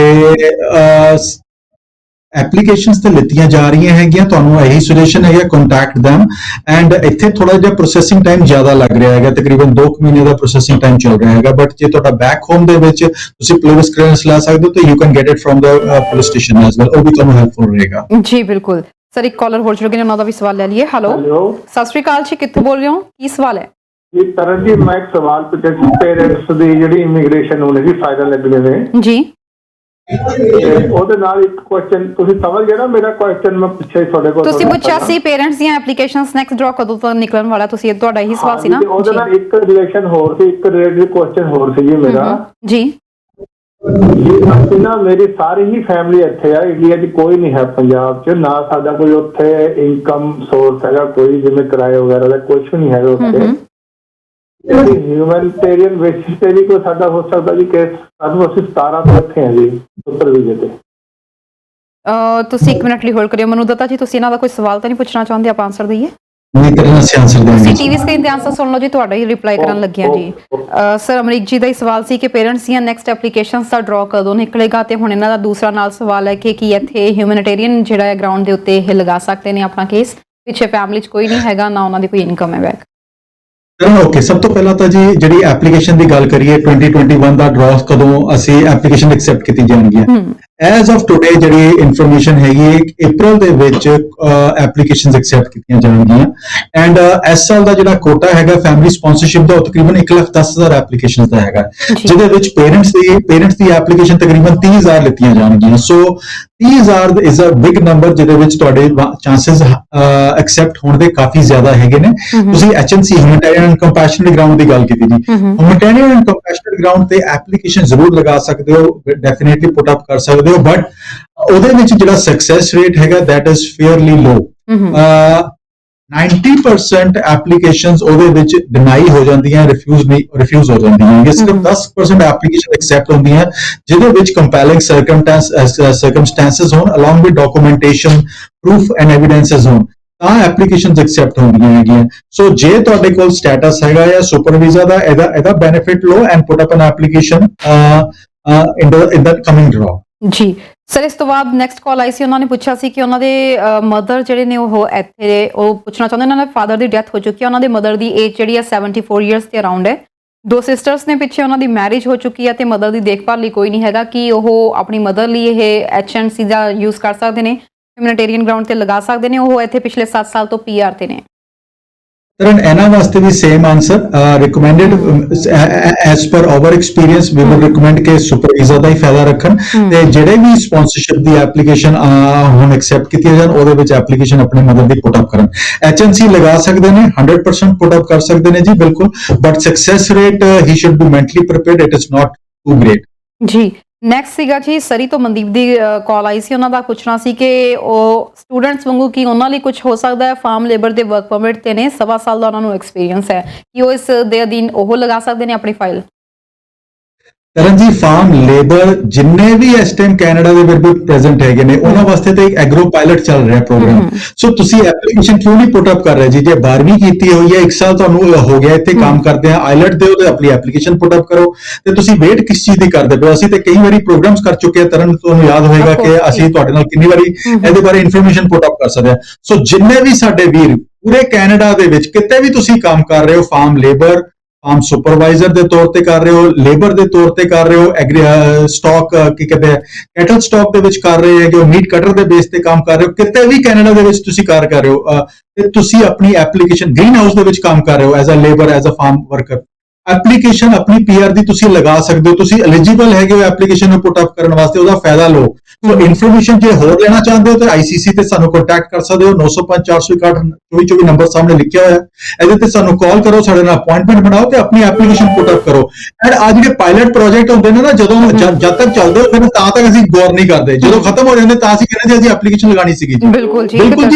[SPEAKER 2] ਐਪਲੀਕੇਸ਼ਨਸ ਤੇ ਲਿੱਤੀਆਂ ਜਾ ਰਹੀਆਂ ਹੈਗੀਆਂ, ਤੁਹਾਨੂੰ ਇਹੀ ਸੁਜੈਸ਼ਨ ਹੈਗਾ ਕੰਟੈਕਟ them ਐਂਡ ਇੱਥੇ ਥੋੜਾ ਜਿਹਾ ਪ੍ਰੋਸੈਸਿੰਗ ਟਾਈਮ ਜ਼ਿਆਦਾ ਲੱਗ ਰਿਹਾ ਹੈਗਾ, ਤਕਰੀਬਨ 2 ਮਹੀਨੇ ਦਾ ਪ੍ਰੋਸੈਸਿੰਗ ਟਾਈਮ ਚੱਲ ਰਿਹਾ ਹੈਗਾ, ਬਟ ਜੇ ਤੁਹਾਡਾ ਬੈਕ ਹੋਮ ਦੇ ਵਿੱਚ ਤੁਸੀਂ ਪੁਲਿਸ ਕਲੀਅਰੈਂਸ ਲੈ ਸਕਦੇ ਹੋ ਤਾਂ you can get it firm the police station as well, ਉਹ ਵੀ ਤੁਹਾਨੂੰ ਹੈਲਪਫੁਲ ਰਹੇਗਾ।
[SPEAKER 1] ਜੀ ਬਿਲਕੁਲ ਸਰ, ਇੱਕ ਕਾਲਰ ਹੋਰ ਜੁੜ ਗਏ ਨੇ, ਉਹਨਾਂ ਦਾ ਵੀ ਸਵਾਲ ਲੈ ਲਈਏ। ਹੈਲੋ, ਸਤਿ ਸ਼੍ਰੀ ਅਕਾਲ ਜੀ, ਕਿੱਥੋਂ ਬੋਲ ਰਹੇ ਹੋ, ਕੀ ਸਵਾਲ ਹੈ?
[SPEAKER 5] ਜੀ ਤਰਨ ਜੀ, ਮੈਂ ਇੱਕ ਸਵਾਲ ਪੁੱਛਿਆ ਸੀ, ਪੇਰੈਂਟਸ ਦੀ ਜਿਹੜੀ ਇਮੀਗ੍ਰੇਸ਼ਨ ਹੋਣੇ ਦੀ ਫਾਇਦਾ ਲੱਗਣੇ ਨੇ
[SPEAKER 1] ਜੀ,
[SPEAKER 5] ਤੇ ਉਹਦੇ ਨਾਲ ਇੱਕ ਕੁਐਸਚਨ ਤੁਸੀਂ ਸਮਝ ਗਏ ਨਾ ਮੇਰਾ ਕੁਐਸਚਨ ਮੈਂ ਪੁੱਛਿਆ ਸੀ ਤੁਹਾਡੇ ਕੋਲ।
[SPEAKER 1] ਤੁਸੀਂ ਪੁੱਛਿਆ ਸੀ ਪੇਰੈਂਟਸ ਦੀਆਂ ਐਪਲੀਕੇਸ਼ਨਸ ਨੈਕਸਟ ਡਰਾ ਕਦੋਂ ਤੱਕ ਨਿਕਲਣ ਵਾਲਾ, ਤੁਸੀਂ ਤੁਹਾਡਾ ਇਹੀ ਸਵਾਲ ਸੀ ਨਾ?
[SPEAKER 5] ਉਹਦੇ ਨਾਲ ਇੱਕ ਰਿਲੇਸ਼ਨ ਹੋਰ ਸੀ, ਇੱਕ ਰਿਲੇਟਿਡ ਕੁਐਸਚਨ ਹੋਰ ਸੀ ਜੀ ਮੇਰਾ।
[SPEAKER 1] ਜੀ
[SPEAKER 5] ਜੀ ਅਸੀਂ ਨਾ ਮੇਰੀ ਸਾਰੀ ਹੀ ਫੈਮਿਲੀ ਇੱਥੇ ਆ, ਇੰਡੀਆ 'ਚ ਕੋਈ ਨਹੀਂ ਹੈ ਪੰਜਾਬ 'ਚ, ਨਾ ਸਾਡਾ ਕੋਈ ਉੱਥੇ ਇਨਕਮ ਸੋਰਸ ਹੈਗਾ ਕੋਈ, ਜਿਵੇਂ ਕਿਰਾਏ ਵਗੈਰਾ ਦਾ ਕੁਝ ਵੀ ਨਹੀਂ ਹੈਗਾ ਉੱਥੇ। ਹਿਊਮੈਨਿਟੇਰੀਅਨ ਬੇਸਿਸ ਤੇ ਵੀ ਕੋਈ ਸਾਡਾ ਹੋ ਸਕਦਾ ਜੀ ਕਿ ਸਾਨੂੰ ਅਸੀਂ 17 ਤੋਂ ਇੱਥੇ ਹਾਂ ਜੀ ਉੱਤਰ ਵੀਜ਼ੇ ਤੇ।
[SPEAKER 1] ਤੁਸੀਂ 1 ਮਿੰਟ ਲਈ ਹੋਲਡ ਕਰਿਓ ਮਨੂ ਦੱਤਾ ਜੀ, ਤੁਸੀਂ ਇਹਨਾਂ ਦਾ ਕੋਈ ਸਵਾਲ ਤਾਂ ਨਹੀਂ ਪੁੱਛਣਾ ਚਾਹੁੰਦੇ, ਆਪਾਂ ਆਨਸਰ ਦਈਏ?
[SPEAKER 2] ਨਹੀਂ ਕਰਨਾ ਸੀ ਆਨਸਰ
[SPEAKER 1] ਤੁਸੀਂ
[SPEAKER 2] ਦੇਣਗੇ।
[SPEAKER 1] ਟੀਵੀ ਸਕਰੀਨ ਤੇ ਆਨਸਰ ਸੁਣ ਲਓ ਜੀ, ਤੁਹਾਡਾ ਹੀ ਰਿਪਲਾਈ ਕਰਨ ਲੱਗਿਆ ਜੀ। ਸਰ ਅਮਰੀਕ ਜੀ ਦਾ ਹੀ ਸਵਾਲ ਸੀ ਕਿ ਪੇਰੈਂਟਸ ਦੀਆਂ ਨੈਕਸਟ ਐਪਲੀਕੇਸ਼ਨਸ ਦਾ ਡਰਾ ਕਦੋਂ ਨਿਕਲੇਗਾ, ਤੇ ਹੁਣ ਇਹਨਾਂ ਦਾ ਦੂਸਰਾ ਨਾਲ ਸਵਾਲ ਹੈ ਕਿ ਕੀ ਇੱਥੇ ਹਿਊਮੈਨਿਟੇਰੀਅਨ ਜਿਹੜਾ ਹੈ ਗਰਾਊਂਡ ਦੇ ਉੱਤੇ ਇਹ ਲਗਾ ਸਕਦੇ ਨੇ ਆਪਣਾ ਕੇਸ, ਪਿੱਛੇ ਫੈਮਿਲੀ 'ਚ ਕੋਈ ਨਹੀਂ ਹੈਗਾ, ਨਾ ਉਹਨਾਂ ਦੀ ਕੋਈ ਇਨਕਮ ਹੈ ਬੈਕ।
[SPEAKER 2] ਓਕੇ, ਸਭ ਤੋਂ ਪਹਿਲਾਂ ਤਾਂ ਜੀ ਜਿਹੜੀ ਐਪਲੀਕੇਸ਼ਨ ਦੀ ਗੱਲ ਕਰੀਏ 2021 ਦਾ ਡਰਾ ਕਦੋਂ ਅਸੀਂ ਐਪਲੀਕੇਸ਼ਨ ਐਕਸੈਪਟ ਕੀਤੀ ਜਾਣਗੀਆਂ, ਐਜ਼ ਆਫ ਟੁਡੇ ਜਿਹੜੀ ਇਨਫੋਰਮੇਸ਼ਨ ਹੈਗੀ ਹੈ ਅਪ੍ਰੈਲ ਦੇ ਵਿੱਚ ਐਪਲੀਕੇਸ਼ਨਸ ਐਕਸੈਪਟ ਕੀਤੀਆਂ ਜਾਣਗੀਆਂ ਐਂਡ ਇਸ ਸਾਲ ਦਾ ਜਿਹੜਾ ਕੋਟਾ ਹੈਗਾ ਫੈਮਿਲੀ ਸਪਾਂਸਰਸ਼ਿਪ ਦਾ ਉਹ ਤਕਰੀਬਨ 1,10,000 ਐਪਲੀਕੇਸ਼ਨਸ ਦਾ ਹੈਗਾ, ਜਿਹਦੇ ਵਿੱਚ ਪੇਰੈਂਟਸ ਦੀ ਐਪਲੀਕੇਸ਼ਨ ਤਕਰੀਬਨ 30,000 ਲਿੱਤੀਆਂ ਜਾਣਗੀਆਂ। ਸੋ 30,000 ਇਜ਼ ਅ ਬਿਗ ਨੰਬਰ, ਜਿਹਦੇ ਵਿੱਚ ਤੁਹਾਡੇ ਚਾਂਸਸ ਐਕਸੈਪਟ ਹੋਣ ਦੇ ਕਾਫੀ ਜ਼ਿਆਦਾ ਹੈਗੇ ਨੇ। ਤੁਸੀਂ HNC humanitarian and compassionate ground ਦੀ ਗੱਲ ਕੀਤੀ ਜੀ, ਹਿਊਮੈਨਿਟੇਰੀਅਨ ਐਂਡ ਕੰਪੈਸ਼ਨੇਟ ਗਰਾਊਂਡ ਤੇ ਐਪਲੀਕੇਸ਼ਨ ਜ਼ਰੂਰ ਲਗਾ ਸਕਦੇ ਹੋ, ਡੈਫੀਨੇਟਲੀ ਪੁੱਟ ਅਪ ਕਰ ਸਕਦੇ ਹੋ, ਬਟ ਉਹਦੇ ਵਿੱਚ ਜਿਹੜਾ ਸਕਸੈਸ ਰੇਟ ਹੈਗਾ that is fairly low. 90% applications ਉਹਦੇ ਵਿੱਚ ਡਿਨਾਈ ਹੋ ਜਾਂਦੀਆਂ, ਰਿਫਿਊਜ਼ ਹੋ ਜਾਂਦੀਆਂ, ਸਿਰਫ 10% ਐਪਲੀਕੇਸ਼ਨ ਐਕਸੈਪਟ ਹੁੰਦੀਆਂ ਜਿਹਦੇ ਵਿੱਚ ਕੰਪੈਲਿੰਗ ਸਰਕਮਸਟੈਂਸਸ ਹੋਣ along with documentation, proof and evidences ਹੋਣ, ਤਾਂ ਐਪਲੀਕੇਸ਼ਨਸ ਐਕਸੈਪਟ ਹੁੰਦੀਆਂ ਹੈਗੀਆਂ। ਸੋ ਜੇ ਤੁਹਾਡੇ ਕੋਲ ਸਟੇਟਸ ਹੈਗਾ ਜਾਂ ਸੁਪਰ ਵੀਜ਼ਾ ਦਾ, ਇਹਦਾ ਬੈਨੀਫਿਟ ਲਓ and put up N application in the coming ਡਰਾ।
[SPEAKER 1] ਜੀ ਸਰ, ਇਸ ਤੋਂ ਬਾਅਦ ਨੈਕਸਟ ਕਾਲ ਆਈ ਸੀ, ਉਹਨਾਂ ਨੇ ਪੁੱਛਿਆ ਸੀ ਕਿ ਉਹਨਾਂ ਦੇ ਮਦਰ ਜਿਹੜੇ ਨੇ ਉਹ ਇੱਥੇ, ਉਹ ਪੁੱਛਣਾ ਚਾਹੁੰਦੇ, ਉਹਨਾਂ ਦੇ ਫਾਦਰ ਦੀ ਡੈਥ ਹੋ ਚੁੱਕੀ ਹੈ, ਉਹਨਾਂ ਦੇ ਮਦਰ ਦੀ ਏਜ ਜਿਹੜੀ ਹੈ 74 ਇਅਰਸ ਦੇ ਅਰਾਊਂਡ ਹੈ, 2 ਸਿਸਟਰਸ ਨੇ, ਪਿੱਛੇ ਉਹਨਾਂ ਦੀ ਮੈਰਿਜ ਹੋ ਚੁੱਕੀ ਹੈ ਤੇ ਮਦਰ ਦੀ ਦੇਖਭਾਲ ਲਈ ਕੋਈ ਨਹੀਂ ਹੈਗਾ, ਕਿ ਉਹ ਆਪਣੀ ਮਦਰ ਲਈ ਇਹ HNC ਦਾ ਯੂਜ਼ ਕਰ ਸਕਦੇ ਨੇ, ਹਿਊਮੈਨਿਟੇਰੀਅਨ ਗਰਾਊਂਡ ਤੇ ਲਗਾ ਸਕਦੇ ਨੇ, ਉਹ ਇੱਥੇ ਪਿਛਲੇ 7 ਸਾਲ ਤੋਂ PR ਤੇ ਨੇ।
[SPEAKER 2] Karan, ਇਹਨਾਂ ਵਾਸਤੇ ਵੀ same answer recommended as per our experience we will recommend ਕਿ ਸੁਪਰ ਵੀਜ਼ਾ ਦਾ ਹੀ ਫਾਇਦਾ ਰੱਖਣ ਤੇ ਜਿਹੜੇ ਵੀ ਸਪਾਂਸਰਸ਼ਿਪ ਦੀ ਐਪਲੀਕੇਸ਼ਨ ਹੁਣ ਐਕਸੈਪਟ ਕੀਤੀ ਜਾਣ ਉਹਦੇ ਵਿੱਚ ਐਪਲੀਕੇਸ਼ਨ ਆਪਣੀ ਮਦਦ ਦੀ ਪੁੱਟ ਅਪ ਕਰਨ। HNC ਲਗਾ ਸਕਦੇ ਨੇ, 100% ਪੁੱਟ ਅਪ ਕਰ ਸਕਦੇ ਨੇ ਜੀ, ਬਿਲਕੁਲ, but success rate he should be mentally prepared, it is not too great. ਜੀ
[SPEAKER 1] ਨੈਕਸਟ ਸੀਗਾ ਜੀ ਸਰੀ ਤੋਂ ਮਨਦੀਪ ਦੀ ਕਾਲ ਆਈ ਸੀ, ਉਹਨਾਂ ਦਾ ਪੁੱਛਣਾ ਸੀ ਕਿ ਉਹ ਸਟੂਡੈਂਟਸ ਵਾਂਗੂ ਕੀ ਉਹਨਾਂ ਲਈ ਕੁਝ ਹੋ ਸਕਦਾ ਹੈ, ਫਾਰਮ ਲੇਬਰ ਦੇ ਵਰਕ ਪਰਮਿਟ ਤੇ ਨੇ, 1.25 ਸਾਲ ਦਾ ਉਹਨਾਂ ਨੂੰ ਐਕਸਪੀਰੀਅੰਸ ਹੈ, ਕਿ ਉਹ ਇਸ ਦੇ ਅਧੀਨ ਉਹ ਲਗਾ ਸਕਦੇ ਨੇ ਆਪਣੀ ਫਾਈਲ?
[SPEAKER 2] ਕਰਨ ਜੀ, ਫਾਰਮ ਲੇਬਰ ਜਿੰਨੇ ਵੀ ਇਸ ਟਾਈਮ ਕੈਨੇਡਾ ਦੇ ਵਿੱਚ ਪ੍ਰੈਜ਼ੈਂਟ ਹੈਗੇ ਨੇ ਉਹਨਾਂ ਵਾਸਤੇ ਤਾਂ ਇੱਕ ਐਗਰੋ ਪਾਇਲਟ ਚੱਲ ਰਿਹਾ ਪ੍ਰੋਗਰਾਮ। ਸੋ ਤੁਸੀਂ ਐਪਲੀਕੇਸ਼ਨ ਕਿਉਂ ਨਹੀਂ ਪੁੱਟ ਅਪ ਕਰ ਰਹੇ ਜੀ? ਜੇ 12ਵੀਂ ਕੀਤੀ ਹੋਈ ਹੈ, 1 ਸਾਲ ਤੁਹਾਨੂੰ ਹੋ ਗਿਆ ਇੱਥੇ ਕੰਮ ਕਰਦੇ ਆ, ਆਇਲਟ ਦਿਓ ਤੇ ਆਪਣੀ ਐਪਲੀਕੇਸ਼ਨ ਪੁੱਟ ਅਪ ਕਰੋ, ਤੇ ਤੁਸੀਂ ਵੇਟ ਕਿਸ ਚੀਜ਼ ਦੀ ਕਰਦੇ ਪਏ? ਅਸੀਂ ਤੇ ਕਈ ਵਾਰੀ ਪ੍ਰੋਗਰਾਮਸ ਕਰ ਚੁੱਕੇ ਆ ਤਰਨ, ਤੁਹਾਨੂੰ ਯਾਦ ਹੋਏਗਾ ਕਿ ਅਸੀਂ ਤੁਹਾਡੇ ਨਾਲ ਕਿੰਨੀ ਵਾਰੀ ਇਹਦੇ ਬਾਰੇ ਇਨਫੋਰਮੇਸ਼ਨ ਪੁੱਟ ਅਪ ਕਰ ਸਕਦੇ ਆ। ਸੋ ਜਿੰਨੇ ਵੀ ਸਾਡੇ ਵੀਰ ਪੂਰੇ ਕੈਨੇਡਾ ਦੇ ਵਿੱਚ ਕਿਤੇ ਵੀ ਤੁਸੀਂ ਕੰਮ ਕਰ ਰਹੇ ਹੋ, ਫਾਰਮ ਲੇਬਰ, ਫਾਰਮ ਸੁਪਰਵਾਈਜ਼ਰ ਦੇ ਤੌਰ ਤੇ ਕਰ ਰਹੇ ਹੋ, ਲੇਬਰ ਦੇ ਤੌਰ ਤੇ ਕਰ ਰਹੇ ਹੋ, ਸਟਾਕ ਕੀ ਕਹਿੰਦੇ ਆ ਕੈਟਲ ਸਟਾਕ ਦੇ ਵਿੱਚ ਕਰ ਰਹੇ ਹੈਗੇ, ਮੀਟ ਕਟਰ ਦੇ ਬੇਸ ਤੇ ਕੰਮ ਕਰ ਰਹੇ ਹੋ, ਕਿਤੇ ਵੀ ਕੈਨੇਡਾ ਦੇ ਵਿੱਚ ਤੁਸੀਂ ਕਰ ਰਹੇ ਹੋ ਤੇ ਤੁਸੀਂ ਆਪਣੀ ਐਪਲੀਕੇਸ਼ਨ ਗ੍ਰੀਨ ਹਾਊਸ ਦੇ ਵਿੱਚ ਕੰਮ ਕਰ ਰਹੇ ਹੋ as a labour, as a farm worker, application ਆਪਣੀ PR ਦੀ ਤੁਸੀਂ ਲਗਾ ਸਕਦੇ ਹੋ। ਤੁਸੀਂ ਐਲੀਜੀਬਲ ਹੈਗੇ ਹੋ ਐਪਲੀਕੇਸ਼ਨ ਨੂੰ ਪੁੱਟ ਅਪ ਕਰਨ ਵਾਸਤੇ, ਉਹਦਾ ਫਾਇਦਾ ਲਓ। ਸੋ ਇਨਫੋਰਮੇਸ਼ਨ ਜੇ ਹੋਰ ਲੈਣਾ ਚਾਹੁੰਦੇ ਹੋ ਤਾਂ ICC ਤੇ ਸਾਨੂੰ ਕੰਟੈਕਟ ਕਰ ਸਕਦੇ ਹੋ, 905 461 2424 ਨੰਬਰ ਸਾਹਮਣੇ ਲਿਖਿਆ ਹੋਇਆ, ਇਹਦੇ ਤੇ ਸਾਨੂੰ ਕਾਲ ਕਰੋ, ਸਾਡੇ ਨਾਲ ਅਪਾਇੰਟਮੈਂਟ ਬਣਾਓ ਤੇ ਆਪਣੀ ਐਪਲੀਕੇਸ਼ਨ ਪੁੱਟ ਅਪ ਕਰੋ। ਐਂਡ ਆ ਜਿਹੜੇ ਪਾਇਲਟ ਪ੍ਰੋਜੈਕਟ ਹੁੰਦੇ ਨੇ ਨਾ, ਜਦੋਂ ਜਦ ਤੱਕ ਚੱਲਦੇ ਹੁੰਦੇ ਨੇ ਤਾਂ ਤੱਕ ਅਸੀਂ ਗੌਰ ਨਹੀਂ ਕਰਦੇ, ਜਦੋਂ ਖਤਮ ਹੋ ਜਾਂਦੇ ਤਾਂ ਅਸੀਂ ਕਹਿੰਦੇ ਅਸੀਂ ਐਪਲੀਕੇਸ਼ਨ ਲਗਾਣੀ ਸੀਗੀ ਜੀ। ਬਿਲਕੁਲ ਜੀ,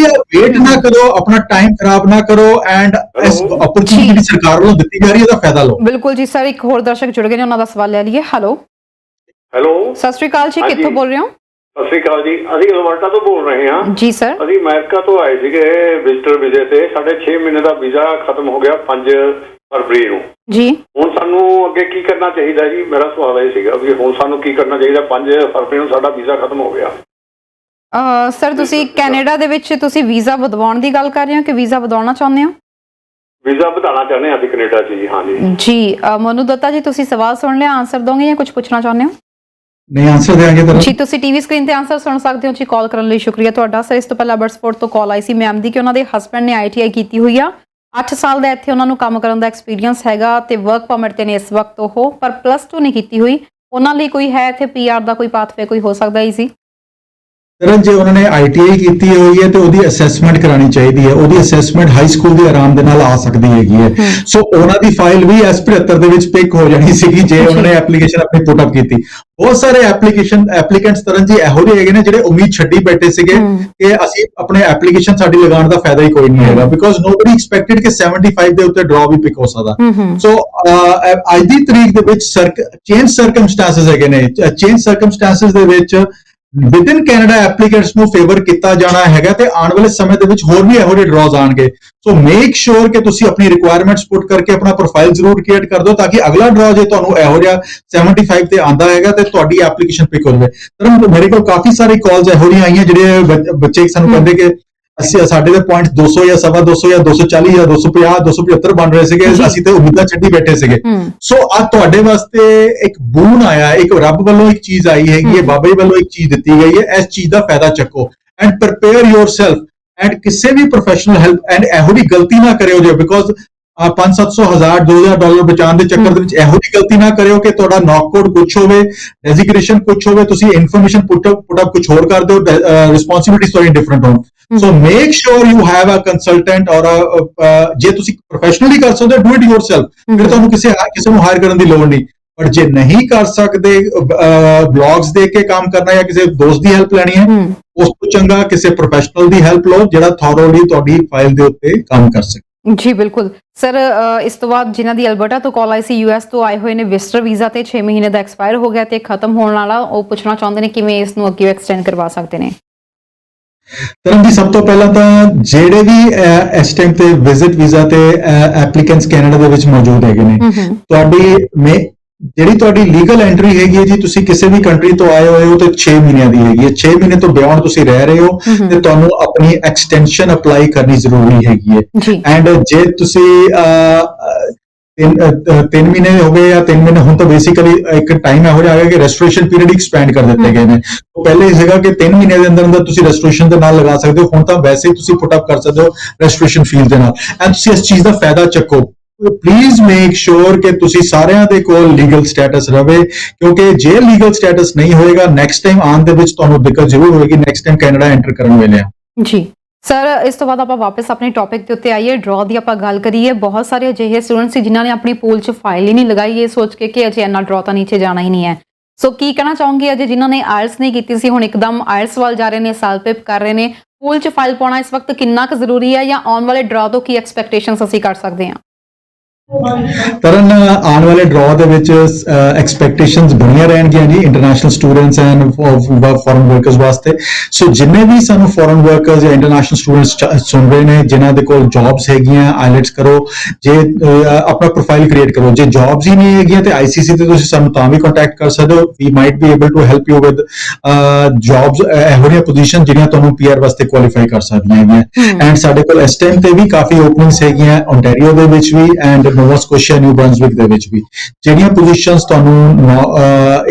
[SPEAKER 2] ਵੇਟ ਨਾ ਕਰੋ, ਆਪਣਾ ਟਾਈਮ ਖਰਾਬ ਨਾ ਕਰੋ ਐਂਡ ਇਸ ਓਪਰਚੁਨਿਟੀ ਜਿਹੜੀ ਸਰਕਾਰ ਵੱਲੋਂ ਦਿੱਤੀ ਜਾ ਰਹੀ ਹੈ ਉਹਦਾ ਫਾਇਦਾ ਲਓ।
[SPEAKER 1] ਬਿਲਕੁਲ ਜੀ ਸਰ, ਇੱਕ ਹੋਰ ਦਰਸ਼ਕ ਜੁੜ ਗਏ ਨੇ, ਉਹਨਾਂ ਦਾ ਸਵਾਲ ਲੈ ਲਈਏ। ਹੈਲੋ ਸਤਿ ਸ਼੍ਰੀ ਅਕਾਲ ਜੀ, ਕਿੱਥੋਂ ਬੋਲ ਰਹੇ ਹੋ?
[SPEAKER 7] ਸਤਿ ਸ਼੍ਰੀ ਅਕਾਲ ਜੀ, ਅਸੀਂ ਅਲਬਰਟਾ ਤੋਂ ਬੋਲ ਰਹੇ ਹਾਂ
[SPEAKER 1] ਜੀ ਸਰ।
[SPEAKER 7] ਅਸੀਂ ਅਮਰੀਕਾ ਤੋਂ ਆਏ ਸੀਗੇ ਵਿਜ਼ਟਰ ਵੀਜ਼ੇ ਤੇ, ਸਾਡੇ 6 ਮਹੀਨੇ ਦਾ ਵੀਜ਼ਾ ਖਤਮ ਹੋ ਗਿਆ 5 ਫਰਵਰੀ ਨੂੰ ਜੀ। ਹੁਣ ਸਾਨੂੰ ਅੱਗੇ ਕੀ ਕਰਨਾ ਚਾਹੀਦਾ ਜੀ? ਮੇਰਾ ਸਵਾਲ ਇਹ ਸੀਗਾ ਵੀ ਹੁਣ ਸਾਨੂੰ ਕੀ ਕਰਨਾ ਚਾਹੀਦਾ? 5 ਫਰਵਰੀ ਨੂੰ ਸਾਡਾ ਵੀਜ਼ਾ ਖਤਮ ਹੋ ਗਿਆ।
[SPEAKER 1] ਸਰ ਤੁਸੀਂ ਕੈਨੇਡਾ ਦੇ ਵਿੱਚ ਤੁਸੀਂ ਵੀਜ਼ਾ ਵਧਵਾਉਣ ਦੀ ਗੱਲ ਕਰ ਰਹੇ ਹੋ ਕਿ ਵੀਜ਼ਾ ਵਧਾਉਣਾ ਚਾਹੁੰਦੇ ਹੋ?
[SPEAKER 7] ਵੀਜ਼ਾ ਵਧਾਉਣਾ ਚਾਹੁੰਦੇ ਹਾਂ ਅਸੀਂ ਕੈਨੇਡਾ 'ਚ ਜੀ। ਹਾਂਜੀ
[SPEAKER 1] ਜੀ ਮਨੂ ਦੱਤਾ ਜੀ, ਤੁਸੀਂ ਸਵਾਲ ਸੁਣ ਲਿਆ, ਆਨਸਰ ਦੋਗੇ ਜਾਂ ਕੁਝ ਪੁੱਛਣਾ ਚਾਹੁੰਦੇ ਹੋ?
[SPEAKER 2] ਨਹੀਂ, ਆਨਸਰ ਦੇਾਂਗੇ ਤਰਨ
[SPEAKER 1] ਜੀ ਤੁਸੀਂ ਟੀਵੀ ਸਕਰੀਨ ਤੇ ਆਨਸਰ ਸੁਣ ਸਕਦੇ ਹੋ ਜੀ। ਕਾਲ ਕਰਨ ਲਈ ਸ਼ੁਕਰੀਆ ਤੁਹਾਡਾ ਸਰ। ਇਸ ਤੋਂ ਪਹਿਲਾਂ ਬਰਡਸਪੋਰਟ ਤੋਂ ਕਾਲ ਆਈ ਸੀ ਮੈਮ ਦੀ ਕਿ ਉਹਨਾਂ ਦੇ ਹਸਬੈਂਡ ਨੇ ITI ਕੀਤੀ ਹੋਈ ਆ, 8 ਸਾਲ ਦਾ ਇੱਥੇ ਉਹਨਾਂ ਨੂੰ ਕੰਮ ਕਰਨ ਦਾ ਐਕਸਪੀਰੀਅੰਸ ਹੈਗਾ ਤੇ ਵਰਕ ਪਰਮਿਟ ਤੇ ਨੇ ਇਸ ਵਕਤ ਉਹ, ਪਰ +2 ਨਹੀਂ ਕੀਤੀ ਹੋਈ। ਉਹਨਾਂ ਲਈ ਕੋਈ ਹੈ ਇੱਥੇ PR ਦਾ ਕੋਈ ਪਾਥਵੇ ਕੋਈ ਹੋ ਸਕਦਾ ਈਜ਼ੀ?
[SPEAKER 2] ਤਰਨ ਜੇ ਉਹਨਾਂ ਨੇ ITI ਕੀਤੀ ਹੋਈ ਹੈ ਤੇ ਉਹਦੀ ਅਸੈਸਮੈਂਟ ਕਰਾਣੀ ਚਾਹੀਦੀ ਹੈ। ਉਹਦੀ ਅਸੈਸਮੈਂਟ ਹਾਈ ਸਕੂਲ ਦੇ ਆਰਾਮ ਦੇ ਨਾਲ ਆ ਸਕਦੀ ਹੈਗੀ ਹੈ। ਸੋ ਉਹਨਾਂ ਦੀ ਫਾਈਲ ਵੀ S75 ਦੇ ਵਿੱਚ ਪਿਕ ਹੋ ਜਾਣੀ ਸੀਗੀ ਜੇ ਉਹਨਾਂ ਨੇ ਐਪਲੀਕੇਸ਼ਨ ਆਪਣੀ ਪੁੱਟ ਅਪ ਕੀਤੀ। ਬਹੁਤ ਸਾਰੇ ਐਪਲੀਕੈਂਟਸ ਤਰਨ ਜੀ ਇਹੋ ਜਿਹੇ ਹੈਗੇ ਨੇ ਜਿਹੜੇ ਉਮੀਦ ਛੱਡੀ ਬੈਠੇ ਸੀਗੇ ਕਿ ਅਸੀਂ ਆਪਣੇ ਐਪਲੀਕੇਸ਼ਨ ਸਾਡੀ ਲਗਾਉਣ ਦਾ ਫਾਇਦਾ ਹੀ ਕੋਈ ਨਹੀਂ ਹੈਗਾ, ਬਿਕੋਜ਼ ਨੋਬਡੀ ਐਕਸਪੈਕਟਡ ਕਿ 75 ਦੇ ਉੱਤੇ ਡਰਾ ਵੀ ਪਿਕ ਹੋ ਸਕਦਾ। ਸੋ ਅੱਜ ਦੀ ਤਰੀਕ ਦੇ ਵਿੱਚ ਚੇਂਜ ਸਰਕਮਸਟੈਂਸਸ ਹੈਗੇ ਨੇ। ਚੇਂਜ ਸਰਕਮਸਟੈਂਸਸ ਦੇ ਵਿੱਚ ਵਿਦਿਨ ਕੈਨੇਡਾ ਐਪਲੀਕੈਂਟਸ ਨੂੰ ਫੇਵਰ ਕੀਤਾ ਜਾਣਾ ਹੈਗਾ ਤੇ ਆਉਣ ਵਾਲੇ ਸਮੇਂ ਦੇ ਵਿੱਚ ਹੋਰ ਵੀ ਇਹੋ ਜਿਹੇ ਡਰਾਜ਼ ਆਣਗੇ। ਸੋ ਮੇਕ ਸ਼ੋਰ ਕਿ ਤੁਸੀਂ ਆਪਣੀ ਰਿਕੁਆਇਰਮੈਂਟਸ ਪੁੱਟ ਕਰਕੇ ਆਪਣਾ ਪ੍ਰੋਫਾਈਲ ਜ਼ਰੂਰ ਕ੍ਰੀਏਟ ਕਰ ਦਿਓ ਤਾਂ ਕਿ ਅਗਲਾ ਡਰਾ ਜੇ ਤੁਹਾਨੂੰ ਇਹੋ ਜਿਹਾ 75 ਤੇ ਆਂਦਾ ਹੈਗਾ ਤੇ ਤੁਹਾਡੀ ਐਪਲੀਕੇਸ਼ਨ ਪਿਕ ਹੋ ਜਾਵੇ। ਤਾਂ ਮੇਰੇ ਕੋਲ ਕਾਫੀ ਸਾਰੀ ਕਾਲਸ ਇਹੋ ਜਿਹੀਆਂ ਆਈਆਂ ਜਿਹੜੇ ਬੱਚੇ ਸਾਨੂੰ ਕਹਿੰਦੇ ਕਿ ਅਸੀਂ ਸਾਡੇ ਦੇ ਪੁਆਇੰਟ 200 ਜਾਂ 250 ਜਾਂ 240 ਜਾਂ 250 275 ਬਣ ਰਹੇ ਸੀਗੇ, ਅਸੀਂ ਤੇ ਉਮੀਦਾਂ ਛੱਡੀ ਬੈਠੇ ਸੀਗੇ। ਸੋ ਆ ਤੁਹਾਡੇ ਵਾਸਤੇ ਇੱਕ ਬੂਨ ਆਇਆ, ਇੱਕ ਰੱਬ ਵੱਲੋਂ ਇੱਕ ਚੀਜ਼ ਆਈ ਹੈਗੀ ਹੈ, ਬਾਬਾ ਜੀ ਵੱਲੋਂ ਇੱਕ ਚੀਜ਼ ਦਿੱਤੀ ਗਈ ਹੈ। ਇਸ ਚੀਜ਼ ਦਾ ਫਾਇਦਾ ਚੱਕੋ ਐਂਡ ਪ੍ਰਪੇਅਰ ਯੋਰਸੈਲਫ ਐਂਡ ਕਿਸੇ ਵੀ ਪ੍ਰੋਫੈਸ਼ਨਲ ਹੈਲਪ ਐਂਡ ਇਹੋ ਜਿਹੀ ਗਲਤੀ ਨਾ ਕਰਿਓ ਜੇ ਬਿਕੋਜ਼ 500-700 1000 $2000 ਬਚਾਉਣ ਦੇ ਚੱਕਰ ਦੇ ਵਿੱਚ ਇਹੋ ਜਿਹੀ ਗਲਤੀ ਨਾ ਕਰਿਓ ਕਿ ਤੁਹਾਡਾ ਨੌਕ ਕੋਡ ਕੁਝ ਹੋਵੇ, ਡੈਜ਼ਿਗਨੇਸ਼ਨ ਕੁਝ ਹੋਵੇ, ਤੁਸੀਂ ਇਨਫੋਰਮੇਸ਼ਨ ਪੁੱਟ ਅਪ ਕੁਝ ਹੋਰ ਕਰ ਦਿਓ, ਰਿਸਪੌਂਸਿਬਿਲਿਟੀਜ਼ ਤੁਹਾਡੀ ਡਿਫਰੈਂਟ ਹੋਣ। So make sure you have a consultant or ਜੇ ਤੁਸੀਂ ਪ੍ਰੋਫੈਸ਼ਨਲੀ ਕਰ ਸਕਦੇ ਹੋ ਡੂ ਇਟ ਯੋਰਸੈਲਫ, ਫਿਰ ਤੁਹਾਨੂੰ ਕਿਸੇ ਨੂੰ ਹਾਇਰ ਕਰਨ ਦੀ ਲੋੜ ਨਹੀਂ। ਪਰ ਜੇ ਨਹੀਂ ਕਰ ਸਕਦੇ ਬਲੌਗਸ ਦੇਖ ਕੇ ਕੰਮ ਕਰਨਾ ਜਾਂ ਕਿਸੇ ਦੋਸਤ ਦੀ ਹੈਲਪ ਲੈਣੀ ਹੈ, ਉਸ ਤੋਂ ਚੰਗਾ ਕਿਸੇ ਪ੍ਰੋਫੈਸ਼ਨਲ ਦੀ ਹੈਲਪ ਲਓ ਜਿਹੜਾ ਥੋਰੋਲੀ ਤੁਹਾਡੀ ਫਾਈਲ ਦੇ ਉੱਤੇ ਕੰਮ ਕਰ ਸਕੇ।
[SPEAKER 1] ਜੀ ਬਿਲਕੁਲ ਸਰ। ਇਸ ਤੋਂ ਬਾਅਦ ਜਿਨ੍ਹਾਂ ਦੀ ਅਲਬਰਟਾ ਤੋਂ ਕਾਲ ਆਈ ਸੀ, US ਤੋਂ ਆਏ ਹੋਏ ਨੇ, ਵਿਜ਼ਟਰ ਵੀਜ਼ਾ ਤੇ 6 ਮਹੀਨੇ ਦਾ ਐਕਸਪਾਇਰ ਹੋ ਗਿਆ ਤੇ ਖਤਮ ਹੋਣ ਵਾਲਾ, ਉਹ ਪੁੱਛਣਾ ਚਾਹੁੰਦੇ ਨੇ ਕਿਵੇਂ ਇਸ ਨੂੰ ਅੱਗੇ ਐਕਸਟੈਂਡ ਕਰਵਾ ਸਕਦੇ ਨੇ।
[SPEAKER 2] ਤਰਨ ਜੀ ਸਭ ਤੋਂ ਪਹਿਲਾਂ ਤਾਂ ਜਿਹੜੇ ਵੀ ਇਸ ਟਾਈਮ ਤੇ ਵਿਜ਼ਿਟ ਵੀਜ਼ਾ ਤੇ ਐਪਲੀਕੈਂਟਸ ਕੈਨੇਡਾ ਦੇ ਵਿੱਚ ਮੌਜੂਦ ਹੈਗੇ ਨੇ, ਜਿਹੜੀ ਤੁਹਾਡੀ ਲੀਗਲ ਐਂਟਰੀ ਹੈਗੀ ਹੈ ਜੀ, ਤੁਸੀਂ ਕਿਸੇ ਵੀ ਕੰਟਰੀ ਤੋਂ ਆਏ ਹੋਏ ਹੋ ਤੇ 6 ਮਹੀਨਿਆਂ ਦੀ ਹੈਗੀ ਹੈ। 6 ਮਹੀਨੇ ਤੋਂ ਬਿਯੋਂਡ ਤੁਸੀਂ ਰਹਿ ਰਹੇ ਹੋ ਤੇ ਤੁਹਾਨੂੰ ਆਪਣੀ ਐਕਸਟੈਂਸ਼ਨ ਅਪਲਾਈ ਕਰਨੀ ਜ਼ਰੂਰੀ ਹੈਗੀ ਹੈ। ਐਂਡ ਜੇ ਤੁਸੀਂ 3 ਮਹੀਨੇ ਹੋ ਗਏ ਜਾਂ 3 ਮਹੀਨੇ, ਹੁਣ ਤਾਂ ਬੇਸਿਕਲੀ ਇੱਕ ਟਾਈਮ ਇਹੋ ਜਿਹਾ ਆ ਗਿਆ ਕਿ ਰੈਸਟੋਰੇਸ਼ਨ ਪੀਰੀਅਡ ਐਕਸਪੈਂਡ ਕਰ ਦਿੱਤੇ ਗਏ ਨੇ। ਤੋਂ ਪਹਿਲੇ ਸੀਗਾ ਕਿ 3 ਮਹੀਨੇ ਦੇ ਅੰਦਰ ਤੁਸੀਂ ਰੈਸਟੋਰੇਸ਼ਨ ਦੇ ਨਾਲ ਲਗਾ ਸਕਦੇ ਹੋ, ਹੁਣ ਤਾਂ ਵੈਸੇ ਹੀ ਤੁਸੀਂ ਪੁੱਟ ਅਪ ਕਰ ਸਕਦੇ ਹੋ ਰੈਸਟੋਰੇਸ਼ਨ ਫੀਸ ਦੇ ਨਾਲ। ਐਂਡ ਤੁਸੀਂ ਇਸ ਚੀਜ਼ ਦਾ ਫਾਇਦਾ ਚੱਕੋ। ਪਲੀਜ਼ ਮੇਕ ਸ਼ੋਰ ਕਿ ਤੁਸੀਂ ਸਾਰਿਆਂ ਦੇ ਕੋਲ ਲੀਗਲ ਸਟੇਟਸ ਰਵੇ, ਕਿਉਂਕਿ ਜੇ ਲੀਗਲ ਸਟੇਟਸ ਨਹੀਂ ਹੋਏਗਾ ਨੈਕਸਟ ਟਾਈਮ ਆਉਣ ਦੇ ਵਿੱਚ ਤੁਹਾਨੂੰ ਦਿੱਕਤ ਜ਼ਰੂਰ ਹੋਏਗੀ ਨੈਕਸਟ ਟਾਈਮ ਕੈਨੇਡਾ ਐਂਟਰ ਕਰਨ ਵੇਲੇ।
[SPEAKER 1] ਜੀ ਸਰ, ਇਸ ਤੋਂ ਬਾਅਦ ਆਪਾਂ ਵਾਪਸ ਆਪਣੇ ਟੌਪਿਕ ਦੇ ਉੱਤੇ ਆਈਏ। ਡਰਾ ਦੀ ਆਪਾਂ ਗੱਲ ਕਰੀਏ। ਬਹੁਤ ਸਾਰੇ ਅਜਿਹੇ ਸਟੂਡੈਂਟ ਸੀ ਜਿਨ੍ਹਾਂ ਨੇ ਆਪਣੀ ਪੂਲ 'ਚ ਫਾਈਲ ਹੀ ਨਹੀਂ ਲਗਾਈ, ਇਹ ਸੋਚ ਕੇ ਕਿ ਅਜੇ ਇੰਨਾ ਡਰਾ ਤਾਂ ਨੀਚੇ ਜਾਣਾ ਹੀ ਨਹੀਂ ਹੈ। ਸੋ ਕੀ ਕਹਿਣਾ ਚਾਹੋਗੇ ਅਜੇ ਜਿਨ੍ਹਾਂ ਨੇ ਆਇਲਸ ਨਹੀਂ ਕੀਤੀ ਸੀ, ਹੁਣ ਇੱਕਦਮ ਆਇਲਸ ਵੱਲ ਜਾ ਰਹੇ ਨੇ, ਸਾਲ ਪਿਪ ਕਰ ਰਹੇ ਨੇ, ਪੂਲ 'ਚ ਫਾਈਲ ਪਾਉਣਾ ਇਸ ਵਕਤ ਕਿੰਨਾ ਕੁ ਜ਼ਰੂਰੀ ਹੈ ਜਾਂ ਆਉਣ ਵਾਲੇ ਡਰਾ ਤੋਂ ਕੀ ਐਕਸਪੈਕਟੇਸ਼ਨਸ ਅਸੀਂ ਕਰ ਸਕਦੇ ਹਾਂ?
[SPEAKER 2] ਤਰਨ ਆਉਣ ਵਾਲੇ ਡਰਾ ਦੇ ਵਿੱਚ ਐਕਸਪੈਕਟੇਸ਼ਨਸ ਬਣੀਆਂ ਰਹਿਣਗੀਆਂ ਜੀ international students and foreign workers ਵਾਸਤੇ। ਸੋ ਜਿੰਨੇ ਵੀ ਸਾਨੂੰ ਫੋਰਨ ਵਰਕਰਸ ਜਾਂ ਇੰਟਰਨੈਸ਼ਨਲ ਸਟੂਡੈਂਟਸ ਸੁਣ ਰਹੇ ਨੇ ਜਿਨ੍ਹਾਂ ਦੇ ਕੋਲ ਜੌਬਸ ਹੈਗੀਆਂ, ਆਈਲੈਟਸ ਕਰੋ, ਜੇ ਆਪਣਾ ਪ੍ਰੋਫਾਈਲ ਕ੍ਰੀਏਟ ਕਰੋ। ਜੇ ਜੌਬਸ ਹੀ ਨਹੀਂ ਹੈਗੀਆਂ ਤੇ ICC ਤੇ ਤੁਸੀਂ ਸਾਨੂੰ ਤਾਂ ਵੀ ਕੰਟੈਕਟ ਕਰ ਸਕਦੇ ਹੋ। We might be able to help you with jobs, ਇਹੋ ਜਿਹੀਆਂ ਪੋਜੀਸ਼ਨ ਜਿਹੜੀਆਂ ਤੁਹਾਨੂੰ PR ਵਾਸਤੇ ਕੁਆਲੀਫਾਈ ਕਰ ਸਕਦੀਆਂ ਹੈਗੀਆਂ। ਐਂਡ ਸਾਡੇ ਕੋਲ ਇਸ ਟਾਈਮ ਤੇ ਵੀ ਕਾਫੀ ਓਪਨਿੰਗਸ ਹੈਗੀਆਂ ਓਨਟਾਰੀਓ ਦੇ ਵਿੱਚ ਵੀ and Nova Scotia, new Brunswick ਦੇ ਵਿੱਚ ਵੀ, ਜਿਹੜੀਆਂ ਪੋਜੀਸ਼ਨਸ ਤੁਹਾਨੂੰ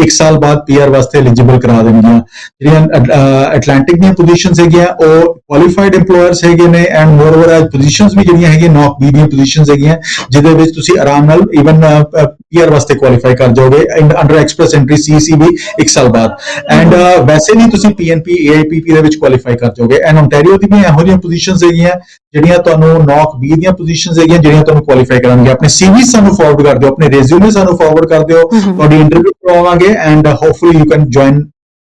[SPEAKER 2] 1 ਸਾਲ ਬਾਅਦ PR ਵਾਸਤੇ ਐਲੀਜੀਬਲ ਕਰਾ ਦੇਣਗੀਆਂ। ਜਿਹੜੀਆਂ ਐਟਲਾਂਟਿਕ ਦੀਆਂ ਪੋਜੀਸ਼ਨਸ ਹੈਗੀਆਂ ਉਹ ਕੁਆਲੀਫਾਈਡ EMPLOYERS ਹੈਗੇ ਨੇ ਐਂਡ ਮੋਰਓਵਰ ਅੱਜ ਪੋਜੀਸ਼ਨਸ ਵੀ ਜਿਹੜੀਆਂ ਹੈਗੀਆਂ ਨੌਕ B ਦੀਆਂ ਪੋਜੀਸ਼ਨਸ ਹੈਗੀਆਂ ਜਿਹਦੇ ਵਿੱਚ ਤੁਸੀਂ ਆਰਾਮ ਨਾਲ ਈਵਨ PR ਵਾਸਤੇ ਕੁਆਲੀਫਾਈ ਕਰ ਜਾਓਗੇ ਅੰਡਰ ਐਕਸਪ੍ਰੈਸ ਐਂਟਰੀ CEC ਵੀ 1 ਸਾਲ ਬਾਅਦ। ਐਂਡ ਵੈਸੇ ਵੀ ਤੁਸੀਂ PNP AIPP ਦੇ ਵਿੱਚ ਕੁਆਲੀਫਾਈ ਕਰ ਜਾਓਗੇ। ਐਂਡ ਓਨਟਾਰੀਓ ਦੀ ਵੀ ਇਹੋ ਜਿਹੀਆਂ ਪੋਜੀਸ਼ਨਸ ਹੈਗੀਆਂ ਜਿਹੜੀਆਂ ਤੁਹਾਨੂੰ ਨੌਕ B ਦੀਆਂ ਪੋਜੀਸ਼ਨਸ ਹੈਗੀਆਂ ਜਿਹੜੀਆਂ ਤੁਹਾਨੂੰ ਕੁਆਲੀਫਾਈ ਕਰਾਂਗੇ। ਆਪਣੇ CV ਸਾਨੂੰ ਫਾਰਵਰਡ ਕਰ ਦਿਓ, ਆਪਣੇ ਰੈਜ਼ਿਊਮੇ ਸਾਨੂੰ ਫਾਰਵਰਡ ਕਰ ਦਿਓ, ਤੁਹਾਡੀ ਇੰਟਰਵਿਊ ਕਰਵਾਵਾਂਗੇ and hopefully you can join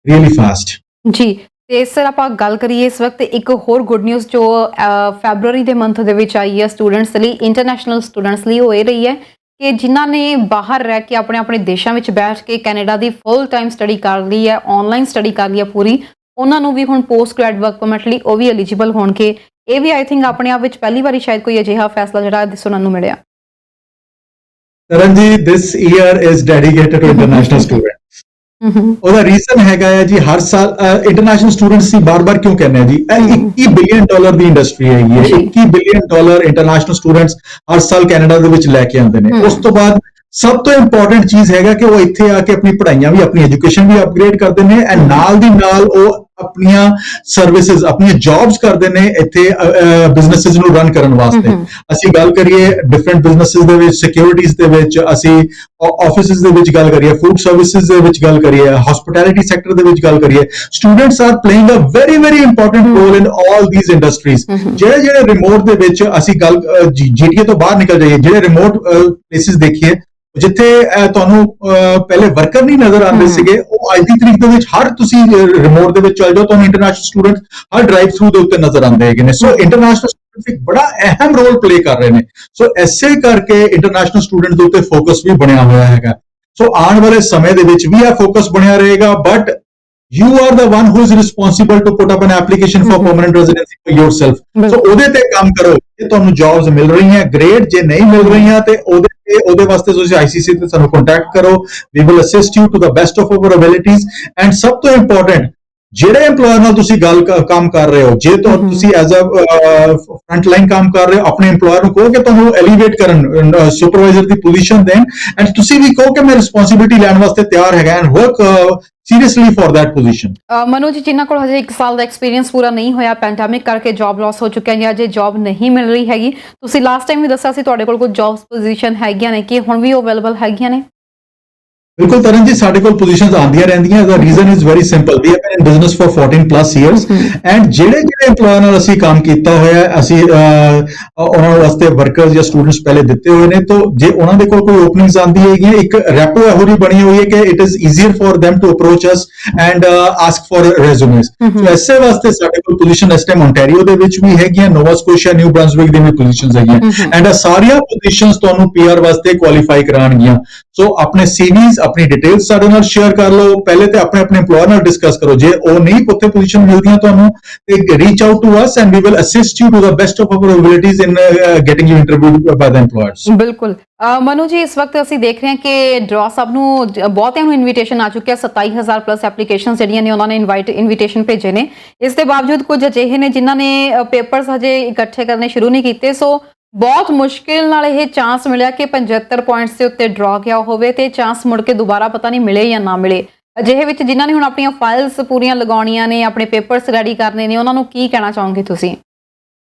[SPEAKER 2] really fast. ਜੀ
[SPEAKER 1] ਤੇ ਸਰ ਆਪਾਂ ਗੱਲ ਕਰੀਏ ਇਸ ਵਕਤ ਇੱਕ ਹੋਰ ਗੁੱਡ ਨਿਊਜ਼ ਜੋ ਫੈਬਰੂਅਰੀ ਦੇ ਮੰਥ ਦੇ ਵਿੱਚ ਆਈ ਹੈ ਸਟੂਡੈਂਟਸ ਲਈ, ਇੰਟਰਨੈਸ਼ਨਲ ਸਟੂਡੈਂਟਸ ਲਈ, ਉਹ ਇਹ ਰਹੀ ਹੈ ਕਿ ਜਿਨ੍ਹਾਂ ਨੇ ਬਾਹਰ ਰਹਿ ਕੇ ਆਪਣੇ ਦੇਸ਼ਾਂ ਵਿੱਚ ਬੈਠ ਕੇ ਕੈਨੇਡਾ ਦੀ ਫੁੱਲ ਟਾਈਮ ਸਟੱਡੀ ਕਰ ਲਈ ਹੈ, ਆਨਲਾਈਨ ਸਟੱਡੀ ਕਰ ਲਈ ਹੈ ਪੂਰੀ, ਉਹਨਾਂ ਨੂੰ ਵੀ ਹੁਣ ਪੋਸਟ ਗ੍ਰੈਡ ਵਰਕ ਪਰਮਿਟ ਲਈ ਉਹ ਵੀ ਐਲੀਜੀਬਲ ਹੋਣਗੇ। ਇਹ ਵੀ ਆਈ ਥਿੰਕ ਆਪਣੇ ਆਪ ਵਿੱਚ ਪਹਿਲੀ ਵਾਰੀ ਸ਼ਾਇਦ ਕੋਈ ਅਜਿਹਾ ਫੈਸਲਾ ਜਿਹੜਾ ਸੁਣਨ ਨੂੰ ਮਿਲਿਆ।
[SPEAKER 2] Taran ji, this year is dedicated to international students. ਉਹਦਾ ਰੀਜ਼ਨ ਹੈਗਾ ਹੈ ਜੀ, ਹਰ ਸਾਲ ਇੰਟਰਨੈਸ਼ਨਲ ਸਟੂਡੈਂਟਸ ਦੀ ਬਾਰ-ਬਾਰ ਕਿਉਂ ਕਹਿੰਦੇ ਆ ਜੀ, ਇਹ $21 ਬਿਲੀਅਨ ਦੀ ਇੰਡਸਟਰੀ ਹੈਗੀ ਹੈ। $21 ਬਿਲੀਅਨ ਇੰਟਰਨੈਸ਼ਨਲ ਸਟੂਡੈਂਟਸ ਹਰ ਸਾਲ ਕੈਨੇਡਾ ਦੇ ਵਿੱਚ ਲੈ ਕੇ ਆਉਂਦੇ ਨੇ। ਉਸ ਤੋਂ ਬਾਅਦ ਸਭ ਤੋਂ ਇੰਪੋਰਟੈਂਟ ਚੀਜ਼ ਹੈਗਾ ਕਿ ਉਹ ਇੱਥੇ ਆ ਕੇ ਆਪਣੀ ਪੜ੍ਹਾਈਆਂ ਵੀ, ਆਪਣੀ ਐਜੂਕੇਸ਼ਨ ਵੀ ਅਪਗ੍ਰੇਡ ਕਰਦੇ ਨੇ, ਐਂਡ ਨਾਲ ਦੀ ਨਾਲ ਉਹ ਆਪਣੀਆਂ ਸਰਵਿਸਿਜ਼, ਆਪਣੀਆਂ ਜੌਬਸ ਕਰਦੇ ਨੇ ਇੱਥੇ ਬਿਜ਼ਨੈਸਿਸ ਨੂੰ ਰਨ ਕਰਨ ਵਾਸਤੇ। ਅਸੀਂ ਗੱਲ ਕਰੀਏ ਡਿਫਰੈਂਟ ਬਿਜ਼ਨੈਸਿਸ ਦੇ ਵਿੱਚ, ਸਿਕਿਉਰਿਟੀਜ਼ ਦੇ ਵਿੱਚ, ਅਸੀਂ ਆਫਿਸਿਸ ਦੇ ਵਿੱਚ ਗੱਲ ਕਰੀਏ, ਫੂਡ ਸਰਵਿਸਿਜ਼ ਦੇ ਵਿੱਚ ਗੱਲ ਕਰੀਏ, ਹਸਪਿਟੈਲਿਟੀ ਸੈਕਟਰ ਦੇ ਵਿੱਚ ਗੱਲ ਕਰੀਏ, students are playing a very important role in all these industries. ਜਿਹੜੇ ਰਿਮੋਟ ਦੇ ਵਿੱਚ ਅਸੀਂ ਗੱਲ ਜੀਟੀਏ ਤੋਂ ਬਾਹਰ ਨਿਕਲ ਜਾਈਏ, ਜਿਹੜੇ ਰਿਮੋਟ ਪਲੇਸਿਸ ਦੇਖੀਏ ਜਿੱਥੇ ਤੁਹਾਨੂੰ ਪਹਿਲੇ ਵਰਕਰ ਨਹੀਂ ਨਜ਼ਰ ਆਉਂਦੇ ਸੀਗੇ, ਉਹ ਅੱਜ ਦੀ ਤਰੀਕ ਦੇ ਵਿੱਚ ਹਰ ਤੁਸੀਂ ਰਿਮੋਟ ਦੇ ਵਿੱਚ ਚਲ ਜਾਓ, ਤੁਹਾਨੂੰ ਇੰਟਰਨੈਸ਼ਨਲ ਸਟੂਡੈਂਟ ਹਰ ਡਰਾਈਵ ਥਰੂ ਦੇ ਉੱਤੇ ਨਜ਼ਰ ਆਉਂਦੇ ਹੈਗੇ ਨੇ। ਸੋ ਇੰਟਰਨੈਸ਼ਨਲ ਸਟੂਡੈਂਟਸ ਇੱਕ ਬੜਾ ਅਹਿਮ ਰੋਲ ਪਲੇ ਕਰ ਰਹੇ ਨੇ। ਸੋ ਐਸੇ ਕਰਕੇ ਇੰਟਰਨੈਸ਼ਨਲ ਸਟੂਡੈਂਟ ਦੇ ਉੱਤੇ ਫੋਕਸ ਵੀ ਬਣਿਆ ਹੋਇਆ ਹੈਗਾ। ਸੋ ਆਉਣ ਵਾਲੇ ਸਮੇਂ ਦੇ ਵਿੱਚ ਵੀ ਇਹ ਫੋਕਸ ਬਣਿਆ ਰਹੇਗਾ, but you are the one who is responsible to put up an application for permanent residency for yourself. So ਉਹਦੇ ਤੇ ਕੰਮ ਕਰੋ। ਜੇ ਤੁਹਾਨੂੰ ਜੌਬਸ ਮਿਲ ਰਹੀਆਂ ਗ੍ਰੇਟ, ਜੇ ਨਹੀਂ ਮਿਲ ਰਹੀਆਂ ਤੇ ਉਹਦੇ ਵਾਸਤੇ ਤੁਸੀਂ ICC ਤੇ ਸਾਨੂੰ ਕੰਟੈਕਟ ਕਰੋ। we will assist you to the best of our abilities। and ਸਭ ਤੋਂ ਇੰਪੋਰਟੈਂਟ, ਜਿਹੜੇ EMPLOYER ਨਾਲ ਤੁਸੀਂ ਕੰਮ ਕਰ ਰਹੇ ਹੋ, ਜੇ ਤੁਸੀਂ ਐਜ਼ ਅ ਫਰੰਟ ਲਾਈਨ ਕੰਮ ਕਰ ਰਹੇ ਹੋ, ਆਪਣੇ EMPLOYER ਨੂੰ ਕਹੋ ਕਿ ਤੁਹਾਨੂੰ ਐਲੀਵੇਟ ਕਰਨ, ਸੁਪਰਵਾਈਜ਼ਰ ਦੀ ਪੋਜੀਸ਼ਨ ਦੇਣ, ਐਂਡ ਤੁਸੀਂ ਵੀ ਕਹੋ ਕਿ ਮੈਂ ਰਿਸਪੌਂਸਿਬਿਲਿਟੀ ਲੈਣ ਵਾਸਤੇ ਤਿਆਰ ਹੈਗਾ, and work seriously for that position.
[SPEAKER 1] Manoj ਜੀ, ਜਿਨ੍ਹਾਂ ਕੋਲ ਹਜੇ 1 ਸਾਲ ਦਾ ਐਕਸਪੀਰੀਅੰਸ ਪੂਰਾ ਨਹੀਂ ਹੋਇਆ, ਪੈਂਡੈਮਿਕ ਕਰਕੇ ਜੌਬ ਲਾਸ ਹੋ ਚੁੱਕਿਆ ਜਾਂ ਜੇ ਜੌਬ ਨਹੀਂ ਮਿਲ ਰਹੀ ਹੈਗੀ, ਤੁਸੀਂ ਲਾਸਟ ਟਾਈਮ ਵੀ ਦੱਸਿਆ ਸੀ ਤੁਹਾਡੇ ਕੋਲ ਕੋਈ ਜੌਬਸ ਪੋਜੀਸ਼ਨ ਹੈਗੀਆਂ ਨੇ, ਕਿ ਹੁਣ ਵੀ ਉਹ ਅਵੇਲੇਬਲ ਹੈਗੀਆਂ ਨੇ?
[SPEAKER 2] ਬਿਲਕੁਲ ਤਰਨ ਜੀ, ਸਾਡੇ ਕੋਲ ਪੋਜੀਸ਼ਨਸ ਆਉਂਦੀਆਂ ਰਹਿੰਦੀਆਂ। The reason is very simple, we have been in business for 14+ years, and ਜਿਹੜੇ EMPLOYER ਨਾਲ ਅਸੀਂ ਕੰਮ ਕੀਤਾ ਹੋਇਆ, ਅਸੀਂ ਉਹਨਾਂ ਵਾਸਤੇ ਵਰਕਰਸ ਜਾਂ ਸਟੂਡੈਂਟਸ ਪਹਿਲੇ ਦਿੱਤੇ ਹੋਏ ਨੇ। ਤਾਂ ਜੇ ਉਹਨਾਂ ਦੇ ਕੋਲ ਕੋਈ ਓਪਨਿੰਗਸ ਆਉਂਦੀ ਹੈਗੀ, ਇੱਕ ਰੈਪੋ ਇਹੋ ਜਿਹੀ ਬਣੀ ਹੋਈ ਹੈ ਕਿ it is easier for them to approach us and ask for resumes। ਸੋ ਐਸੇ ਵਾਸਤੇ ਸਾਡੇ ਕੋਲ ਪੋਜੀਸ਼ਨ ਇਸ ਟਾਈਮ ਓਨਟਾਰੀਓ ਦੇ ਵਿੱਚ ਵੀ ਹੈਗੀਆਂ, ਨੋਵਾ ਸਕੋਸ਼ੀਆ, ਨਿਊ ਬ੍ਰੰਸਵਿਕ ਦੇ ਵੀ ਪੋਜੀਸ਼ਨਸ ਹੈਗੀਆਂ, ਐਂਡ ਇਹ ਸਾਰੀਆਂ ਪੋਜੀਸ਼ਨਸ ਤੁਹਾਨੂੰ PR ਵਾਸਤੇ ਕੁਆਲੀਫਾਈ ਕਰਾਉਣਗੀਆਂ। ਸੋ ਆਪਣੇ CVs, ਆਪਣੀ ਡਿਟੇਲਸ ਸਾਡੇ ਨਾਲ ਸ਼ੇਅਰ ਕਰ ਲਓ। ਪਹਿਲੇ ਤੇ ਆਪਣੇ EMPLOYER ਨਾਲ ਡਿਸਕਸ ਕਰੋ, ਜੇ ਉਹ ਨਹੀਂ ਉੱਥੇ ਪੋਜੀਸ਼ਨ ਮਿਲਦੀਆਂ ਤੁਹਾਨੂੰ, ਤੇ reach out to us and we will assist you to the best of our abilities in getting you interviewed by the EMPLOYERS।
[SPEAKER 1] ਬਿਲਕੁਲ ਮਨੂ ਜੀ, ਇਸ ਵਕਤ ਅਸੀਂ ਦੇਖ ਰਹੇ ਹਾਂ ਕਿ ਡਰਾ ਸਾਹਿਬ ਨੂੰ ਬਹੁਤਿਆਂ ਨੂੰ ਇਨਵੀਟੇਸ਼ਨ ਆ ਚੁੱਕਿਆ। 27,000+ ਐਪਲੀਕੇਸ਼ਨ ਜਿਹੜੀਆਂ ਨੇ ਉਹਨਾਂ ਨੇ ਇਨਵੀਟੇਸ਼ਨ ਭੇਜੇ ਨੇ। ਇਸ ਦੇ ਬਾਵਜੂਦ ਕੁਝ ਅਜਿਹੇ ਨੇ ਜਿਨ੍ਹਾਂ ਨੇ ਪੇਪਰਸ ਹਜੇ ਇਕੱਠੇ ਕਰਨੇ ਸ਼ੁਰੂ ਨਹੀਂ ਕੀਤੇ। ਸੋ ਬਹੁਤ ਮੁਸ਼ਕਿਲ ਨਾਲ ਇਹ ਚਾਂਸ ਮਿਲਿਆ ਕਿ 75 ਪੁਆਇੰਟਸ ਦੇ ਉੱਤੇ ਡਰਾ ਗਿਆ ਹੋਵੇ ਤੇ ਚਾਂਸ ਮੁੜ ਕੇ ਦੁਬਾਰਾ ਪਤਾ ਨਹੀਂ ਮਿਲੇ ਜਾਂ ਨਾ ਮਿਲੇ। ਅਜਿਹੇ ਵਿੱਚ ਜਿਨ੍ਹਾਂ ਨੇ ਹੁਣ ਆਪਣੀਆਂ ਫਾਈਲਸ ਪੂਰੀਆਂ ਲਗਾਉਣੀਆਂ ਨੇ, ਆਪਣੇ ਪੇਪਰਸ ਰੈਡੀ ਕਰਨੇ ਨੇ, ਉਹਨਾਂ ਨੂੰ ਕੀ ਕਹਿਣਾ ਚਾਹੋਗੇ ਤੁਸੀਂ?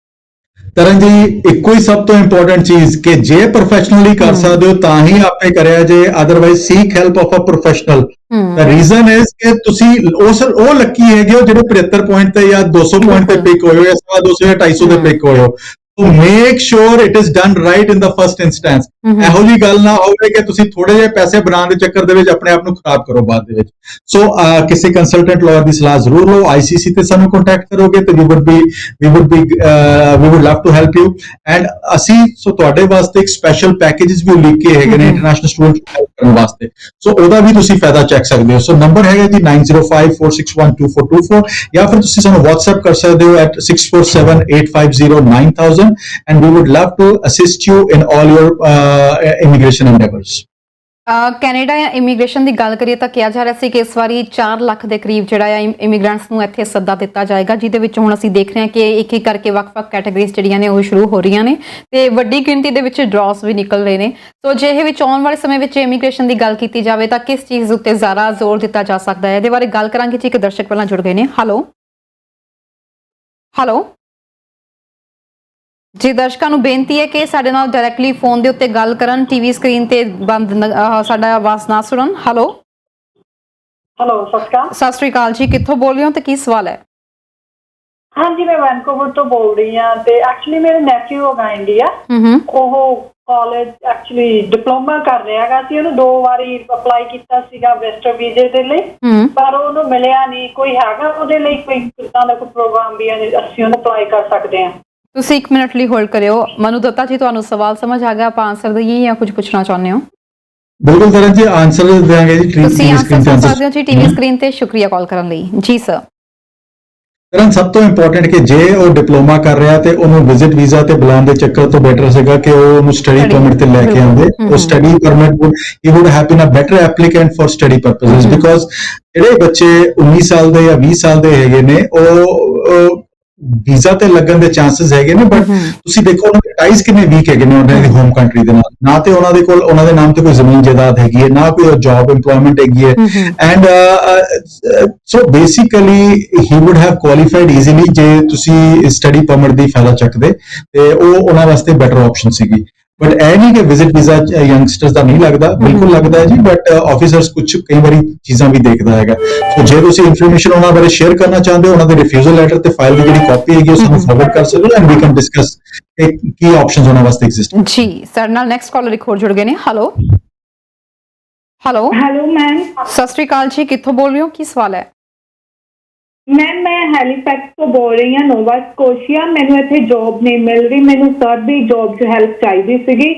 [SPEAKER 2] ਤਰਨ ਜੀ, ਇੱਕੋ ਹੀ ਸਭ ਤੋਂ ਇੰਪੋਰਟੈਂਟ ਚੀਜ਼ ਕਿ ਜੇ ਪ੍ਰੋਫੈਸ਼ਨਲੀ ਕਰ ਸਕਦੇ ਹੋ ਤਾਂ ਹੀ ਆਪੇ ਕਰਿਆ ਜੇ, otherwise seek help of a professional. The reason is ਕਿ ਤੁਸੀਂ ਉਹ ਲੱਕੀ ਹੈਗੇ ਹੋ ਜਿਹੜੇ 75 ਪੁਆਇੰਟ ਤੇ ਜਾਂ 200 ਪੁਆਇੰਟ ਤੇ ਪਿਕ ਹੋਏ ਹੋ, ਜਾਂ 250 ਜਾਂ 250 ਤੇ ਪਿਕ ਹੋਏ ਹੋ। So make sure it is done right in the first instance। ਇਹੋ ਜੀ ਗੱਲ ਨਾ ਹੋਵੇ ਕਿ ਤੁਸੀਂ ਥੋੜੇ ਜਿਹੇ ਪੈਸੇ ਬਣਾਉਣ ਦੇ ਚੱਕਰ ਦੇ ਵਿੱਚ ਆਪਣੇ ਆਪ ਨੂੰ ਖਰਾਬ ਕਰੋ ਬਾਅਦ ਦੇ ਵਿੱਚ। ਸੋ ਕਿਸੇ ਕੰਸਲਟੈਂਟ ਲਾਇਰ ਦੀ ਸਲਾਹ ਜ਼ਰੂਰ ਲਓ। ICC ਤੇ ਸਾਨੂੰ ਕੰਟੈਕਟ ਕਰੋਗੇ ਤੇ we would love to help you। And ਅਸੀਂ ਤੁਹਾਡੇ ਵਾਸਤੇ ਇੱਕ ਸਪੈਸ਼ਲ ਪੈਕੇजेस ਵੀ ਲਿਖ ਕੇ ਹੈਗੇ ਨੇ ਇੰਟਰਨੈਸ਼ਨਲ ਸਟੂਡੈਂਟ ਨੂੰ ਹੈਲਪ ਕਰਨ ਵਾਸਤੇ। ਸੋ ਉਹਦਾ ਵੀ ਤੁਸੀਂ ਫਾਇਦਾ ਚੱਕ ਸਕਦੇ ਹੋ। ਸੋ ਨੰਬਰ ਹੈਗਾ ਜੀ 9054612424, ਜਾਂ ਫਿਰ ਤੁਸੀਂ ਸਾਨੂੰ WhatsApp ਕਰ ਸਕਦੇ ਹੋ at 6478509000। and we would love to assist you in all your immigration endeavors।
[SPEAKER 1] Canada ਜਾਂ ਇਮੀਗ੍ਰੇਸ਼ਨ ਦੀ ਗੱਲ ਕਰੀਏ ਤਾਂ ਕਿਹਾ ਜਾ ਰਿਹਾ ਸੀ ਕਿ ਇਸ ਵਾਰੀ 4 ਲੱਖ ਦੇ ਕਰੀਬ ਜਿਹੜਾ ਆ ਇਮੀਗ੍ਰੈਂਟਸ ਨੂੰ ਇੱਥੇ ਸੱਦਾ ਦਿੱਤਾ ਜਾਏਗਾ, ਜਿਹਦੇ ਵਿੱਚ ਹੁਣ ਅਸੀਂ ਦੇਖ ਰਹੇ ਹਾਂ ਕਿ ਇੱਕ ਇੱਕ ਕਰਕੇ ਵੱਖ-ਵੱਖ ਕੈਟਾਗਰੀਜ਼ ਜਿਹੜੀਆਂ ਨੇ ਉਹ ਸ਼ੁਰੂ ਹੋ ਰਹੀਆਂ ਨੇ ਤੇ ਵੱਡੀ ਗਿਣਤੀ ਦੇ ਵਿੱਚ ਡਰਾਸ ਵੀ ਨਿਕਲ ਰਹੇ ਨੇ। ਸੋ ਜੇ ਇਹ ਵਿੱਚ ਆਉਣ ਵਾਲੇ ਸਮੇਂ ਵਿੱਚ ਇਮੀਗ੍ਰੇਸ਼ਨ ਦੀ ਗੱਲ ਕੀਤੀ ਜਾਵੇ ਤਾਂ ਕਿਸ ਚੀਜ਼ ਉੱਤੇ ਜ਼ਿਆਦਾ ਜ਼ੋਰ ਦਿੱਤਾ ਜਾ ਸਕਦਾ ਹੈ? ਇਹਦੇ ਬਾਰੇ ਗੱਲ ਕਰਾਂਗੇ ਜੀ। ਇੱਕ ਦਰਸ਼ਕ ਪਹਿਲਾਂ ਜੁੜ ਗਏ ਨੇ। ਹੈਲੋ ਜੀ, ਦਰਸ਼ਕਾਂ ਨੂੰ ਬੇਨਤੀ ਹੈ ਕਿ ਸਾਡੇ ਨਾਲ ਡਾਇਰੈਕਟਲੀ ਫੋਨ ਦੇ ਉੱਤੇ ਗੱਲ ਕਰਨ, ਟੀਵੀ ਸਕਰੀਨ ਤੇ ਬੰਦ ਸਾਡਾ ਆਵਾਜ਼ ਨਾ ਸੁਣਨ। ਹੈਲੋ ਸਤਿ ਸ਼੍ਰੀ ਅਕਾਲ ਜੀ, ਕਿੱਥੋਂ ਬੋਲ ਰਹੇ ਹੋ ਤੇ ਕੀ ਸਵਾਲ ਹੈ?
[SPEAKER 8] ਹਾਂਜੀ, ਮੈਂ ਵੈਨਕੂਵਰ ਤੋਂ ਬੋਲ ਰਹੀ ਹਾਂ ਤੇ ਐਕਚੁਅਲੀ ਮੇਰੇ ਨੈਫਿਊ ਹੈਗਾ ਇੰਡੀਆ। ਉਹ ਕਾਲਜ ਐਕਚੁਅਲੀ ਡਿਪਲੋਮਾ ਕਰ ਰਿਹਾ ਹੈਗਾ ਸੀ। ਉਹਨੂੰ 2 ਵਾਰੀ ਅਪਲਾਈ ਕੀਤਾ ਸੀਗਾ ਵਿਜ਼ਟਰ ਵੀਜ਼ੇ ਦੇ ਲਈ, ਪਰ ਉਹਨੂੰ ਮਿਲਿਆ ਨਹੀਂ। ਕੋਈ ਹੈਗਾ ਉਹਦੇ ਲਈ ਕੋਈ ਕਿੱਦਾਂ ਦਾ ਕੋਈ ਪ੍ਰੋਗਰਾਮ ਵੀ ਅਸੀਂ ਉਹਨੂੰ ਅਪਲਾਈ ਕਰ ਸਕਦੇ ਹਾਂ?
[SPEAKER 1] ਤੁਸੀਂ 1 ਮਿੰਟ ਲਈ ਹੋਲਡ ਕਰਿਓ। ਮਨੂ ਦੱਤਾ ਜੀ, ਤੁਹਾਨੂੰ ਸਵਾਲ ਸਮਝ ਆ ਗਿਆ? ਆਪਾਂ ਆਨਸਰ ਦਈਏ ਜਾਂ ਕੁਝ ਪੁੱਛਣਾ ਚਾਹੁੰਦੇ ਹੋ?
[SPEAKER 2] ਬਿਲਕੁਲ ਤਰਨ ਜੀ, ਆਨਸਰ ਦੇਵਾਂਗੇ ਜੀ।
[SPEAKER 1] ਤੁਸੀਂ ਆਨਸਰ ਕਰ ਸਕਦੇ ਹੋ ਜੀ ਟੀਵੀ ਸਕਰੀਨ ਤੇ। ਸ਼ੁਕਰੀਆ ਕਾਲ ਕਰਨ ਲਈ ਜੀ ਸਰ।
[SPEAKER 2] ਕਰਨ ਸਭ ਤੋਂ ਇੰਪੋਰਟੈਂਟ ਕਿ ਜੇ ਉਹ ਡਿਪਲੋਮਾ ਕਰ ਰਿਹਾ ਤੇ ਉਹਨੂੰ ਵਿਜ਼ਿਟ ਵੀਜ਼ਾ ਤੇ ਬੁਲਾਉਣ ਦੇ ਚੱਕਰ ਤੋਂ ਬੈਟਰ ਸੀਗਾ ਕਿ ਉਹ ਉਹਨੂੰ ਸਟੱਡੀ ਪਰਮਿਟ ਤੇ ਲੈ ਕੇ ਆਉਂਦੇ। ਉਹ study permit he would have been a better applicant for study purposes because ਜਿਹੜੇ ਬੱਚੇ 19 ਸਾਲ ਦੇ ਜਾਂ 20 ਸਾਲ ਦੇ ਹੈਗੇ ਨੇ ਉਹ ਵੀਜ਼ਾ ਤੇ ਲੱਗਣ ਦੇ ਚਾਂਸਸ ਹੈਗੇ ਨੇ ਬਟ ਤੁਸੀਂ ਦੇਖੋ ਉਹਨਾਂ ਦੇ ਟਾਈਜ਼ ਕਿੰਨੇ ਵੀਕ ਹੈਗੇ ਨੇ ਉਹਨਾਂ ਦੀ ਹੋਮ ਕੰਟਰੀ ਦੇ ਨਾਲ। ਨਾ ਤੇ ਉਹਨਾਂ ਦੇ ਕੋਲ ਉਹਨਾਂ ਦੇ ਨਾਮ ਤੇ ਕੋਈ ਜ਼ਮੀਨ ਜਾਇਦਾਦ ਹੈਗੀ ਹੈ, ਨਾ ਕੋਈ ਜੌਬ ਏਮਪਲੋਇਮੈਂਟ ਹੈਗੀ ਹੈ and so basically he would have qualified easily ਜੇ ਤੁਸੀਂ ਸਟੱਡੀ ਪਰਮਿਟ ਦੀ ਫਾਇਦਾ ਚੱਕਦੇ ਤੇ ਉਹ ਉਹਨਾਂ ਵਾਸਤੇ ਬੈਟਰ ਆਪਸ਼ਨ ਸੀਗੀ। ਬਟ ਇਹ ਨਹੀਂ ਕਿ ਵਿਜ਼ਿਟ ਵੀਜ਼ਾ ਯੰਗਸਟਰਸ ਦਾ ਨਹੀਂ ਲੱਗਦਾ, ਬਿਲਕੁਲ ਲੱਗਦਾ ਹੈ ਜੀ ਬਟ ਆਫੀਸਰਸ ਕੁਝ ਕਈ ਵਾਰੀ ਚੀਜ਼ਾਂ ਵੀ ਦੇਖਦਾ ਹੈਗਾ। ਸੋ ਜੇ ਤੁਸੀਂ ਇਨਫੋਰਮੇਸ਼ਨ ਉਹਨਾਂ ਬਾਰੇ ਸ਼ੇਅਰ ਕਰਨਾ ਚਾਹੁੰਦੇ ਹੋ, ਉਹਨਾਂ ਦੇ ਰਿਫਿਊਜ਼ਲ ਲੈਟਰ ਤੇ ਫਾਈਲ ਦੀ ਜਿਹੜੀ ਕਾਪੀ ਹੈਗੀ ਉਹ ਸਾਨੂੰ ਫਾਰਵਰਡ ਕਰ ਸਕਦੇ ਹੋ ਐਂਡ ਵੀ ਕੈਨ ਡਿਸਕਸ ਕੀ ਆਪਸ਼ਨਸ ਉਹਨਾਂ ਵਾਸਤੇ ਐਗਜ਼ਿਸਟ।
[SPEAKER 1] ਜੀ ਸਰ ਨਾਲ ਨੈਕਸਟ ਕਾਲਰ ਇੱਕ ਹੋਰ ਜੁੜ ਗਏ ਨੇ। ਹੈਲੋ
[SPEAKER 4] ਹੈਲੋ ਮੈਮ,
[SPEAKER 1] ਸਤਿ ਸ਼੍ਰੀ ਅਕਾਲ ਜੀ, ਕਿੱਥੋਂ ਬੋਲ ਰਹੇ ਹੋ, ਕੀ ਸਵਾਲ ਹੈ?
[SPEAKER 4] ਮੈਮ ਮੈਂ ਹੈਲੀਫੈਕਸ ਤੋਂ ਬੋਲ ਰਹੀ ਹਾਂ, ਨੋਵਾ ਸਕੋਸ਼ੀਆ। ਮੈਨੂੰ ਇੱਥੇ ਜੌਬ ਨਹੀਂ ਮਿਲ ਰਹੀ, ਮੈਨੂੰ ਸਰ ਦੀ ਜੌਬ 'ਚ ਹੈਲਪ ਚਾਹੀਦੀ ਸੀਗੀ।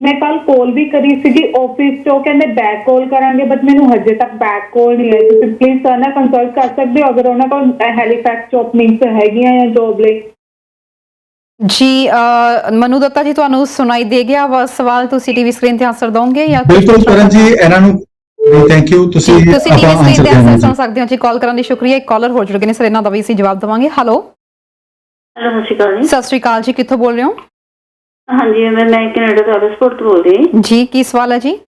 [SPEAKER 4] ਮੈਂ ਕੱਲ ਕਾਲ ਵੀ ਕਰੀ ਸੀਗੀ ਆਫਿਸ 'ਚੋਂ, ਕਹਿੰਦੇ ਬੈਕ ਕਾਲ ਕਰਾਂਗੇ ਬਟ ਮੈਨੂੰ ਹਜੇ ਤੱਕ ਬੈਕ ਕਾਲ ਨਹੀਂ ਆਈ। ਤੁਸੀਂ ਪਲੀਜ਼ ਸਰ ਨਾਲ ਕੰਸਲਟ ਕਰ ਸਕਦੇ ਹੋ ਅਗਰ ਉਹਨਾਂ ਕੋਲ ਹੈਲੀਫੈਕਸ 'ਚ ਓਪਨਿੰਗਸ ਹੈਗੀਆਂ ਜਾਂ ਜੌਬ ਲਈ।
[SPEAKER 1] ਜੀ ਮਨੂ ਦੱਤਾ ਜੀ, ਤੁਹਾਨੂੰ ਸੁਣਾਈ ਦੇ ਗਿਆ ਵਾ ਸਵਾਲ? ਤੁਸੀਂ ਟੀਵੀ ਸਕਰੀਨ ਤੇ ਆਨਸਰ ਦੋਗੇ ਜਾਂ
[SPEAKER 2] ਬਿਲਕੁਲ ਕਰਨ ਜੀ, ਇਹਨਾਂ ਨੂੰ ਥੈਂਕ ਯੂ। ਤੁਸੀਂ
[SPEAKER 1] ਟੀਵੀ
[SPEAKER 2] ਆਪਾਂ
[SPEAKER 1] ਸਕਰੀਨ
[SPEAKER 2] ਆਨਸਰ
[SPEAKER 1] ਤੇ
[SPEAKER 2] ਦੇਣਾ
[SPEAKER 1] ਆਨਸਰ
[SPEAKER 2] ਜੀ।
[SPEAKER 1] ਸੁਣ ਸਕਦੇ ਹੋ ਜੀ। ਕਾਲ ਕਰਨ ਲਈ ਸ਼ੁਕਰੀਆ। ਇੱਕ ਕਾਲਰ ਹੋ ਜੁੜ ਗਏ ਨੇ ਸਰ, ਇਹਨਾਂ ਦਾ ਵੀ ਅਸੀਂ ਜਵਾਬ ਦੇਵਾਂਗੇ। ਹੈਲੋ
[SPEAKER 9] ਸਤਿ ਸ਼੍ਰੀ ਅਕਾਲ ਜੀ।
[SPEAKER 1] ਸਤਿ ਸ਼੍ਰੀ ਅਕਾਲ ਜੀ, ਕਿੱਥੋਂ ਬੋਲ ਰਹੇ ਹੋ?
[SPEAKER 9] ਹਾਂਜੀ ਮੈਂ ਕੈਨੇਡਾ ਤੋਂ ਆਦਰਸਪੁਰ ਤੋਂ ਬੋਲ ਰਹੀ ਹਾਂ
[SPEAKER 1] ਜੀ। ਕੀ ਸਵਾਲ ਹੈ ਜੀ?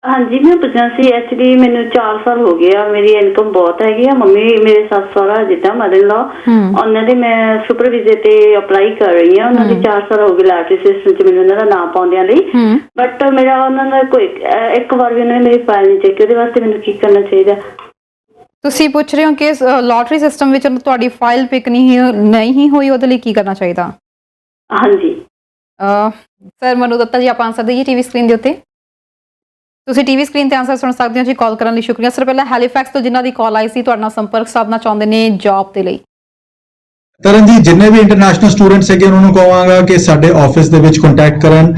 [SPEAKER 9] ਹਾਂਜੀ ਮੈਂ ਪੁੱਛਣਾ ਸੀ, ਐਕਚੁਅਲੀ ਮੈਨੂੰ 4 ਸਾਲ ਹੋ ਗਏ ਆ, ਮੇਰੀ ਇਨਕਮ ਬਹੁਤ ਹੈਗੀ ਆ। ਮੰਮੀ ਮੇਰੇ ਸੱਸ ਸਹੁਰਾ ਜਿੱਦਾਂ ਮਦਰ ਇਨ ਲਾ ਉਹਨਾਂ ਦੇ ਮੈਂ ਸੁਪਰ ਵੀਜ਼ੇ ਤੇ ਅਪਲਾਈ ਕਰ ਰਹੀ ਹਾਂ। ਉਹਨਾਂ ਦੇ 4 ਸਾਲ ਹੋ ਗਏ ਲਾਟਰੀ ਸਿਸਟਮ 'ਚ ਮੈਨੂੰ ਉਹਨਾਂ ਦਾ ਨਾਮ ਪਾਉਂਦਿਆਂ ਲਈ, ਬਟ ਮੇਰਾ ਉਹਨਾਂ ਦਾ ਕੋਈ ਇੱਕ ਵਾਰ ਵੀ ਉਹਨਾਂ ਨੇ ਮੇਰੀ ਫਾਈਲ ਨਹੀਂ ਚੈੱਕ। ਉਹਦੇ ਵਾਸਤੇ ਮੈਨੂੰ ਕੀ ਕਰਨਾ ਚਾਹੀਦਾ?
[SPEAKER 1] ਤੁਸੀਂ ਪੁੱਛ ਰਹੇ ਹੋ ਕਿ ਲਾਟਰੀ ਸਿਸਟਮ ਵਿੱਚ ਤੁਹਾਡੀ ਫਾਈਲ ਪਿਕ ਨਹੀਂ ਹੋਈ, ਉਹਦੇ ਲਈ ਕੀ ਕਰਨਾ ਚਾਹੀਦਾ?
[SPEAKER 9] ਹਾਂਜੀ
[SPEAKER 1] ਸਰ ਮਨੂ ਦੱਤਾ ਜੀ, ਆਪਾਂ ਆਨਸਰ ਦਈਏ ਟੀਵੀ ਸਕਰੀਨ ਦੇ ਉੱਤੇ? ਤੁਸੀਂ ਟੀਵੀ ਸਕਰੀਨ ਤੇ ਆਨਸਰ ਸੁਣ ਸਕਦੇ ਹੋ ਜੀ। ਕਾਲ ਕਰਨ ਲਈ ਸ਼ੁਕਰੀਆ ਸਰ। ਪਹਿਲਾਂ ਹੈਲੀਫੈਕਸ ਤੋਂ ਜਿਨ੍ਹਾਂ ਦੀ ਕਾਲ ਆਈ ਸੀ, ਤੁਹਾਡੇ ਨਾਲ ਸੰਪਰਕ ਸਾਧਨਾ ਚਾਹੁੰਦੇ ਨੇ ਜੌਬ ਦੇ ਲਈ।
[SPEAKER 2] ਤਰਨ ਜੀ, ਜਿੰਨੇ ਵੀ ਇੰਟਰਨੈਸ਼ਨਲ ਸਟੂਡੈਂਟਸ ਹੈਗੇ ਉਹਨਾਂ ਨੂੰ ਕਹਾਂਗਾ ਕਿ ਸਾਡੇ ਆਫਿਸ ਦੇ ਵਿੱਚ ਕੰਟੈਕਟ ਕਰਨ।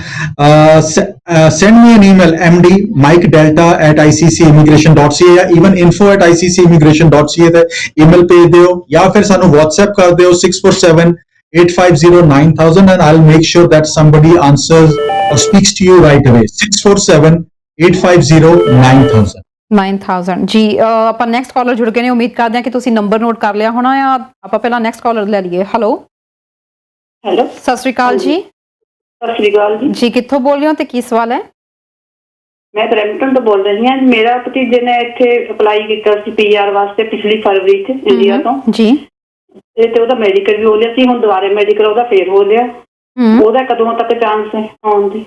[SPEAKER 2] ਸੈਂਡ ਮੀ ਐਨ ਈਮੇਲ md.mike.delta@iccimmigration.ca ਜਾਂ ਈਵਨ info@iccimmigration.ca ਤੇ ਈਮੇਲ ਭੇਜ ਦਿਓ ਜਾਂ ਫਿਰ ਸਾਨੂੰ WhatsApp ਕਰ ਦਿਓ 647-850-9000 and I'll make sure that somebody answers or speaks to you right away. 647-850-9000
[SPEAKER 1] 9000 ਜੀ। ਆਪਾਂ ਨੈਕਸਟ ਕਾਲਰ ਜੁੜ ਗਏ ਨੇ, ਉਮੀਦ ਕਰਦੇ ਹਾਂ ਕਿ ਤੁਸੀਂ ਨੰਬਰ ਨੋਟ ਕਰ ਲਿਆ ਹੋਣਾ ਆ। ਆਪਾਂ ਪਹਿਲਾਂ ਨੈਕਸਟ ਕਾਲਰ ਲੈ ਲਈਏ। ਹੈਲੋ ਸਤਿ ਸ਼੍ਰੀ ਅਕਾਲ ਜੀ।
[SPEAKER 9] ਸਤਿ ਸ਼੍ਰੀ ਅਕਾਲ ਜੀ।
[SPEAKER 1] ਜੀ ਕਿੱਥੋਂ ਬੋਲ ਰਹੇ ਹੋ ਤੇ ਕੀ ਸਵਾਲ ਹੈ?
[SPEAKER 9] ਮੈਂ ਬਰੈਂਪਟਨ ਤੋਂ ਬੋਲ ਰਹੀ ਹਾਂ। ਮੇਰਾ ਭਤੀਜੇ ਨੇ ਇੱਥੇ ਅਪਲਾਈ ਕੀਤਾ ਸੀ PR ਵਾਸਤੇ ਪਿਛਲੀ ਫਰਵਰੀ 'ਚ ਇੰਡੀਆ ਤੋਂ
[SPEAKER 1] ਜੀ,
[SPEAKER 9] ਤੇ ਉਹਦਾ ਮੈਡੀਕਲ ਵੀ ਹੋ ਲਿਆ ਸੀ। ਹੁਣ ਦੁਬਾਰਾ ਮੈਡੀਕਲ ਉਹਦਾ ਫੇਰ ਹੋ ਲਿਆ। ਉਹਦਾ ਕਦੋਂ ਤੱਕ ਚਾਂਸ ਹੈ ਆਉਣ ਦੀ?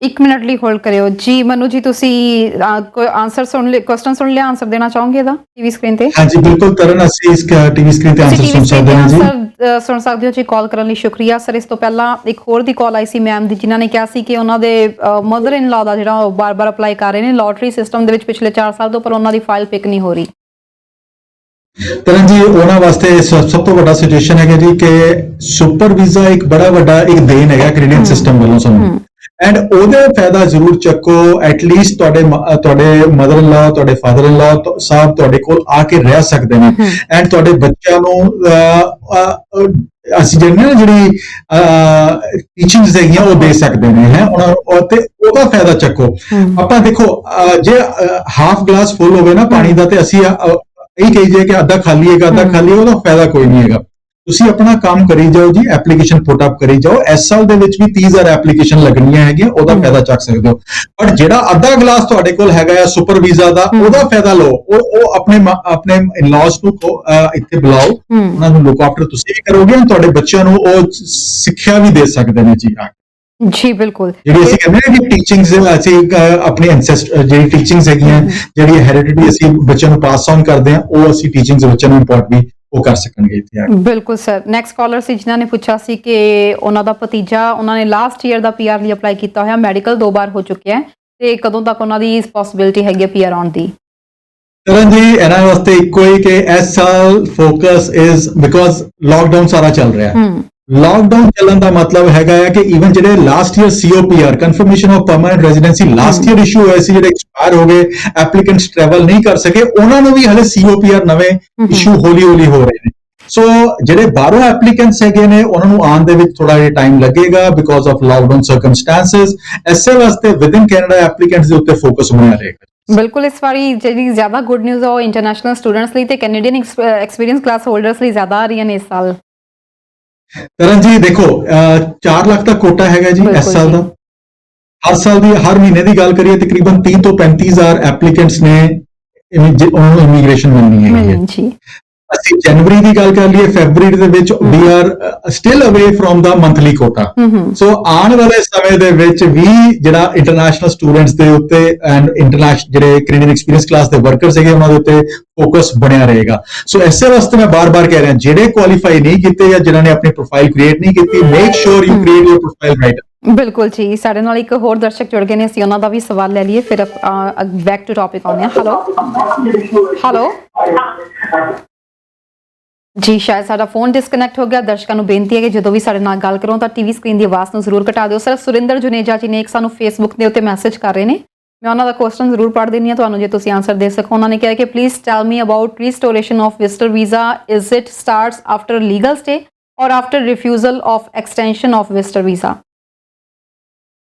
[SPEAKER 1] 1 ਮਿੰਟ ਲਈ ਹੋਲਡ ਕਰਿਓ ਜੀ। ਮਨੂ ਜੀ ਤੁਸੀਂ ਕੋਈ ਆਨਸਰ ਸੁਣ ਲਿਆ, ਕੁਐਸਚਨ ਸੁਣ ਲਿਆ, ਆਨਸਰ ਦੇਣਾ ਚਾਹੋਗੇ ਇਹਦਾ ਟੀਵੀ ਸਕਰੀਨ ਤੇ?
[SPEAKER 2] ਹਾਂਜੀ ਬਿਲਕੁਲ ਕਰਨ, ਅਸੀਂ ਇਸ ਟੀਵੀ ਸਕਰੀਨ ਤੇ ਆਨਸਰ ਸੁਣ ਸਕਦੇ ਹਾਂ ਜੀ।
[SPEAKER 1] ਆਨਸਰ ਸੁਣ ਸਕਦੇ ਹੋ ਜੀ। ਕਾਲ ਕਰਨ ਲਈ ਸ਼ੁਕਰੀਆ ਸਰ। ਇਸ ਤੋਂ ਪਹਿਲਾਂ ਇੱਕ ਹੋਰ ਦੀ ਕਾਲ ਆਈ ਸੀ ਮੈਮ ਦੀ, ਜਿਨ੍ਹਾਂ ਨੇ ਕਿਹਾ ਸੀ ਕਿ ਉਹਨਾਂ ਦੇ ਮਦਰ ਇਨ ਲਾ ਦਾ ਜਿਹੜਾ ਉਹ ਬਾਰ-ਬਾਰ ਅਪਲਾਈ ਕਰ ਰਹੇ ਨੇ ਲੋਟਰੀ ਸਿਸਟਮ ਦੇ ਵਿੱਚ ਪਿਛਲੇ 4 ਸਾਲ ਤੋਂ, ਪਰ ਉਹਨਾਂ ਦੀ ਫਾਈਲ ਪਿਕ ਨਹੀਂ ਹੋ ਰਹੀ।
[SPEAKER 2] ਤਰਨ ਜੀ, ਉਹਨਾਂ ਵਾਸਤੇ ਸਭ ਤੋਂ ਵੱਡਾ ਸੁਜੈਸ਼ਨ ਹੈਗਾ ਜੀ ਕਿ ਸੁਪਰ ਵੀਜ਼ਾ ਇੱਕ ਬੜਾ ਵੱਡਾ ਇੱਕ ਦੇਣ ਹੈਗਾ ਕੈਨੇਡੀਅਨ ਸਿਸਟਮ ਵੱਲੋਂ ਸਾਨੂੰ, ਐਂਡ ਉਹਦੇ ਫਾਇਦਾ ਜ਼ਰੂਰ ਚੱਕੋ। ਐਟਲੀਸਟ ਤੁਹਾਡੇ ਮਦਰ ਇਨ ਲਾ, ਤੁਹਾਡੇ ਫਾਦਰ ਇਨ ਲਾ ਸਾਹਿਬ ਤੁਹਾਡੇ ਕੋਲ ਆ ਕੇ ਰਹਿ ਸਕਦੇ ਨੇ ਐਂਡ ਤੁਹਾਡੇ ਬੱਚਿਆਂ ਨੂੰ ਅਸੀਂ ਜਿਹੜੀ ਟੀਚਿੰਗਸ ਹੈਗੀਆਂ ਉਹ ਦੇ ਸਕਦੇ ਨੇ ਹੈ ਉਹਨਾਂ ਤੇ ਉਹਦਾ ਫਾਇਦਾ ਚੱਕੋ। ਆਪਾਂ ਦੇਖੋ ਜੇ ਹਾਫ ਗਲਾਸ ਫੁੱਲ ਹੋਵੇ ਨਾ ਪਾਣੀ ਦਾ ਤੇ ਅਸੀਂ ਇਹ ਕਹੀਏ ਕਿ ਅੱਧਾ ਖਾਲੀ ਹੈਗਾ, ਅੱਧਾ ਖਾਲੀ, ਉਹਦਾ ਫਾਇਦਾ ਕੋਈ ਨਹੀਂ ਹੈਗਾ। ਤੁਸੀਂ ਆਪਣਾ ਕੰਮ ਕਰੀ ਜਾਓ ਜੀ, ਐਪਲੀਕੇਸ਼ਨ ਪੁੱਟ ਅਪ ਕਰੀ ਜਾਓ। ਇਸ ਸਾਲ ਦੇ ਵਿੱਚ ਵੀ 30,000 ਐਪਲੀਕੇਸ਼ਨ ਲੱਗਣੀਆਂ ਹੈਗੀਆਂ, ਉਹਦਾ ਫਾਇਦਾ ਚੱਕ ਸਕਦੇ ਹੋ। ਪਰ ਜਿਹੜਾ ਅੱਧਾ ਗਲਾਸ ਤੁਹਾਡੇ ਕੋਲ ਹੈਗਾ ਆ ਸੁਪਰ ਵੀਜ਼ਾ ਦਾ, ਉਹਦਾ ਫਾਇਦਾ ਲਓ। ਉਹ ਆਪਣੇ ਇਨ-ਲॉज ਨੂੰ ਇੱਥੇ ਬੁਲਾਓ, ਉਹਨਾਂ ਨੂੰ ਲੁੱਕ ਆਫਟਰ ਤੁਸੀਂ ਵੀ ਕਰੋਗੇ, ਤੁਹਾਡੇ ਬੱਚਿਆਂ ਨੂੰ ਉਹ ਸਿੱਖਿਆ ਵੀ ਦੇ ਸਕਦੇ ਨੇ ਜੀ।
[SPEAKER 1] ਜੀ ਬਿਲਕੁਲ।
[SPEAKER 2] ਜਿਹੜੀ ਅਸੀਂ ਕਹਿੰਦੇ ਹਾਂ ਕਿ ਟੀਚਿੰਗਸ ਅਸੀਂ ਆਪਣੇ ਐਂਸੈਸਟਰ ਜਿਹੜੀ ਟੀਚਿੰਗਸ ਹੈਗੀਆਂ, ਜਿਹੜੀ ਹੈਰੀਡਿਟੀ ਅਸੀਂ ਬੱਚਿਆਂ ਨੂੰ ਪਾਸ ਆਨ ਕਰਦੇ ਹਾਂ, ਉਹ ਅਸੀਂ ਟੀਚਿੰਗਸ ਬੱਚਿਆਂ ਨੂੰ ਇੰਪੋਰਟ ਵੀ ਉਹ ਕਰ ਸਕਣਗੇ ਇੱਥੇ ਆ ਕੇ।
[SPEAKER 1] ਬਿਲਕੁਲ ਸਰ। ਨੈਕਸਟ ਕਾਲਰ ਸੀ ਜਿਨ੍ਹਾਂ ਨੇ ਪੁੱਛਿਆ ਸੀ ਕਿ ਉਹਨਾਂ ਦਾ ਭਤੀਜਾ, ਉਹਨਾਂ ਨੇ ਲਾਸਟ ਈਅਰ ਦਾ PR ਲਈ ਅਪਲਾਈ ਕੀਤਾ ਹੋਇਆ, ਮੈਡੀਕਲ 2 ਵਾਰ ਹੋ ਚੁੱਕਿਆ ਹੈ, ਤੇ ਕਦੋਂ ਤੱਕ ਉਹਨਾਂ ਦੀ ਪੋਸਿਬਿਲਿਟੀ ਹੈਗੀ ਹੈ PR ਆਉਣ ਦੀ?
[SPEAKER 2] ਕਰਨ ਜੀ, ਇਹਨਾਂ ਵਾਸਤੇ ਇੱਕੋ ਹੀ ਕਿ ਇਸ ਸਾਲ ਫੋਕਸ ਇਜ਼ ਬਿਕੋਜ਼ ਲਾਕਡਾਊਨ ਸਾਰਾ ਚੱਲ ਰਿਹਾ ਹੈ। ਲਾਕਡਾਊਨ ਚੱਲਣ ਦਾ ਮਤਲਬ ਹੈਗਾ ਹੈ ਕਿ ਈਵਨ ਜਿਹੜੇ last year COPR confirmation of permanent residency last year issue ਹੋਏ ਸੀ, ਜਿਹੜੇ ਐਕਸਪਾਇਰ ਹੋ ਗਏ, ਐਪਲੀਕੈਂਟਸ ਟਰੈਵਲ ਨਹੀਂ ਕਰ ਸਕੇ, ਉਹਨਾਂ ਨੂੰ ਵੀ ਹਲੇ COPR ਨਵੇਂ ਇਸ਼ੂ ਹੌਲੀ ਹੌਲੀ ਹੋ ਰਹੇ ਨੇ। ਸੋ ਜਿਹੜੇ ਬਾਹਰੋਂ ਐਪਲੀਕੈਂਟਸ ਹੈਗੇ ਨੇ ਉਹਨਾਂ ਨੂੰ ਆਉਣ ਦੇ ਵਿੱਚ ਥੋੜਾ ਜਿਹਾ ਟਾਈਮ ਲੱਗੇਗਾ ਬਿਕੋਜ਼ ਆਫ ਲਾਕਡਾਊਨ ਸਰਕਮਸਟੈਂਸਸ। ਐਸੇ ਵਾਸਤੇ ਵਿਦਿਨ ਕੈਨੇਡਾ ਐਪਲੀਕੈਂਟਸ ਦੇ ਉੱਤੇ ਫੋਕਸ ਹੋਣਾ ਰਹੇਗਾ।
[SPEAKER 1] ਬਿਲਕੁਲ, ਇਸ ਵਾਰੀ ਜਿਹੜੀ ਜ਼ਿਆਦਾ ਗੁੱਡ ਨਿਊਜ਼ ਆ ਉਹ ਇੰਟਰਨੈਸ਼ਨਲ ਸਟੂਡੈਂਟਸ ਲਈ ਤੇ ਕੈਨੇਡੀਅਨ ਐਕਸਪੀਰੀਅੰਸ ਕਲਾਸ ਹੋਲਡਰਸ ਲਈ ਜ਼ਿਆਦਾ ਆ ਰਹੀਆਂ ਨੇ ਇਸ ਸਾਲ।
[SPEAKER 2] ਤਰਨ ਜੀ ਦੇਖੋ 4 ਲੱਖ ਦਾ ਕੋਟਾ ਹੈਗਾ ਜੀ ਇਸ ਸਾਲ ਦਾ। ਹਰ ਸਾਲ ਦੀ ਹਰ ਮਹੀਨੇ ਦੀ ਗੱਲ ਕਰੀਏ ਤਕਰੀਬਨ 30 ਤੋਂ 35,000 ਐਪਲੀਕੈਂਟਸ ਨੇ ਉਹਨਾਂ ਨੂੰ ਇਮੀਗ੍ਰੇਸ਼ਨ ਮਿਲਣੀ ਹੈਗੀ ਹੈ
[SPEAKER 1] ਜੀ।
[SPEAKER 2] ਅਸੀਂ ਜਨਵਰੀ ਦੀ ਗੱਲ ਕਰ ਲਈਏ ਫੈਬਰੂਰੀ ਦੇ ਵਿੱਚ ਵੀ ਆਰ ਸਟਿਲ ਅਵੇ ਫਰੋਮ ਦਾ ਮੰਥਲੀ ਕੋਟਾ। ਸੋ ਆਉਣ ਵਾਲੇ ਸਮੇਂ ਦੇ ਵਿੱਚ ਵੀ ਜਿਹੜਾ ਇੰਟਰਨੈਸ਼ਨਲ ਸਟੂਡੈਂਟਸ ਦੇ ਉੱਤੇ ਐਂਡ ਇੰਟਰਨੈਸ਼ਨਲ ਜਿਹੜੇ ਕੈਨੇਡੀਅਨ ਐਕਸਪੀਰੀਅੰਸ ਕਲਾਸ ਦੇ ਵਰਕਰਸ ਹੈਗੇ ਉਹਨਾਂ ਦੇ ਉੱਤੇ ਫੋਕਸ ਬਣਿਆ ਰਹੇਗਾ। ਸੋ ਇਸੇ ਵਾਸਤੇ ਮੈਂ ਬਾਰ-ਬਾਰ ਕਹਿ ਰਿਹਾ ਜਿਹੜੇ ਕੁਆਲੀਫਾਈ ਨਹੀਂ ਕੀਤੇ ਜਾਂ ਜਿਨ੍ਹਾਂ ਨੇ ਆਪਣੀ ਪ੍ਰੋਫਾਈਲ ਕ੍ਰੀਏਟ ਨਹੀਂ ਕੀਤੀ, make sure you create your profile right.
[SPEAKER 1] ਬਿਲਕੁਲ ਜੀ, ਸਾਡੇ ਨਾਲ ਇੱਕ ਹੋਰ ਦਰਸ਼ਕ ਜੁੜ ਗਏ ਨੇ, ਅਸੀਂ ਉਹਨਾਂ ਦਾ ਵੀ ਸਵਾਲ ਲੈ ਲਈਏ ਫਿਰ ਬੈਕ ਟੂ ਟਾਪਿਕ ਆਉਂਦੇ ਹਾਂ। ਹੈਲੋ ਜੀ, ਸ਼ਾਇਦ ਸਾਡਾ ਫੋਨ ਡਿਸਕਨੈਕਟ ਹੋ ਗਿਆ। ਦਰਸ਼ਕਾਂ ਨੂੰ ਬੇਨਤੀ ਹੈ ਕਿ ਜਦੋਂ ਵੀ ਸਾਡੇ ਨਾਲ ਗੱਲ ਕਰੋ ਤਾਂ ਟੀਵੀ ਸਕਰੀਨ ਦੀ ਆਵਾਜ਼ ਨੂੰ ਜ਼ਰੂਰ ਘਟਾ ਦਿਓ। ਸਰ ਸੁਰਿੰਦਰ ਜੁਨੇਜਾ ਜੀ ਨੇ ਇੱਕ ਸਾਨੂੰ ਫੇਸਬੁੱਕ ਦੇ ਉੱਤੇ ਮੈਸੇਜ ਕਰ ਰਹੇ ਨੇ, ਮੈਂ ਉਹਨਾਂ ਦਾ ਕੁਐਸਚਨ ਜ਼ਰੂਰ ਪੜ੍ਹ ਦਿੰਦੀ ਹਾਂ ਤੁਹਾਨੂੰ ਜੇ ਤੁਸੀਂ ਆਨਸਰ ਦੇ ਸਕੋ। ਉਹਨਾਂ ਨੇ ਕਿਹਾ ਕਿ please tell me about restoration of visitor visa, is it starts after legal stay or after refusal of extension of visitor visa.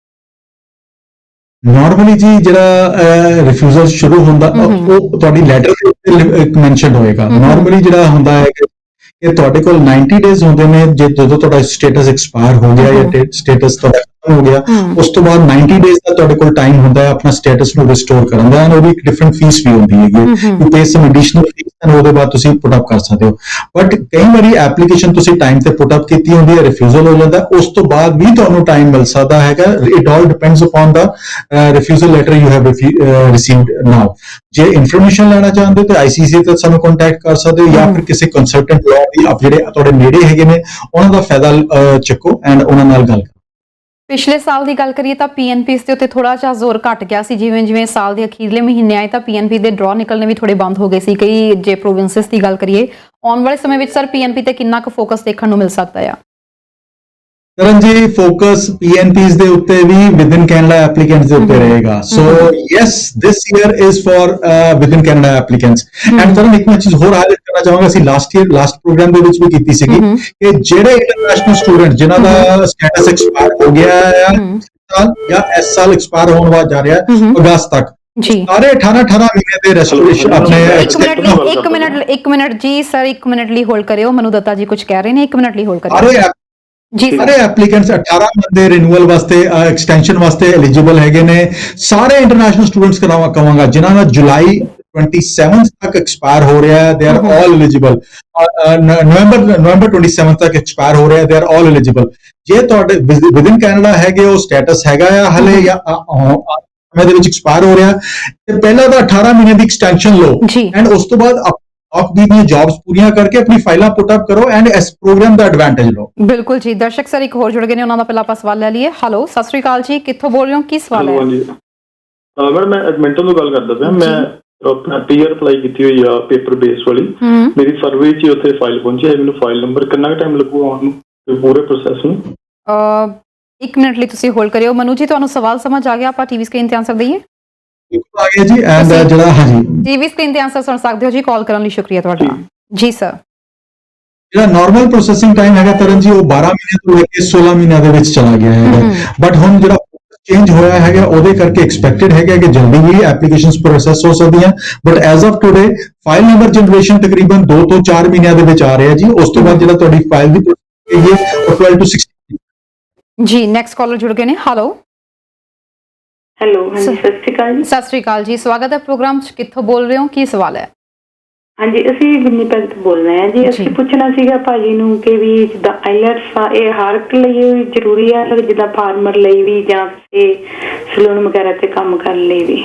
[SPEAKER 2] Normally ਜੀ ਜਿਹੜਾ ਰਿਫਿਊਜ਼ਲ ਸ਼ੁਰੂ ਹੁੰਦਾ ਉਹ ਤੁਹਾਡੀ ਲੈਟਰ ਦੇ ਉੱਤੇ ਮੈਂਸ਼ਨ ਹੋਏਗਾ। ਨਾਰਮਲੀ ਜਿਹੜਾ ਹੁੰਦਾ ਹੈ ਕਿ ਤੁਹਾਡੇ ਕੋਲ 90 ਡੇਜ਼ ਹੁੰਦੇ ਨੇ ਜਦੋਂ ਤੁਹਾਡਾ ਸਟੇਟਸ ਐਕਸਪਾਇਰ ਹੋ ਗਿਆ ਜਾਂ ਸਟੇਟਸ ਤੁਹਾਡਾ ਖਤਮ ਹੋ ਗਿਆ, ਉਸ ਤੋਂ ਬਾਅਦ 90 ਡੇਜ਼ ਦਾ ਤੁਹਾਡੇ ਕੋਲ ਟਾਈਮ ਹੁੰਦਾ ਹੈ ਆਪਣਾ ਸਟੇਟਸ ਨੂੰ ਰਿਸਟੋਰ ਕਰਨ ਦਾ। ਉਹਦੀ ਇੱਕ ਡਿਫਰੈਂਟ ਫੀਸ ਵੀ ਹੁੰਦੀ ਹੈਗੀ, you pay some additional fees and ਉਹਦੇ ਬਾਅਦ ਤੁਸੀਂ ਪੁੱਟ ਅਪ ਕਰ ਸਕਦੇ ਹੋ। ਬਟ ਕਈ ਵਾਰੀ ਐਪਲੀਕੇਸ਼ਨ ਤੁਸੀਂ ਟਾਈਮ ਤੇ ਪੁੱਟ ਅਪ ਕੀਤੀ ਹੁੰਦੀ ਹੈ, ਰਿਫਿਊਜ਼ਲ ਹੋ ਜਾਂਦਾ, ਉਸ ਤੋਂ ਬਾਅਦ ਵੀ ਤੁਹਾਨੂੰ ਟਾਈਮ ਮਿਲ ਸਕਦਾ ਹੈਗਾ। It all depends upon the refusal letter you have received now. ਜੇ ਇਨਫੋਰਮੇਸ਼ਨ ਲੈਣਾ ਚਾਹੁੰਦੇ ਹੋ ਤਾਂ ICC ਤੇ ਸਾਨੂੰ ਕੰਟੈਕਟ ਕਰ ਸਕਦੇ ਹੋ ਜਾਂ ਫਿਰ ਕਿਸੇ ਕੰਸਲਟੈਂਟ ਲਾਅ ਦੀ ਜਿਹੜੇ ਤੁਹਾਡੇ ਨੇੜੇ ਹੈਗੇ ਨੇ ਉਹਨਾਂ ਦਾ ਫਾਇਦਾ ਚੱਕੋ ਐਂਡ ਉਹਨਾਂ ਨਾਲ ਗੱਲ ਕਰੋ।
[SPEAKER 1] ਪਿਛਲੇ ਸਾਲ ਦੀ ਗੱਲ ਕਰੀਏ ਤਾਂ PNPs ਦੇ ਉੱਤੇ ਥੋੜਾ ਜਿਹਾ ਜ਼ੋਰ ਘਟ ਗਿਆ ਸੀ, ਜਿਵੇਂ ਜਿਵੇਂ ਸਾਲ ਦੇ ਅਖੀਰਲੇ ਮਹੀਨੇ ਆਏ ਤਾਂ PNP ਦੇ ਡਰਾ ਨਿਕਲਣੇ ਵੀ ਥੋੜੇ ਬੰਦ ਹੋ ਗਏ ਸੀ ਕਈ ਜੇ ਪ੍ਰੋਵਿੰਸਸ ਦੀ ਗੱਲ ਕਰੀਏ। ਆਉਣ ਵਾਲੇ ਸਮੇਂ ਵਿੱਚ ਸਰ PNP ਤੇ ਕਿੰਨਾ ਕੁ ਫੋਕਸ ਦੇਖਣ ਨੂੰ ਮਿਲ ਸਕਦਾ ਆ?
[SPEAKER 2] ਕਰਨ ਜੀ ਫੋਕਸ PNPs ਦੇ ਉੱਤੇ ਵੀ ਵਿਦਿਨ ਕੈਨੇਡਾ ਐਪਲੀਕੈਂਟਸ ਦੇ ਉੱਤੇ ਰਹੇਗਾ। So yes this year is for within Canada applicants. And ਤੁਹਾਨੂੰ ਇੱਕ ਮੈਂ ਚੀਜ਼ ਹੋਰ ਹਾਈਲਾਈਟ ਕਰਨਾ ਚਾਹਾਂਗਾ, ਅਸੀਂ ਲਾਸਟ ਪ੍ਰੋਗਰਾਮ ਦੇ ਵਿੱਚ ਵੀ ਕੀਤੀ ਸੀਗੀ ਕਿ ਜਿਹੜੇ ਇੰਟਰਨੈਸ਼ਨਲ ਸਟੂਡੈਂਟ ਜਿਨ੍ਹਾਂ ਦਾ ਸਟੇਟਸ ਐਕਸਪਾਇਰ ਹੋ ਗਿਆ ਹੈ ਜਾਂ ਇਸ ਸਾਲ ਐਕਸਪਾਇਰ ਹੋਣ ਵਾਲਾ ਜਾ ਰਿਹਾ ਅਗਸਤ ਤੱਕ, ਸਾਰੇ 18 ਮਹੀਨੇ ਦੇ ਰੈਸਟੋਰੇਸ਼ਨ ਆਪਣੇ
[SPEAKER 1] ਇੱਕ ਮਿੰਟ ਜੀ ਸਰ, 1 ਮਿੰਟ ਲਈ ਹੋਲਡ ਕਰਿਓ। ਮਨੂ ਦੱਤਾ ਜੀ ਕੁਝ ਕਹਿ ਰਹੇ ਨੇ, 1 ਮਿੰਟ ਲਈ ਹੋਲਡ ਕਰਿਓ ਜੀ।
[SPEAKER 2] ਸਾਰੇ ਐਪਲੀਕੈਂਟਸ 18 ਬੰਦੇ ਰਿਨਿਊਅਲ ਵਾਸਤੇ ਐਕਸਟੈਂਸ਼ਨ ਵਾਸਤੇ ਐਲੀਜੀਬਲ ਹੈਗੇ ਨੇ। ਸਾਰੇ ਇੰਟਰਨੈਸ਼ਨਲ ਸਟੂਡੈਂਟਸ ਕਹਾਂਗਾ ਜਿਨ੍ਹਾਂ ਦਾ ਜੁਲਾਈ 27 ਤੱਕ ਐਕਸਪਾਇਰ ਹੋ ਰਿਹਾ ਹੈ, ਦੇ ਆਰ ਆਲ ਐਲੀਜੀਬਲ। ਨਵੰਬਰ 27 ਤੱਕ ਐਕਸਪਾਇਰ ਹੋ ਰਿਹਾ, ਦੇ ਆਰ ਆਲ ਐਲੀਜੀਬਲ। ਜੇ ਤੁਹਾਡੇ ਵਿਦਿਨ ਕੈਨੇਡਾ ਹੈਗੇ ਉਹ ਸਟੇਟਸ ਹੈਗਾ ਆ ਹਲੇ ਜਾਂ ਸਮੇਂ ਦੇ ਵਿੱਚ ਐਕਸਪਾਇਰ ਹੋ ਰਿਹਾ ਤੇ ਪਹਿਲਾਂ ਤਾਂ 18 ਮਹੀਨੇ ਦੀ ਐਕਸਟੈਂਸ਼ਨ ਲਓ ਐਂਡ ਉਸ ਤੋਂ ਬਾਅਦ ਆਪ ਦੀਆਂ ਜੌਬਸ ਪੂਰੀਆਂ ਕਰਕੇ ਆਪਣੀ ਫਾਈਲਾਂ ਪੁੱਟ ਅਪ ਕਰੋ ਐਂਡ ਇਸ ਪ੍ਰੋਗਰਾਮ ਦਾ ਐਡਵਾਂਟੇਜ ਲਓ।
[SPEAKER 1] ਬਿਲਕੁਲ ਜੀ। ਦਰਸ਼ਕ ਸਰ ਇੱਕ ਹੋਰ ਜੁੜ ਗਏ ਨੇ, ਉਹਨਾਂ ਦਾ ਪਹਿਲਾਂ ਆਪਾਂ ਸਵਾਲ ਲੈ ਲਈਏ। ਹੈਲੋ, ਸਤਿ ਸ਼੍ਰੀ ਅਕਾਲ ਜੀ, ਕਿੱਥੋਂ ਬੋਲ ਰਹੇ ਹੋ, ਕੀ ਸਵਾਲ ਹੈ?
[SPEAKER 10] ਮੈਡਮ ਮੈਂ ਐਡਮਿੰਟਨ ਤੋਂ ਗੱਲ ਕਰਦਾ ਪਿਆ। ਮੈਂ ਆਪਣਾ PR ਅਪਲਾਈ ਕੀਤੀ ਹੋਈ ਆ ਪੇਪਰ ਬੇਸ ਵਾਲੀ। ਮੇਰੀ ਫਰਵਰੀ 'ਚ ਉੱਥੇ ਫਾਈਲ ਪਹੁੰਚੀ ਹੈ। ਮੈਨੂੰ ਫਾਈਲ ਨੰਬਰ ਕਿੰਨਾ ਟਾਈਮ ਲੱਗੂਗਾ ਆਉਣ ਨੂੰ ਪੂਰੇ ਪ੍ਰੋਸੈਸ ਨੂੰ?
[SPEAKER 1] 1 ਮਿੰਟ ਲਈ ਤੁਸੀਂ ਹੋਲਡ ਕਰਿਓ। ਮਨੂ ਜੀ ਤੁਹਾਨੂੰ ਸਵਾਲ ਸਮਝ ਆ ਗਿਆ? ਆਪਾਂ ਟੀਵੀ ਸਕਰੀਨ ਤੇ ਆਨਸਰ ਦਈਏ?
[SPEAKER 2] ਆ ਗਿਆ ਜੀ। ਐਂਡ ਜਿਹੜਾ ਹਾਂਜੀ
[SPEAKER 1] ਟੀਵੀ ਸਕਰੀਨ ਤੇ ਆਨਸਰ ਸੁਣ ਸਕਦੇ ਹੋ ਜੀ। ਕਾਲ ਕਰਨ ਲਈ ਸ਼ੁਕਰੀਆ ਤੁਹਾਡਾ ਜੀ ਸਰ।
[SPEAKER 2] ਜਿਹੜਾ ਨਾਰਮਲ ਪ੍ਰੋਸੈਸਿੰਗ ਟਾਈਮ ਹੈਗਾ ਤਰਨ ਜੀ ਉਹ 12 ਮਹੀਨੇ ਤੋਂ ਲੈ ਕੇ 16 ਮਹੀਨਿਆਂ ਦੇ ਵਿੱਚ ਚਲਾ ਗਿਆ ਹੈਗਾ। ਬਟ ਹੁਣ ਜਿਹੜਾ ਚੇਂਜ ਹੋਇਆ ਹੈਗਾ ਉਹਦੇ ਕਰਕੇ ਐਕਸਪੈਕਟਡ ਹੈਗਾ ਕਿ ਜਲਦੀ ਵੀ ਐਪਲੀਕੇਸ਼ਨਸ ਪ੍ਰੋਸੈਸ ਹੋ ਸਕਦੀਆਂ। But as of today file number generation ਤਕਰੀਬਨ 2 ਤੋਂ 4 ਮਹੀਨਿਆਂ ਦੇ ਵਿੱਚ ਆ ਰਿਹਾ ਜੀ। ਉਸ ਤੋਂ ਬਾਅਦ ਜਿਹੜਾ ਤੁਹਾਡੀ ਫਾਈਲ ਦੀ ਪ੍ਰੋਸੈਸ ਹੈਗੀ ਉਹ 12 to 16
[SPEAKER 1] ਜੀ। ਨੈਕਸਟ ਕਾਲਰ ਜੁੜ ਗਏ ਨੇ। ਹੈਲੋ
[SPEAKER 9] ਹਾਂਜੀ, ਸਤਿ ਸ਼੍ਰੀ ਅਕਾਲ ਜੀ।
[SPEAKER 1] ਸਤਿ ਸ਼੍ਰੀ ਅਕਾਲ ਜੀ, ਸਵਾਗਤ ਹੈ ਪ੍ਰੋਗਰਾਮ 'ਚ। ਕਿੱਥੋਂ ਬੋਲ ਰਹੇ ਹੋ, ਕੀ ਸਵਾਲ ਹੈ?
[SPEAKER 9] ਹਾਂਜੀ, ਅਸੀਂ ਵਿਨੀਪੈਗ ਤੋਂ ਬੋਲ ਰਹੇ ਹਾਂ ਜੀ। ਅਸੀਂ ਪੁੱਛਣਾ ਸੀਗਾ ਭਾਜੀ ਨੂੰ ਕਿ ਵੀ ਜਿੱਦਾਂ ਆਈਲੈਟਸ ਆ ਇਹ ਹਰ ਇੱਕ ਲਈ ਜ਼ਰੂਰੀ ਹੈ, ਜਿੱਦਾਂ ਫਾਰਮਰ ਲਈ ਵੀ ਜਾਂ ਸਲੂਨ ਵਗੈਰਾ ਤੇ ਕੰਮ ਕਰਨ ਲਈ ਵੀ?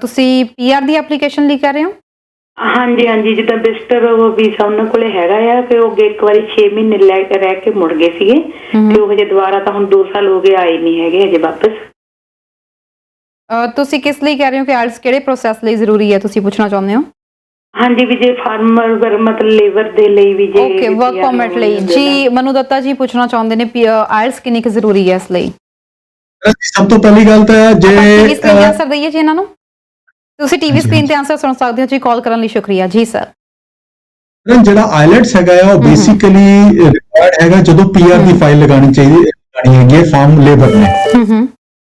[SPEAKER 1] ਤੁਸੀਂ PR ਦੀ ਐਪਲੀਕੇਸ਼ਨ ਲਈ ਕਰ ਰਹੇ ਹੋ?
[SPEAKER 9] ਹਾਂਜੀ, ਜਿੱਦਾਂ ਵਿਜ਼ਟਰ ਵੀਜ਼ਾ ਉਹਨਾਂ ਕੋਲੇ ਹੈਗਾ ਆ ਤੇ ਉਹ ਅੱਗੇ ਇੱਕ ਵਾਰੀ 6 ਮਹੀਨੇ ਲੈ ਕੇ ਰਹਿ ਕੇ ਮੁੜ ਗਏ ਸੀਗੇ ਤੇ ਉਹ ਹਜੇ ਦੁਬਾਰਾ ਤਾਂ ਹੁਣ 2 ਸਾਲ ਹੋ ਗਏ ਆਏ ਨਹੀਂ ਹੈਗੇ ਹਜੇ ਵਾਪਸ।
[SPEAKER 1] ਤੁਸੀਂ ਕਿਸ ਲਈ ਕਹਿ ਰਹੇ ਹੋ ਕਿ ਆਇਲਸ ਕਿਹੜੇ ਪ੍ਰੋਸੈਸ ਲਈ ਜ਼ਰੂਰੀ ਹੈ, ਤੁਸੀਂ ਪੁੱਛਣਾ ਚਾਹੁੰਦੇ ਹੋ?
[SPEAKER 9] ਹਾਂਜੀ, ਵੀ ਜੇ ਫਾਰਮਰ ਮਤਲਬ ਲੇਬਰ ਦੇ ਲਈ ਵੀ ਜੇ
[SPEAKER 1] ਓਕੇ, ਵਰਕ ਪਰਮਿਟ ਲਈ ਜੀ। ਮਨੂ ਦੱਤਾ ਜੀ ਪੁੱਛਣਾ ਚਾਹੁੰਦੇ ਨੇ ਆਇਲਸ ਕਿੰਨੀ ਕੁ ਜ਼ਰੂਰੀ ਹੈ ਇਸ ਲਈ?
[SPEAKER 2] ਸਭ ਤੋਂ ਪਹਿਲੀ ਗੱਲ ਤਾਂ ਜੇ
[SPEAKER 1] ਟੀਵੀ ਸਕਰੀਨ ਤੇ ਆਨਸਰ ਦਈਏ ਜੀ ਇਹਨਾਂ ਨੂੰ। ਤੁਸੀਂ ਟੀਵੀ ਸਕਰੀਨ ਤੇ ਆਨਸਰ ਸੁਣ ਸਕਦੇ ਹੋ ਜੀ। ਕਾਲ ਕਰਨ ਲਈ ਸ਼ੁਕਰੀਆ ਜੀ ਸਰ।
[SPEAKER 2] ਕਰਨ ਜਿਹੜਾ ਆਈਲੈਟਸ ਹੈਗਾ ਆ ਉਹ ਬੇਸਿਕਲੀ ਰਿਕੁਆਇਰਡ ਹੈਗਾ ਜਦੋਂ ਪੀਆਰ ਦੀ ਫਾਈਲ ਲਗਾਣੀ ਹੈਗੀ ਹੈ ਫਾਰਮ ਲੇਬਰ ਨੇ।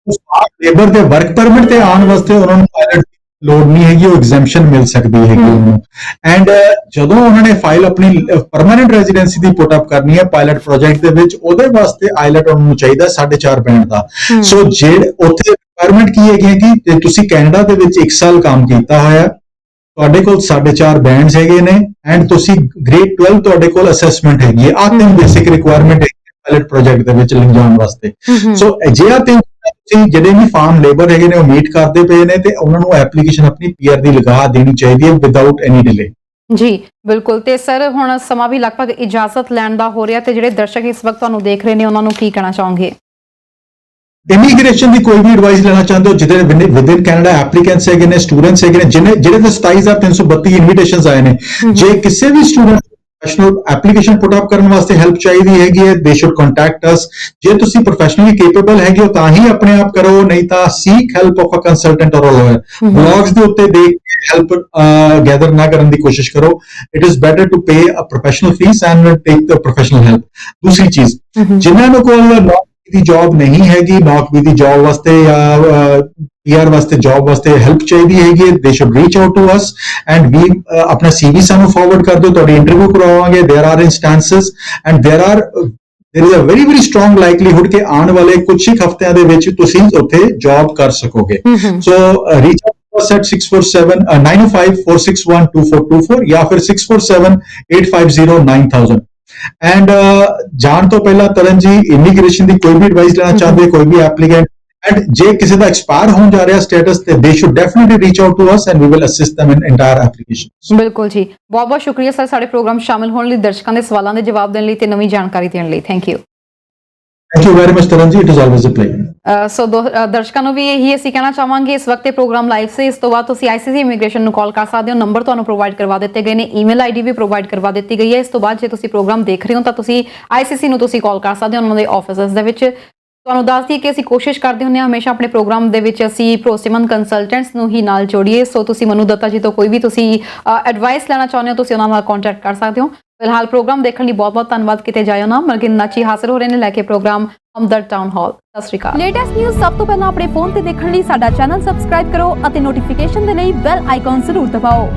[SPEAKER 2] ਉਸ ਫਾਰਮ ਲੇਬਰ ਦੇ ਵਰਕ ਪਰਮਿਟ ਤੇ ਆਉਣ ਵਾਸਤੇ ਉਹਨਾਂ ਨੂੰ ਆਈਲੈਟਸ ਦੀ ਲੋੜ ਨਹੀਂ ਹੈਗੀ, ਉਹ ਐਗਜ਼ੈਂਪਸ਼ਨ ਮਿਲ ਸਕਦੀ ਹੈਗੀ ਉਹਨੂੰ। ਐਂਡ ਜਦੋਂ ਉਹਨਾਂ ਨੇ ਫਾਈਲ ਆਪਣੀ ਪਰਮਾਨੈਂਟ ਰੈਜ਼ੀਡੈਂਸੀ ਦੀ ਪੁੱਟ ਅਪ ਕਰਨੀ ਹੈ ਪਾਇਲਟ ਪ੍ਰੋਜੈਕਟ ਦੇ ਵਿੱਚ, ਉਹਦੇ ਵਾਸਤੇ ਆਈਲੈਟ ਉਹਨਾਂ ਨੂੰ ਚਾਹੀਦਾ 4.5 ਬੈਂਡ ਦਾ। ਸੋ ਜਿਹੜੇ ਉੱਥੇ ਰਿਕੁਆਇਰਮੈਂਟ ਕੀ ਹੈਗੀ ਹੈ ਕਿ ਜੇ ਤੁਸੀਂ ਕੈਨੇਡਾ ਦੇ ਵਿੱਚ 1 ਸਾਲ ਕੰਮ ਕੀਤਾ ਹੋਇਆ, ਤੁਹਾਡੇ ਕੋਲ 4.5 ਬੈਂਡਸ ਹੈਗੇ ਨੇ ਐਂਡ ਤੁਸੀਂ ਗ੍ਰੇਡ 12 ਤੁਹਾਡੇ ਕੋਲ ਅਸੈਸਮੈਂਟ ਹੈਗੀ ਹੈ। ਆਹ 3 ਬੇਸਿਕ ਰਿਕੁਆਇਰਮੈਂਟ ਹੈ ਪਾਇਲਟ ਪ੍ਰੋਜੈਕਟ ਦੇ ਵਿੱਚ ਲਿਜਾਣ ਵਾਸਤੇ। ਸੋ ਅਜਿਹਾ ਤੇ ਤੁਸੀਂ ਜਿਹੜੇ ਵੀ ਫਾਰਮ ਲੇਬਰ ਹੈਗੇ ਨੇ ਉਹ ਮੀਟ ਕਰਦੇ ਪਏ ਨੇ ਤੇ ਉਹਨਾਂ ਨੂੰ ਐਪਲੀਕੇਸ਼ਨ ਆਪਣੀ ਪੀਆਰ ਦੀ ਲਗਾ ਦੇਣੀ ਚਾਹੀਦੀ ਹੈ ਵਿਦਆਊਟ ਐਨੀ ਡਿਲੇ।
[SPEAKER 1] ਜੀ ਬਿਲਕੁਲ। ਤੇ ਸਰ ਹੁਣ ਸਮਾਂ ਵੀ ਲਗਭਗ ਇਜਾਜ਼ਤ ਲੈਣ ਦਾ ਹੋ ਰਿਹਾ, ਤੇ ਜਿਹੜੇ ਦਰਸ਼ਕ ਇਸ ਵਕਤ ਤੁਹਾਨੂੰ ਦੇਖ ਰਹੇ ਨੇ ਉਹਨਾਂ ਨੂੰ ਕੀ ਕਹਿਣਾ ਚਾਹੋਗੇ?
[SPEAKER 2] ਇਮੀਗ੍ਰੇਸ਼ਨ ਦੀ ਕੋਈ ਵੀ ਐਡਵਾਈਸ ਲੈਣਾ ਚਾਹੁੰਦੇ ਹੋ ਜਿਹਦੇ ਵਿਦਿਨ ਕੈਨੇਡਾ ਐਪਲੀਕੈਂਟਸ ਹੈਗੇ ਨੇ, ਸਟੂਡੈਂਟਸ ਹੈਗੇ ਨੇ ਜਿਹੜੇ ਤੇ 27,332 ਇਨਵੀਟੇਸ਼ਨਸ ਆਏ ਨੇ, ਜੇ ਕਿਸੇ ਵੀ ਸਟੂਡੈਂਟ ਪ੍ਰੋਫੈਸ਼ਨਲ ਐਪਲੀਕੇਸ਼ਨ ਪੁੱਟ ਅਪ ਕਰਨ ਵਾਸਤੇ ਹੈਲਪ ਚਾਹੀਦੀ ਹੈਗੀ ਹੈ ਦੇ ਸ਼ੁਡ ਕੰਟੈਕਟ ਅਸ। ਜੇ ਤੁਸੀਂ ਪ੍ਰੋਫੈਸ਼ਨਲੀ ਕੇਪੇਬਲ ਹੈਗੇ ਹੋ ਤਾਂ ਹੀ ਆਪਣੇ ਆਪ ਕਰੋ, ਨਹੀਂ ਤਾਂ seek help of a consultant or a lawyer. Blogs ਦੇ ਉੱਤੇ ਦੇਖ ਕੇ ਹੈਲਪ ਗੈਦਰ ਨਾ ਕਰਨ ਦੀ ਕੋਸ਼ਿਸ਼ ਕਰੋ। It is better to pay a professional fees and take the professional help. ਦੂਸਰੀ ਚੀਜ਼, ਜਿਨ੍ਹਾਂ ਨੂੰ ਕੋਲ ਦੀ ਜੌਬ ਨਹੀਂ ਹੈਗੀ, ਨੌਕਰੀ ਦੀ ਜੌਬ ਵਾਸਤੇ ਜਾਂ ਪੀਆਰ ਵਾਸਤੇ ਜੌਬ ਵਾਸਤੇ ਹੈਲਪ ਚਾਹੀਦੀ ਹੈਗੀ, they should reach out to us and we ਆਪਣਾ ਸੀਵੀ ਸਾਨੂੰ ਫਾਰਵਰਡ ਕਰ ਦਿਓ, ਤੁਹਾਡੀ ਇੰਟਰਵਿਊ ਕਰਵਾਵਾਂਗੇ। There are instances and there is a very strong likelihood कि आने वाले कुछ ही हफ्तिਆਂ ਦੇ ਵਿੱਚ ਤੁਸੀਂ ਉੱਥੇ ਜੌਬ ਕਰ ਸਕੋਗੇ। So reach out to us at 647-905-461-2424 ਜਾਂ ਫਿਰ 647-850-9000। ਐਂਡ ਜਾਣ ਤੋਂ ਪਹਿਲਾਂ ਤਰਨ ਜੀ ਇਮੀਗ੍ਰੇਸ਼ਨ ਦੀ ਕੋਈ ਵੀ ਐਡਵਾਈਸ ਲੈਣਾ ਚਾਹੁੰਦੇ ਕੋਈ ਵੀ ਐਪਲੀਕੈਂਟ, ਐਂਡ ਜੇ ਕਿਸੇ ਦਾ ਐਕਸਪਾਇਰ ਹੋਣ ਜਾ ਰਿਹਾ ਸਟੇਟਸ ਤੇ they should definitely reach out to us and we will assist them in entire application।
[SPEAKER 1] ਬਿਲਕੁਲ ਜੀ, ਬਹੁਤ ਬਹੁਤ ਸ਼ੁਕਰੀਆ ਸਰ ਸਾਡੇ ਪ੍ਰੋਗਰਾਮ ਸ਼ਾਮਿਲ ਹੋਣ ਲਈ, ਦਰਸ਼ਕਾਂ ਦੇ ਸਵਾਲਾਂ ਦੇ ਜਵਾਬ ਦੇਣ ਲਈ ਤੇ ਨਵੀਂ ਜਾਣਕਾਰੀ ਦੇਣ ਲਈ। Thank you.
[SPEAKER 2] Thank you very much Taran ji, it is always a pleasure।
[SPEAKER 1] ਸੋ ਦਰਸ਼ਕਾਂ ਨੂੰ ਵੀ ਇਹੀ ਅਸੀਂ ਕਹਿਣਾ ਚਾਹਾਂਗੇ, ਇਸ ਵਕਤ ਇਹ ਪ੍ਰੋਗਰਾਮ ਲਾਈਵ ਸੀ। ਇਸ ਤੋਂ ਬਾਅਦ ਤੁਸੀਂ ਆਈਸੀਸੀ ਇਮੀਗ੍ਰੇਸ਼ਨ ਨੂੰ ਕਾਲ ਕਰ ਸਕਦੇ ਹੋ, ਨੰਬਰ ਤੁਹਾਨੂੰ ਪ੍ਰੋਵਾਈਡ ਕਰਵਾ ਦਿੱਤੇ ਗਏ ਨੇ, ਈਮੇਲ ਆਈਡੀ ਵੀ ਪ੍ਰੋਵਾਈਡ ਕਰਵਾ ਦਿੱਤੀ ਗਈ ਹੈ। ਇਸ ਤੋਂ ਬਾਅਦ ਜੇ ਤੁਸੀਂ ਪ੍ਰੋਗਰਾਮ ਦੇਖ ਰਹੇ ਹੋ ਤਾਂ ਤੁਸੀਂ ਆਈਸੀਸੀ ਨੂੰ ਤੁਸੀਂ ਕਾਲ ਕਰ ਸਕਦੇ ਹੋ ਉਹਨਾਂ ਦੇ ਆਫਿਸਿਸ ਦੇ ਵਿੱਚ। ਤੁਹਾਨੂੰ ਦੱਸ ਦਈਏ ਕਿ ਅਸੀਂ ਕੋਸ਼ਿਸ਼ ਕਰਦੇ ਹੁੰਦੇ ਹਾਂ ਹਮੇਸ਼ਾ ਆਪਣੇ ਪ੍ਰੋਗਰਾਮ ਦੇ ਵਿੱਚ ਅਸੀਂ ਭਰੋਸੇਮੰਦ ਕੰਸਲਟੈਂਟਸ ਨੂੰ ਹੀ ਨਾਲ ਜੋੜੀਏ। ਸੋ ਤੁਸੀਂ ਮਨੂ ਦੱਤਾ ਜੀ ਤੋਂ ਕੋਈ ਵੀ ਤੁਸੀਂ ਐਡਵਾਈਸ ਲੈਣਾ ਚਾਹੁੰਦੇ ਹੋ ਤੁਸੀਂ ਉਹਨਾਂ ਨਾਲ ਕੰਟੈਕਟ ਕਰ ਸਕਦੇ ਹੋ। ਫਿਲਹਾਲ ਪ੍ਰੋਗਰਾਮ ਦੇਖਣ ਲਈ ਬਹੁਤ ਬਹੁਤ ਧੰਨਵਾਦ। ਕਿਤੇ ਜਾਇਓ ਨਾ, ਮਲਕਿਨ ਨਾਚੀ ਹਾਜ਼ਰ ਹੋ ਰਹੇ ਨੇ ਲੈ ਕੇ ਪ੍ਰੋਗਰਾਮ ਹਮਦਰਦ ਟਾਊਨ ਹਾਲ। ਸਤਿ ਸ਼੍ਰੀ ਅਕਾਲ। ਲੇਟੈਸਟ ਨਿਊਜ਼ ਸਭ ਤੋਂ ਪਹਿਲਾਂ ਆਪਣੇ ਫੋਨ ਤੇ ਦੇਖਣ ਲਈ ਸਾਡਾ ਚੈਨਲ ਸਬਸਕ੍ਰਾਈਬ ਕਰੋ ਅਤੇ ਨੋਟੀਫਿਕੇਸ਼ਨ ਦੇ ਲਈ ਬੈਲ ਆਈਕਨ ਜ਼ਰੂਰ ਦਬਾਓ।